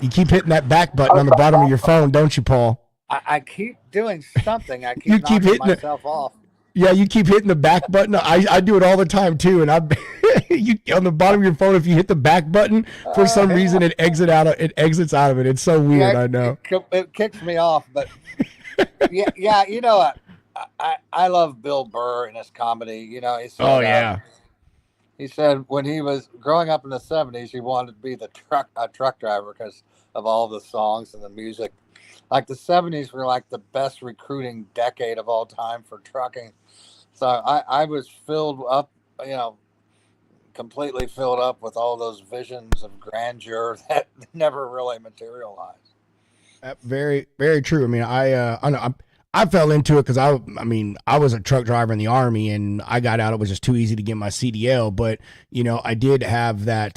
You keep hitting that back button on the bottom of your phone, don't you, Paul? I keep doing something. I keep You keep knocking hitting myself off. Yeah, you keep hitting the back button. I do it all the time too. And you on the bottom of your phone, if you hit the back button, for some reason it exits out of it. It's so weird. Yeah, I know. It kicks me off, but yeah, you know what? I love Bill Burr and his comedy. He said, he said when he was growing up in the 70s, he wanted to be a truck driver because of all the songs and the music. Like the 70s were like the best recruiting decade of all time for trucking. So I was filled up, completely filled up with all those visions of grandeur that never really materialized. Very, very true. I mean, I know I fell into it because I mean, I was a truck driver in the Army, and I got out. It was just too easy to get my CDL. But I did have that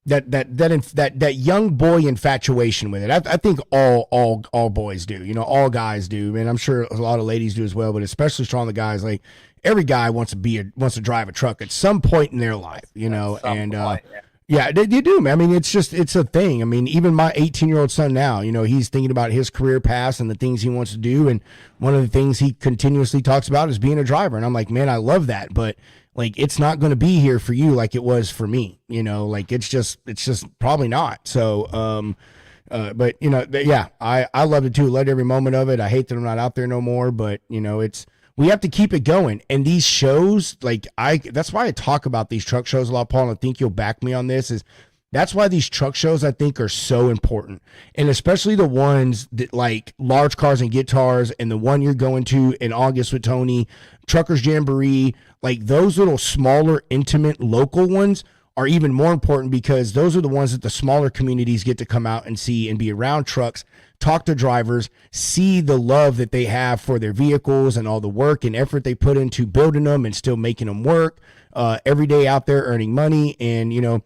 that young boy infatuation with it. I think all boys do. All guys do, and I'm sure a lot of ladies do as well. But especially strong the guys, like every guy wants to drive a truck at some point in their life. Yeah, they do, man. I mean, it's a thing. I mean, even my 18-year-old son now, he's thinking about his career path and the things he wants to do. And one of the things he continuously talks about is being a driver. And I'm like, man, I love that. But like, it's not going to be here for you like it was for me, like it's just probably not. So, but yeah, I loved it too. Loved every moment of it. I hate that I'm not out there no more, but we have to keep it going. And these shows, that's why I talk about these truck shows a lot, Paul, and I think you'll back me on this, is that's why these truck shows, I think, are so important. And especially the ones that like Large Cars and Guitars, and the one you're going to in August with Tony, Truckers Jamboree, like those little smaller, intimate, local ones are even more important, because those are the ones that the smaller communities get to come out and see and be around trucks, talk to drivers, see the love that they have for their vehicles and all the work and effort they put into building them and still making them work every day out there earning money. And,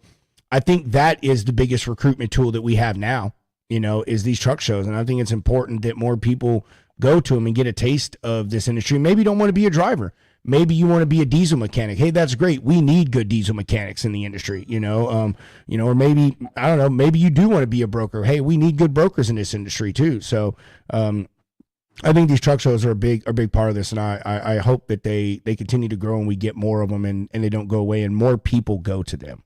I think that is the biggest recruitment tool that we have now, is these truck shows. And I think it's important that more people go to them and get a taste of this industry. Maybe you don't want to be a driver. Maybe you want to be a diesel mechanic. Hey, that's great. We need good diesel mechanics in the industry, or maybe, I don't know, maybe you do want to be a broker. Hey, we need good brokers in this industry too. So, I think these truck shows are a big part of this. And I hope that they continue to grow and we get more of them and they don't go away and more people go to them.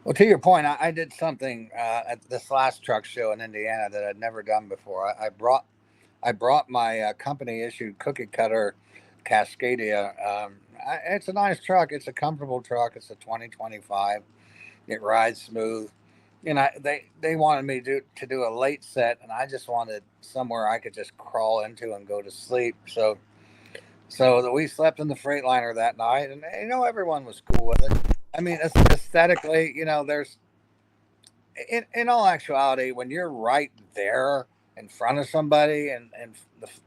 Well, to your point, I did something at this last truck show in Indiana that I'd never done before. I brought my company issued cookie cutter Cascadia. It's a nice truck. It's a comfortable truck. It's a 2025. It rides smooth. They wanted me to do a late set, and I just wanted somewhere I could just crawl into and go to sleep. So we slept in the Freightliner that night, and everyone was cool with it. I mean, aesthetically, there's in all actuality, when you're right there in front of somebody and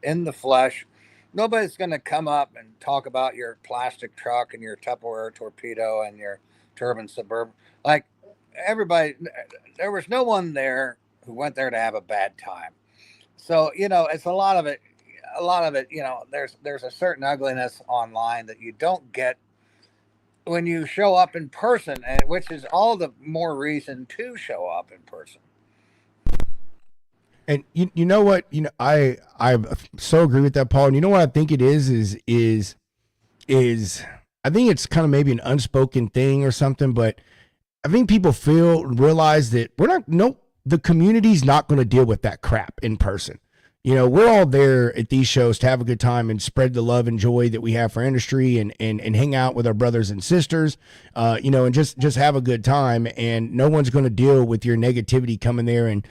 in the flesh, nobody's going to come up and talk about your plastic truck and your Tupperware torpedo and your turbine Suburban. Like everybody, there was no one there who went there to have a bad time. So, it's a lot of it, there's a certain ugliness online that you don't get when you show up in person, and which is all the more reason to show up in person. And you know what, I so agree with that, Paul. And you know what I think it is I think it's kind of maybe an unspoken thing or something, but I think people realize that the community's not going to deal with that crap in person. We're all there at these shows to have a good time and spread the love and joy that we have for industry and hang out with our brothers and sisters, and just have a good time. And no one's going to deal with your negativity coming there and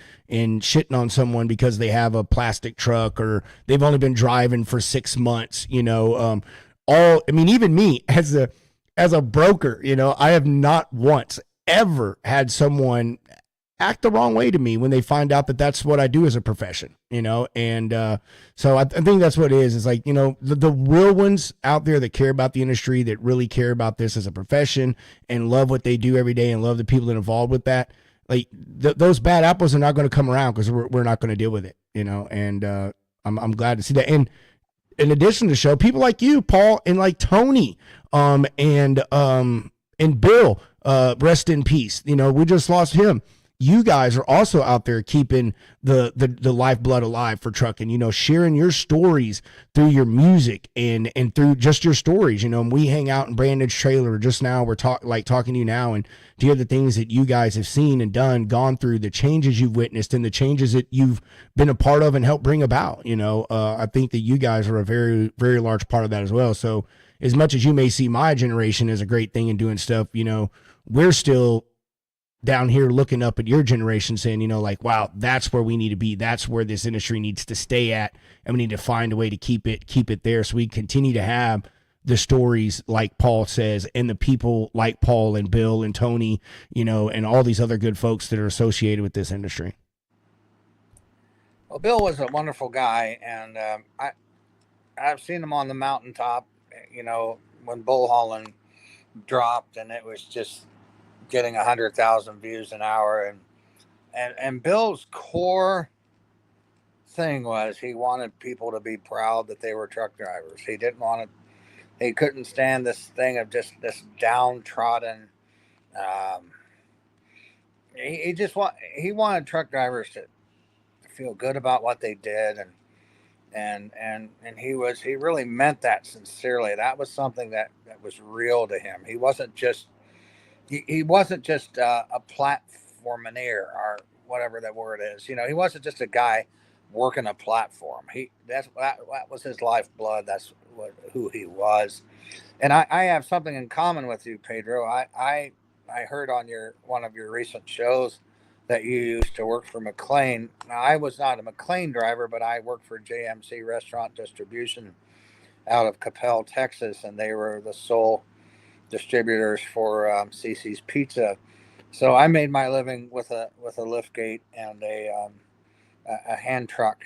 shitting on someone because they have a plastic truck or they've only been driving for 6 months, even me as a broker, I have not once ever had someone act the wrong way to me when they find out that that's what I do as a profession, and so I think that's what it is. It's like, the real ones out there that care about the industry, that really care about this as a profession and love what they do every day and love the people that are involved with that. Like those bad apples are not going to come around because we're not going to deal with it, and I'm glad to see that. And in addition to the show, people like you, Paul, and like Tony, and Bill, rest in peace. We just lost him. You guys are also out there keeping the lifeblood alive for trucking, sharing your stories through your music and through just your stories. We hang out in Brandon's trailer just now. We're talking to you now and to hear the things that you guys have seen and done, gone through, the changes you've witnessed and the changes that you've been a part of and helped bring about. I think that you guys are a very, very large part of that as well. So as much as you may see my generation as a great thing and doing stuff, we're still down here looking up at your generation saying, wow, that's where we need to be. That's where this industry needs to stay at. And we need to find a way to keep it there. So we continue to have the stories like Paul says, and the people like Paul and Bill and Tony, and all these other good folks that are associated with this industry. Well, Bill was a wonderful guy, and I've seen him on the mountaintop. You know, when Bull Hauling dropped, and it was just getting 100,000 views an hour, and Bill's core thing was he wanted people to be proud that they were truck drivers. He didn't want to. He couldn't stand this thing of just this downtrodden. He wanted truck drivers to feel good about what they did, and he really meant that sincerely. That was something that was real to him. He wasn't just a platformaneer or whatever that word is. You know, he wasn't just a guy working a platform. That was his lifeblood. That's who he was. And I have something in common with you, Pedro. I heard on one of your recent shows that you used to work for McLean. Now, I was not a McLean driver, but I worked for JMC Restaurant Distribution out of Capel, Texas, and they were the sole distributors for CC's Pizza. So I made my living with a lift gate and a hand truck.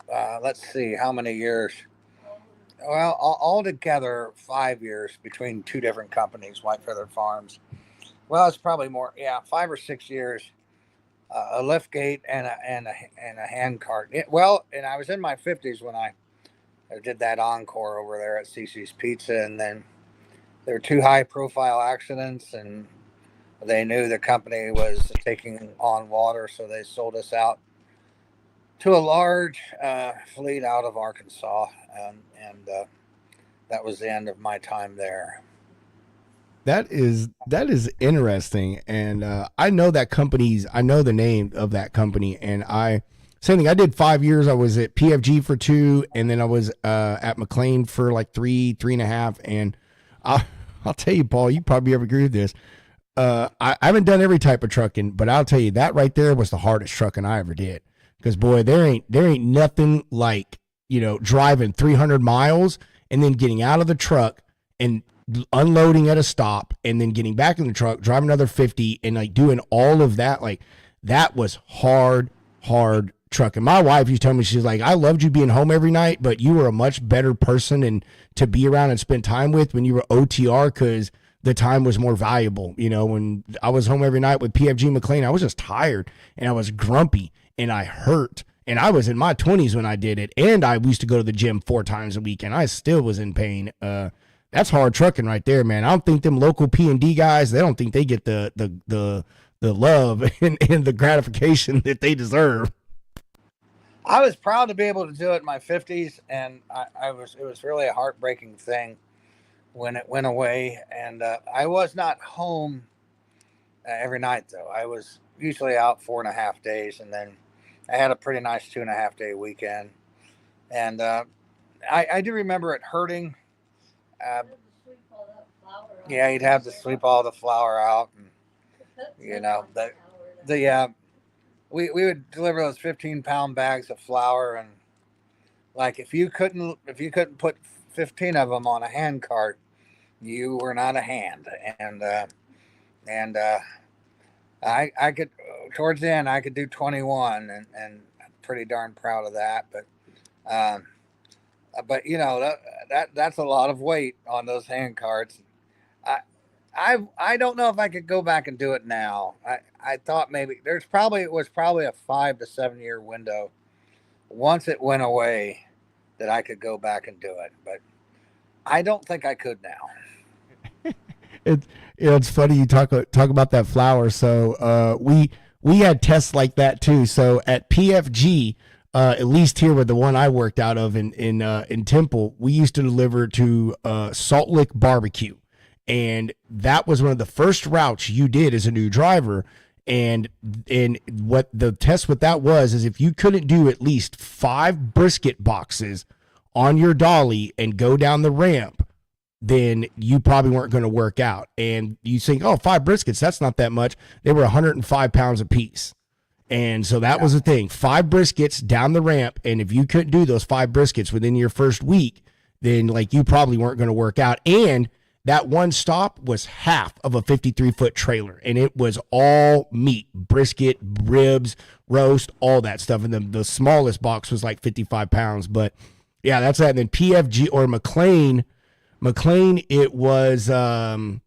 Let's see, how many years? Well, altogether 5 years between two different companies, White Feather Farms. Well, it's probably more, 5 or 6 years. A lift gate and a hand cart. And I was in my 50s when I did that encore over there at CC's Pizza, and then there were 2 high-profile accidents, and they knew the company was taking on water, so they sold us out to a large fleet out of Arkansas, and that was the end of my time there. That is interesting, and I know the name of that company, and same thing. I did 5 years. I was at PFG for 2, and then I was at McLean for like 3.5. And I'll tell you, Paul, you probably ever agree with this. I haven't done every type of trucking, but I'll tell you that right there was the hardest trucking I ever did. Because boy, there ain't nothing like, you know, driving 300 miles and then getting out of the truck and unloading at a stop and then getting back in the truck, driving another 50 and like doing all of that. Like that was hard trucking. My wife used to tell me, she's like, I loved you being home every night, but you were a much better person and to be around and spend time with when you were OTR, because the time was more valuable. You know, when I was home every night with PFG McLean, I was just tired and I was grumpy and I hurt. And I was in my 20s when I did it. And I used to go to the gym 4 times a week and I still was in pain. That's hard trucking right there, man. I don't think them local P&D guys, they don't think they get the love and the gratification that they deserve. I was proud to be able to do it in my 50s, and it was really a heartbreaking thing when it went away. And I was not home every night, though. I was usually out 4.5 days, and then I had a pretty nice 2.5 day weekend. And I do remember it hurting. You'd have to sweep all the flour out, and you know we would deliver those 15-pound bags of flour, and like if you couldn't put 15 of them on a hand cart, you were not a hand. And I could, towards the end, I could do 21, and I'm pretty darn proud of that. But you know that's a lot of weight on those hand carts. I don't know if I could go back and do it now. I thought maybe it was probably a 5 to 7 year window once it went away that I could go back and do it, but I don't think I could now. It's funny you talk about that flour. So we had tests like that too. So at PFG, at least here with the one I worked out of in Temple, we used to deliver to Salt Lick Barbecue. And that was one of the first routes you did as a new driver. And what the test with that was is if you couldn't do at least 5 brisket boxes on your dolly and go down the ramp, then you probably weren't going to work out. And you think, 5 briskets, that's not that much. They were 105 pounds a piece. And so that was the thing, 5 briskets down the ramp. And if you couldn't do those 5 briskets within your first week, then like you probably weren't going to work out. And That one stop was half of a 53-foot trailer, and it was all meat, brisket, ribs, roast, all that stuff. And the smallest box was like 55 pounds. But yeah, that's that. And then PFG or McLean, it wasn't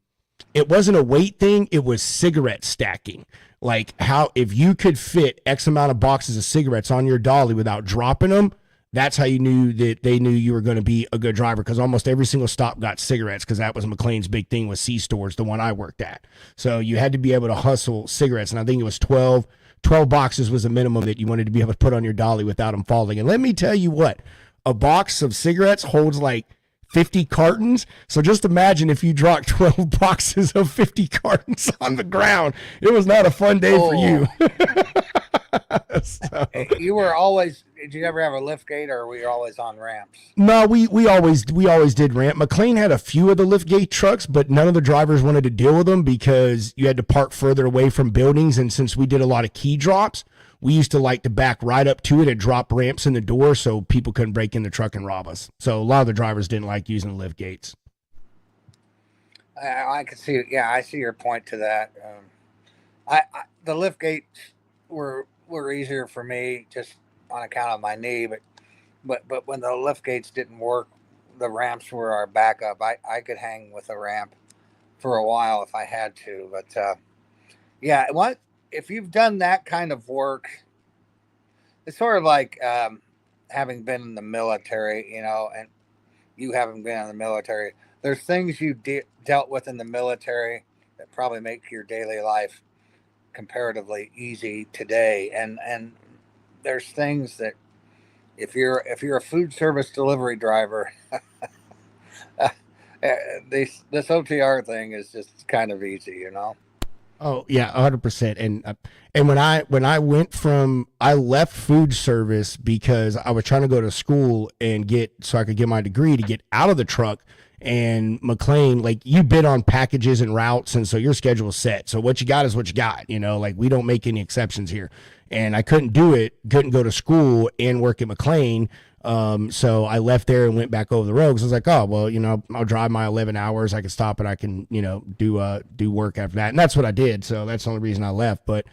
a weight thing. It was cigarette stacking. Like how if you could fit X amount of boxes of cigarettes on your dolly without dropping them, that's how you knew that they knew you were going to be a good driver, because almost every single stop got cigarettes, because that was McLean's big thing with C-stores, the one I worked at. So you had to be able to hustle cigarettes, and I think it was 12 boxes was a minimum that you wanted to be able to put on your dolly without them falling. And let me tell you what, a box of cigarettes holds like 50 cartons. So just imagine if you dropped 12 boxes of 50 cartons on the ground. It was not a fun day for you. So. You were always, did you ever have a lift gate, or were you always on ramps? No, we always did ramp. McLean had a few of the lift gate trucks, but none of the drivers wanted to deal with them because you had to park further away from buildings. And since we did a lot of key drops, we used to like to back right up to it and drop ramps in the door so people couldn't break in the truck and rob us. So a lot of the drivers didn't like using the lift gates. I could see, yeah, I see your point to that. I the lift gates were easier for me just on account of my knee, but when the lift gates didn't work, the ramps were our backup. I could hang with a ramp for a while if I had to, but yeah, if you've done that kind of work, it's sort of like having been in the military, you know, and you haven't been in the military. There's things you dealt with in the military that probably make your daily life comparatively easy today, and there's things that if you're a food service delivery driver, this OTR thing is just kind of easy, you know. Oh yeah, 100%. And when I left food service because I was trying to go to school and so I could get my degree to get out of the truck. And McLean, like, you bid on packages and routes, and so your schedule is set. So what you got is what you got, you know, like, we don't make any exceptions here. And I couldn't go to school and work at McLean. So I left there and went back over the road, because I was like, oh, well, you know, I'll drive my 11 hours. I can stop and I can, you know, do work after that. And that's what I did. So that's the only reason I left. But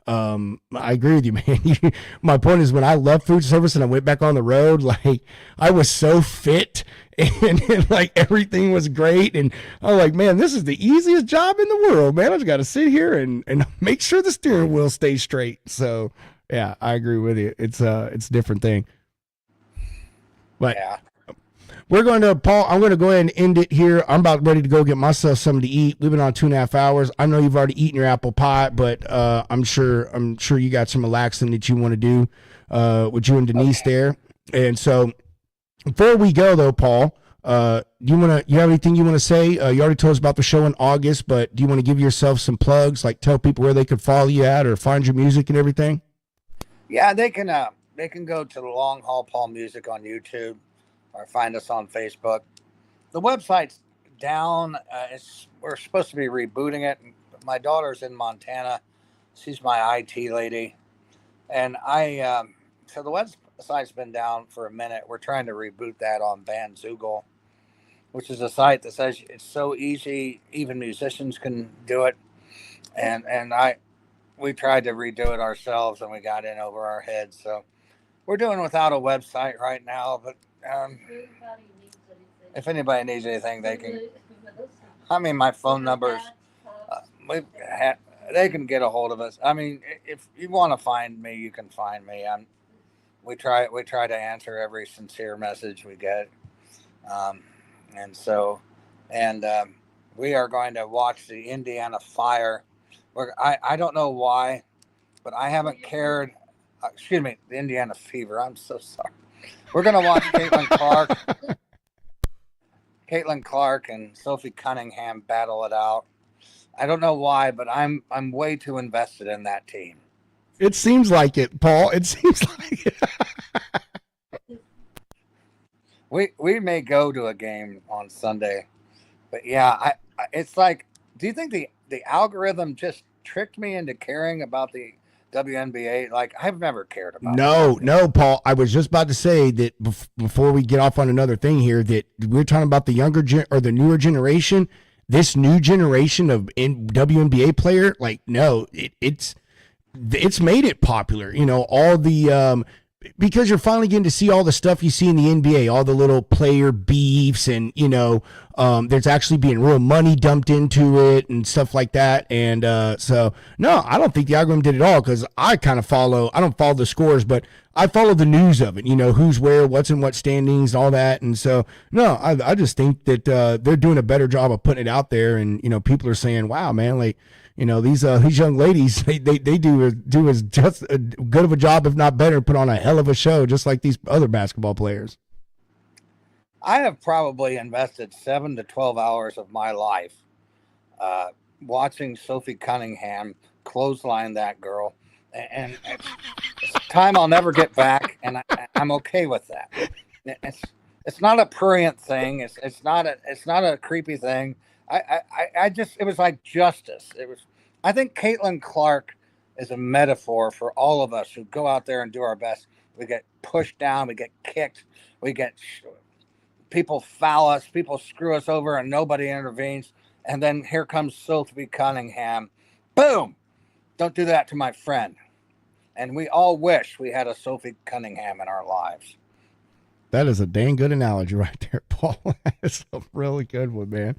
I agree with you, man. My point is, when I left food service and I went back on the road, like, I was so fit and like everything was great. And I was like, man, this is the easiest job in the world, man. I just got to sit here and make sure the steering wheel stays straight. So yeah, I agree with you. It's a different thing. But yeah. We're going to, Paul, I'm going to go ahead and end it here. I'm about ready to go get myself something to eat. We've been on 2.5 hours. I know you've already eaten your apple pie, but I'm sure you got some relaxing that you want to do with you and Denise there. And so before we go though, Paul, you have anything you want to say? You already told us about the show in August, but do you want to give yourself some plugs, like tell people where they could follow you at or find your music and everything? Yeah, they can go to the Long Haul Paul Music on YouTube, or find us on Facebook. The website's down. We're supposed to be rebooting it. My daughter's in Montana. She's my IT lady. And so the website's been down for a minute. We're trying to reboot that on Bandzoogle, which is a site that says it's so easy, even musicians can do it. And we tried to redo it ourselves, and we got in over our heads. So we're doing without a website right now, but if anybody needs anything, they can. I mean, my phone numbers. They can get a hold of us. I mean, if you want to find me, you can find me. We try to answer every sincere message we get, and we are going to watch the Indiana fire. I don't know why, but I haven't cared. Excuse me, the Indiana fever. I'm so sorry. We're going to watch Caitlin Clark and Sophie Cunningham battle it out. I don't know why, but I'm way too invested in that team. It seems like it, Paul. It seems like it. We may go to a game on Sunday, but yeah, it's like, do you think the algorithm just tricked me into caring about the WNBA. Like, I've never cared about. No, Paul. I was just about to say that before we get off on another thing here, that we're talking about the younger or the newer generation. This new generation of WNBA player, like, no, it's made it popular. You know, all the because you're finally getting to see all the stuff you see in the NBA, all the little player beefs, and you know, there's actually being real money dumped into it and stuff like that. And so, no, I don't think the algorithm did it all, because I kind of follow. I don't follow the scores, but I follow the news of it. You know, who's where, what's in what standings, all that. And so, no, I just think that they're doing a better job of putting it out there, and you know, people are saying, "Wow, man, like." You know, these young ladies, they do as just as good of a job, if not better, put on a hell of a show, just like these other basketball players. I have probably invested 7 to 12 hours of my life watching Sophie Cunningham clothesline that girl, and it's time I'll never get back, and I'm okay with that. It's not a prurient thing. It's not a creepy thing. I just, it was like justice. I think Caitlin Clark is a metaphor for all of us who go out there and do our best. We get pushed down, we get kicked, people foul us, people screw us over, and nobody intervenes. And then here comes Sophie Cunningham. Boom! Don't do that to my friend. And we all wish we had a Sophie Cunningham in our lives. That is a dang good analogy right there, Paul. That's a really good one, man.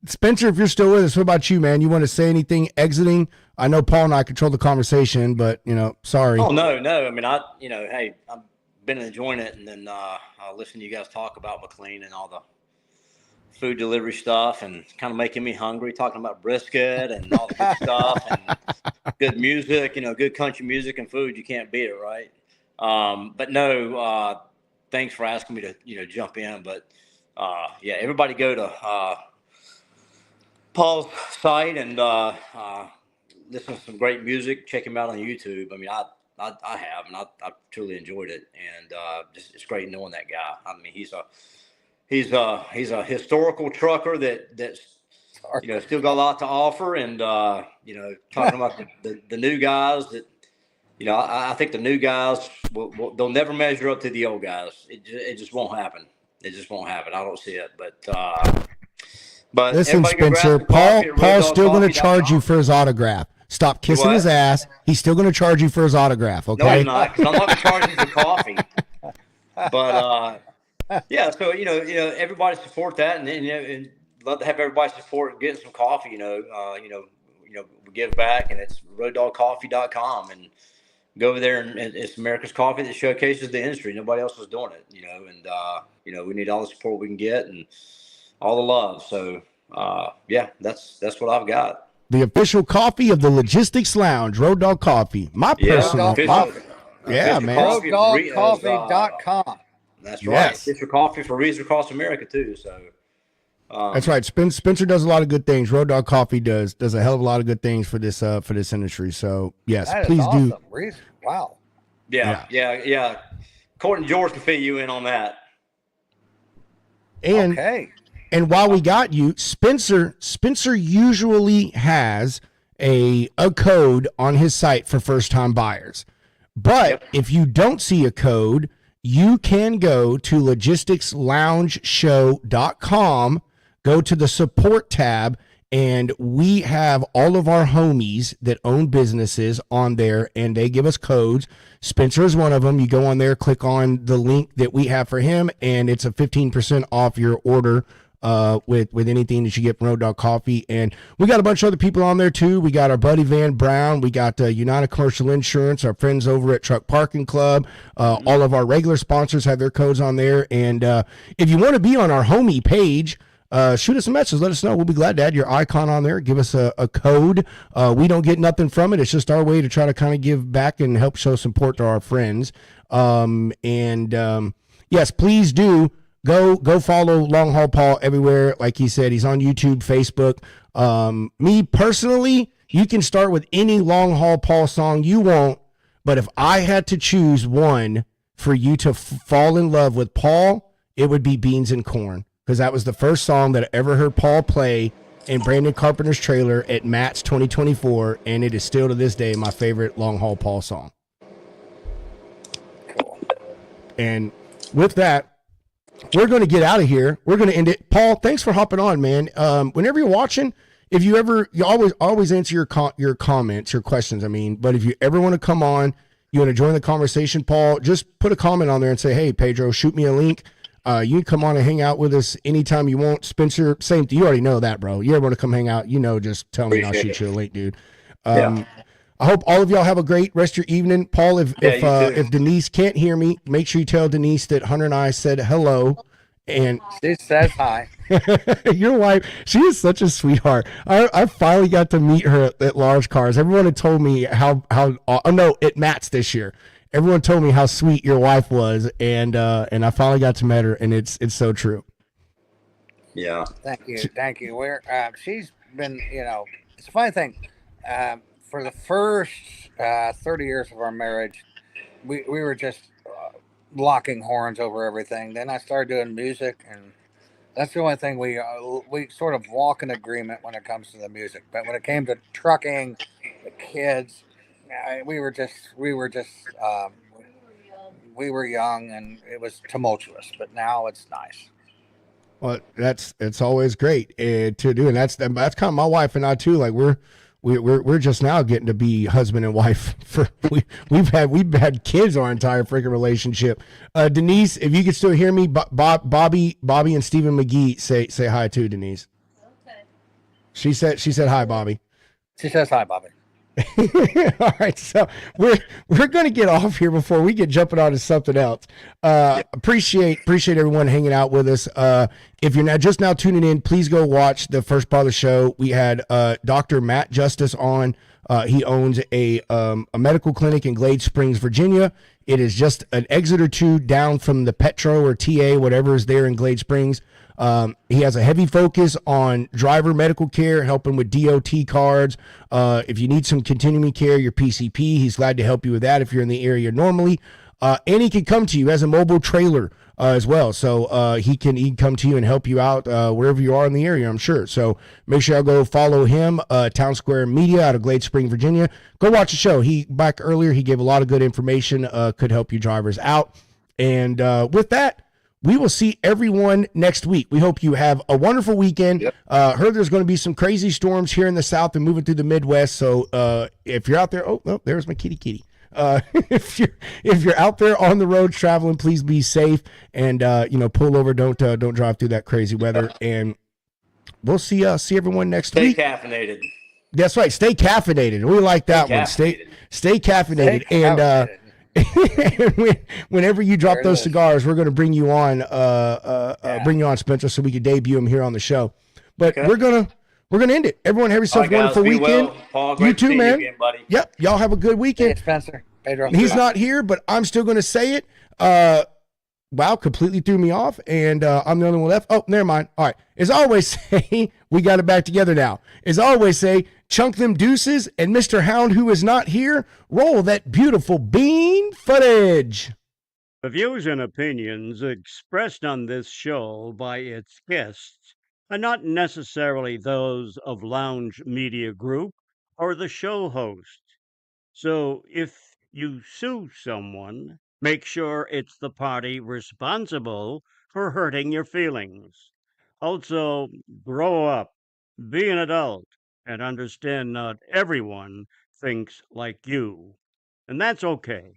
Spencer, if you're still with us, what about you, man? You want to say anything exiting? I know Paul and I control the conversation, but, you know, sorry. Oh, no. I mean, hey, I've been enjoying it, and then I'll listen to you guys talk about McLean and all the food delivery stuff, and kind of making me hungry, talking about brisket and all the good stuff and good music, you know, good country music and food. You can't beat it, right? But no, thanks for asking me to, you know, jump in. But yeah, everybody go to Paul's site and listen to some great music. Check him out on YouTube. I mean, I have, and I truly enjoyed it, and just it's great knowing that guy. I mean, he's a historical trucker that's you know, still got a lot to offer, and you know, talking about the new guys that. You know, I think the new guys they'll never measure up to the old guys. It just won't happen. It just won't happen. I don't see it. But listen, Spencer, Paul's still going to charge you for his autograph. Stop kissing his ass. He's still going to charge you for his autograph. Okay? No, I'm not, because I'm not going to charge you for coffee. But yeah, so you know, everybody support that, and love to have everybody support getting some coffee. You know, we give back, and it's roaddogcoffee.com, and go over there, and it's America's coffee that showcases the industry. Nobody else is doing it, you know, and you know, we need all the support we can get and all the love. So yeah, that's what I've got. The official coffee of the Logistics Lounge, Road Dog Coffee. My personal coffee. Yeah, man. RoadDogCoffee.com. That's right. Yes. It's your coffee for reasons across America too. So that's right. Spencer does a lot of good things. Road Dog Coffee does a hell of a lot of good things for this industry. So yes, please awesome. do. Wow. Yeah. Court and George can fill you in on that. And and while we got you, Spencer usually has a code on his site for first time buyers. But if you don't see a code, you can go to logisticsloungeshow.com, go to the support tab, and we have all of our homies that own businesses on there, and they give us codes. Spencer is one of them. You go on there, click on the link that we have for him, and it's a 15% off your order with anything that you get from Road Dog Coffee. And we got a bunch of other people on there too. We got our buddy Van Brown. We got United Commercial Insurance, our friends over at Truck Parking Club. All of our regular sponsors have their codes on there. And if you want to be on our homie page, shoot us a message. Let us know. We'll be glad to add your icon on there. Give us a code. We don't get nothing from it. It's just our way to try to kind of give back and help show support to our friends. Yes, please do. Go follow Long Haul Paul everywhere. Like he said, he's on YouTube, Facebook. Me personally, you can start with any Long Haul Paul song you want, but if I had to choose one for you to fall in love with Paul, it would be Beans and Corn, because that was the first song that I ever heard Paul play, in Brandon Carpenter's trailer at Matt's 2024, and it is still to this day my favorite Long Haul Paul song. Cool. And with that, we're going to get out of here. We're going to end it. Paul, thanks for hopping on, man. Whenever you're watching, if you always answer your comments, your questions. I mean, but if you ever want to come on, you want to join the conversation, Paul, just put a comment on there and say, "Hey, Pedro, shoot me a link." You can come on and hang out with us anytime you want. Spencer, same thing. You already know that, bro. You ever want to come hang out, just tell me and I'll shoot you a link, dude. I hope all of y'all have a great rest of your evening. Paul, if Denise can't hear me, make sure you tell Denise that Hunter and I said hello. And she says hi. Your wife, she is such a sweetheart. I finally got to meet her at Large Cars. Everyone had told me at Matt's this year. Everyone told me how sweet your wife was, and I finally got to meet her, and it's so true. Yeah. Thank you. She's been, it's a funny thing. For the first 30 years of our marriage, we were just locking horns over everything. Then I started doing music, and that's the only thing we sort of walk in agreement when it comes to the music. But when it came to trucking, the kids, we were young and it was tumultuous. But now it's nice. Well, it's always great to do, and that's kind of my wife and I too. Like we're just now getting to be husband and wife. We've had kids our entire freaking relationship. Denise, if you can still hear me, Bobby and Stephen McGee say hi too, Denise. Okay. She said hi, Bobby. She says hi, Bobby. All right, so we're going to get off here before we get jumping on to something else. Appreciate everyone hanging out with us. If you're just now tuning in, please go watch the first part of the show. We had Doctor Matthew Justus on. He owns a medical clinic in Glade Springs, Virginia. It is just an exit or two down from the Petro or TA, whatever is there in Glade Springs. He has a heavy focus on driver medical care, helping with DOT cards. If you need some continuing care, your PCP, he's glad to help you with that if you're in the area normally. And he can come to you as a mobile trailer as well. So he can come to you and help you out wherever you are in the area, I'm sure. So make sure I'll go follow him, Town Square Media out of Glade Spring, Virginia. Go watch the show. Back earlier, he gave a lot of good information, could help you drivers out. And with that, we will see everyone next week. We hope you have a wonderful weekend. Yep. Heard there's going to be some crazy storms here in the South and moving through the Midwest. So if you're out there, there's my kitty. If you're out there on the road traveling, please be safe and pull over. Don't drive through that crazy weather. And we'll see everyone next week. Stay caffeinated. That's right. Stay caffeinated. We like that one. Stay caffeinated. And whenever you drop those cigars, we're going to bring you on, Spencer, so we can debut them here on the show. But we're gonna end it. Everyone have yourself a wonderful weekend. Well. Paul, you too, man. You again, buddy. Yep. Y'all have a good weekend. Hey, Spencer. Pedro. He's not here, but I'm still going to say it. Wow, completely threw me off, and I'm the only one left. Oh, never mind. All right. As I always say, we got it back together now. As I always say, chunk them deuces, and Mr. Hound, who is not here, roll that beautiful bean footage. The views and opinions expressed on this show by its guests are not necessarily those of Lounge Media Group or the show host. So if you sue someone, make sure it's the party responsible for hurting your feelings. Also, grow up, be an adult, and understand not everyone thinks like you. And that's okay.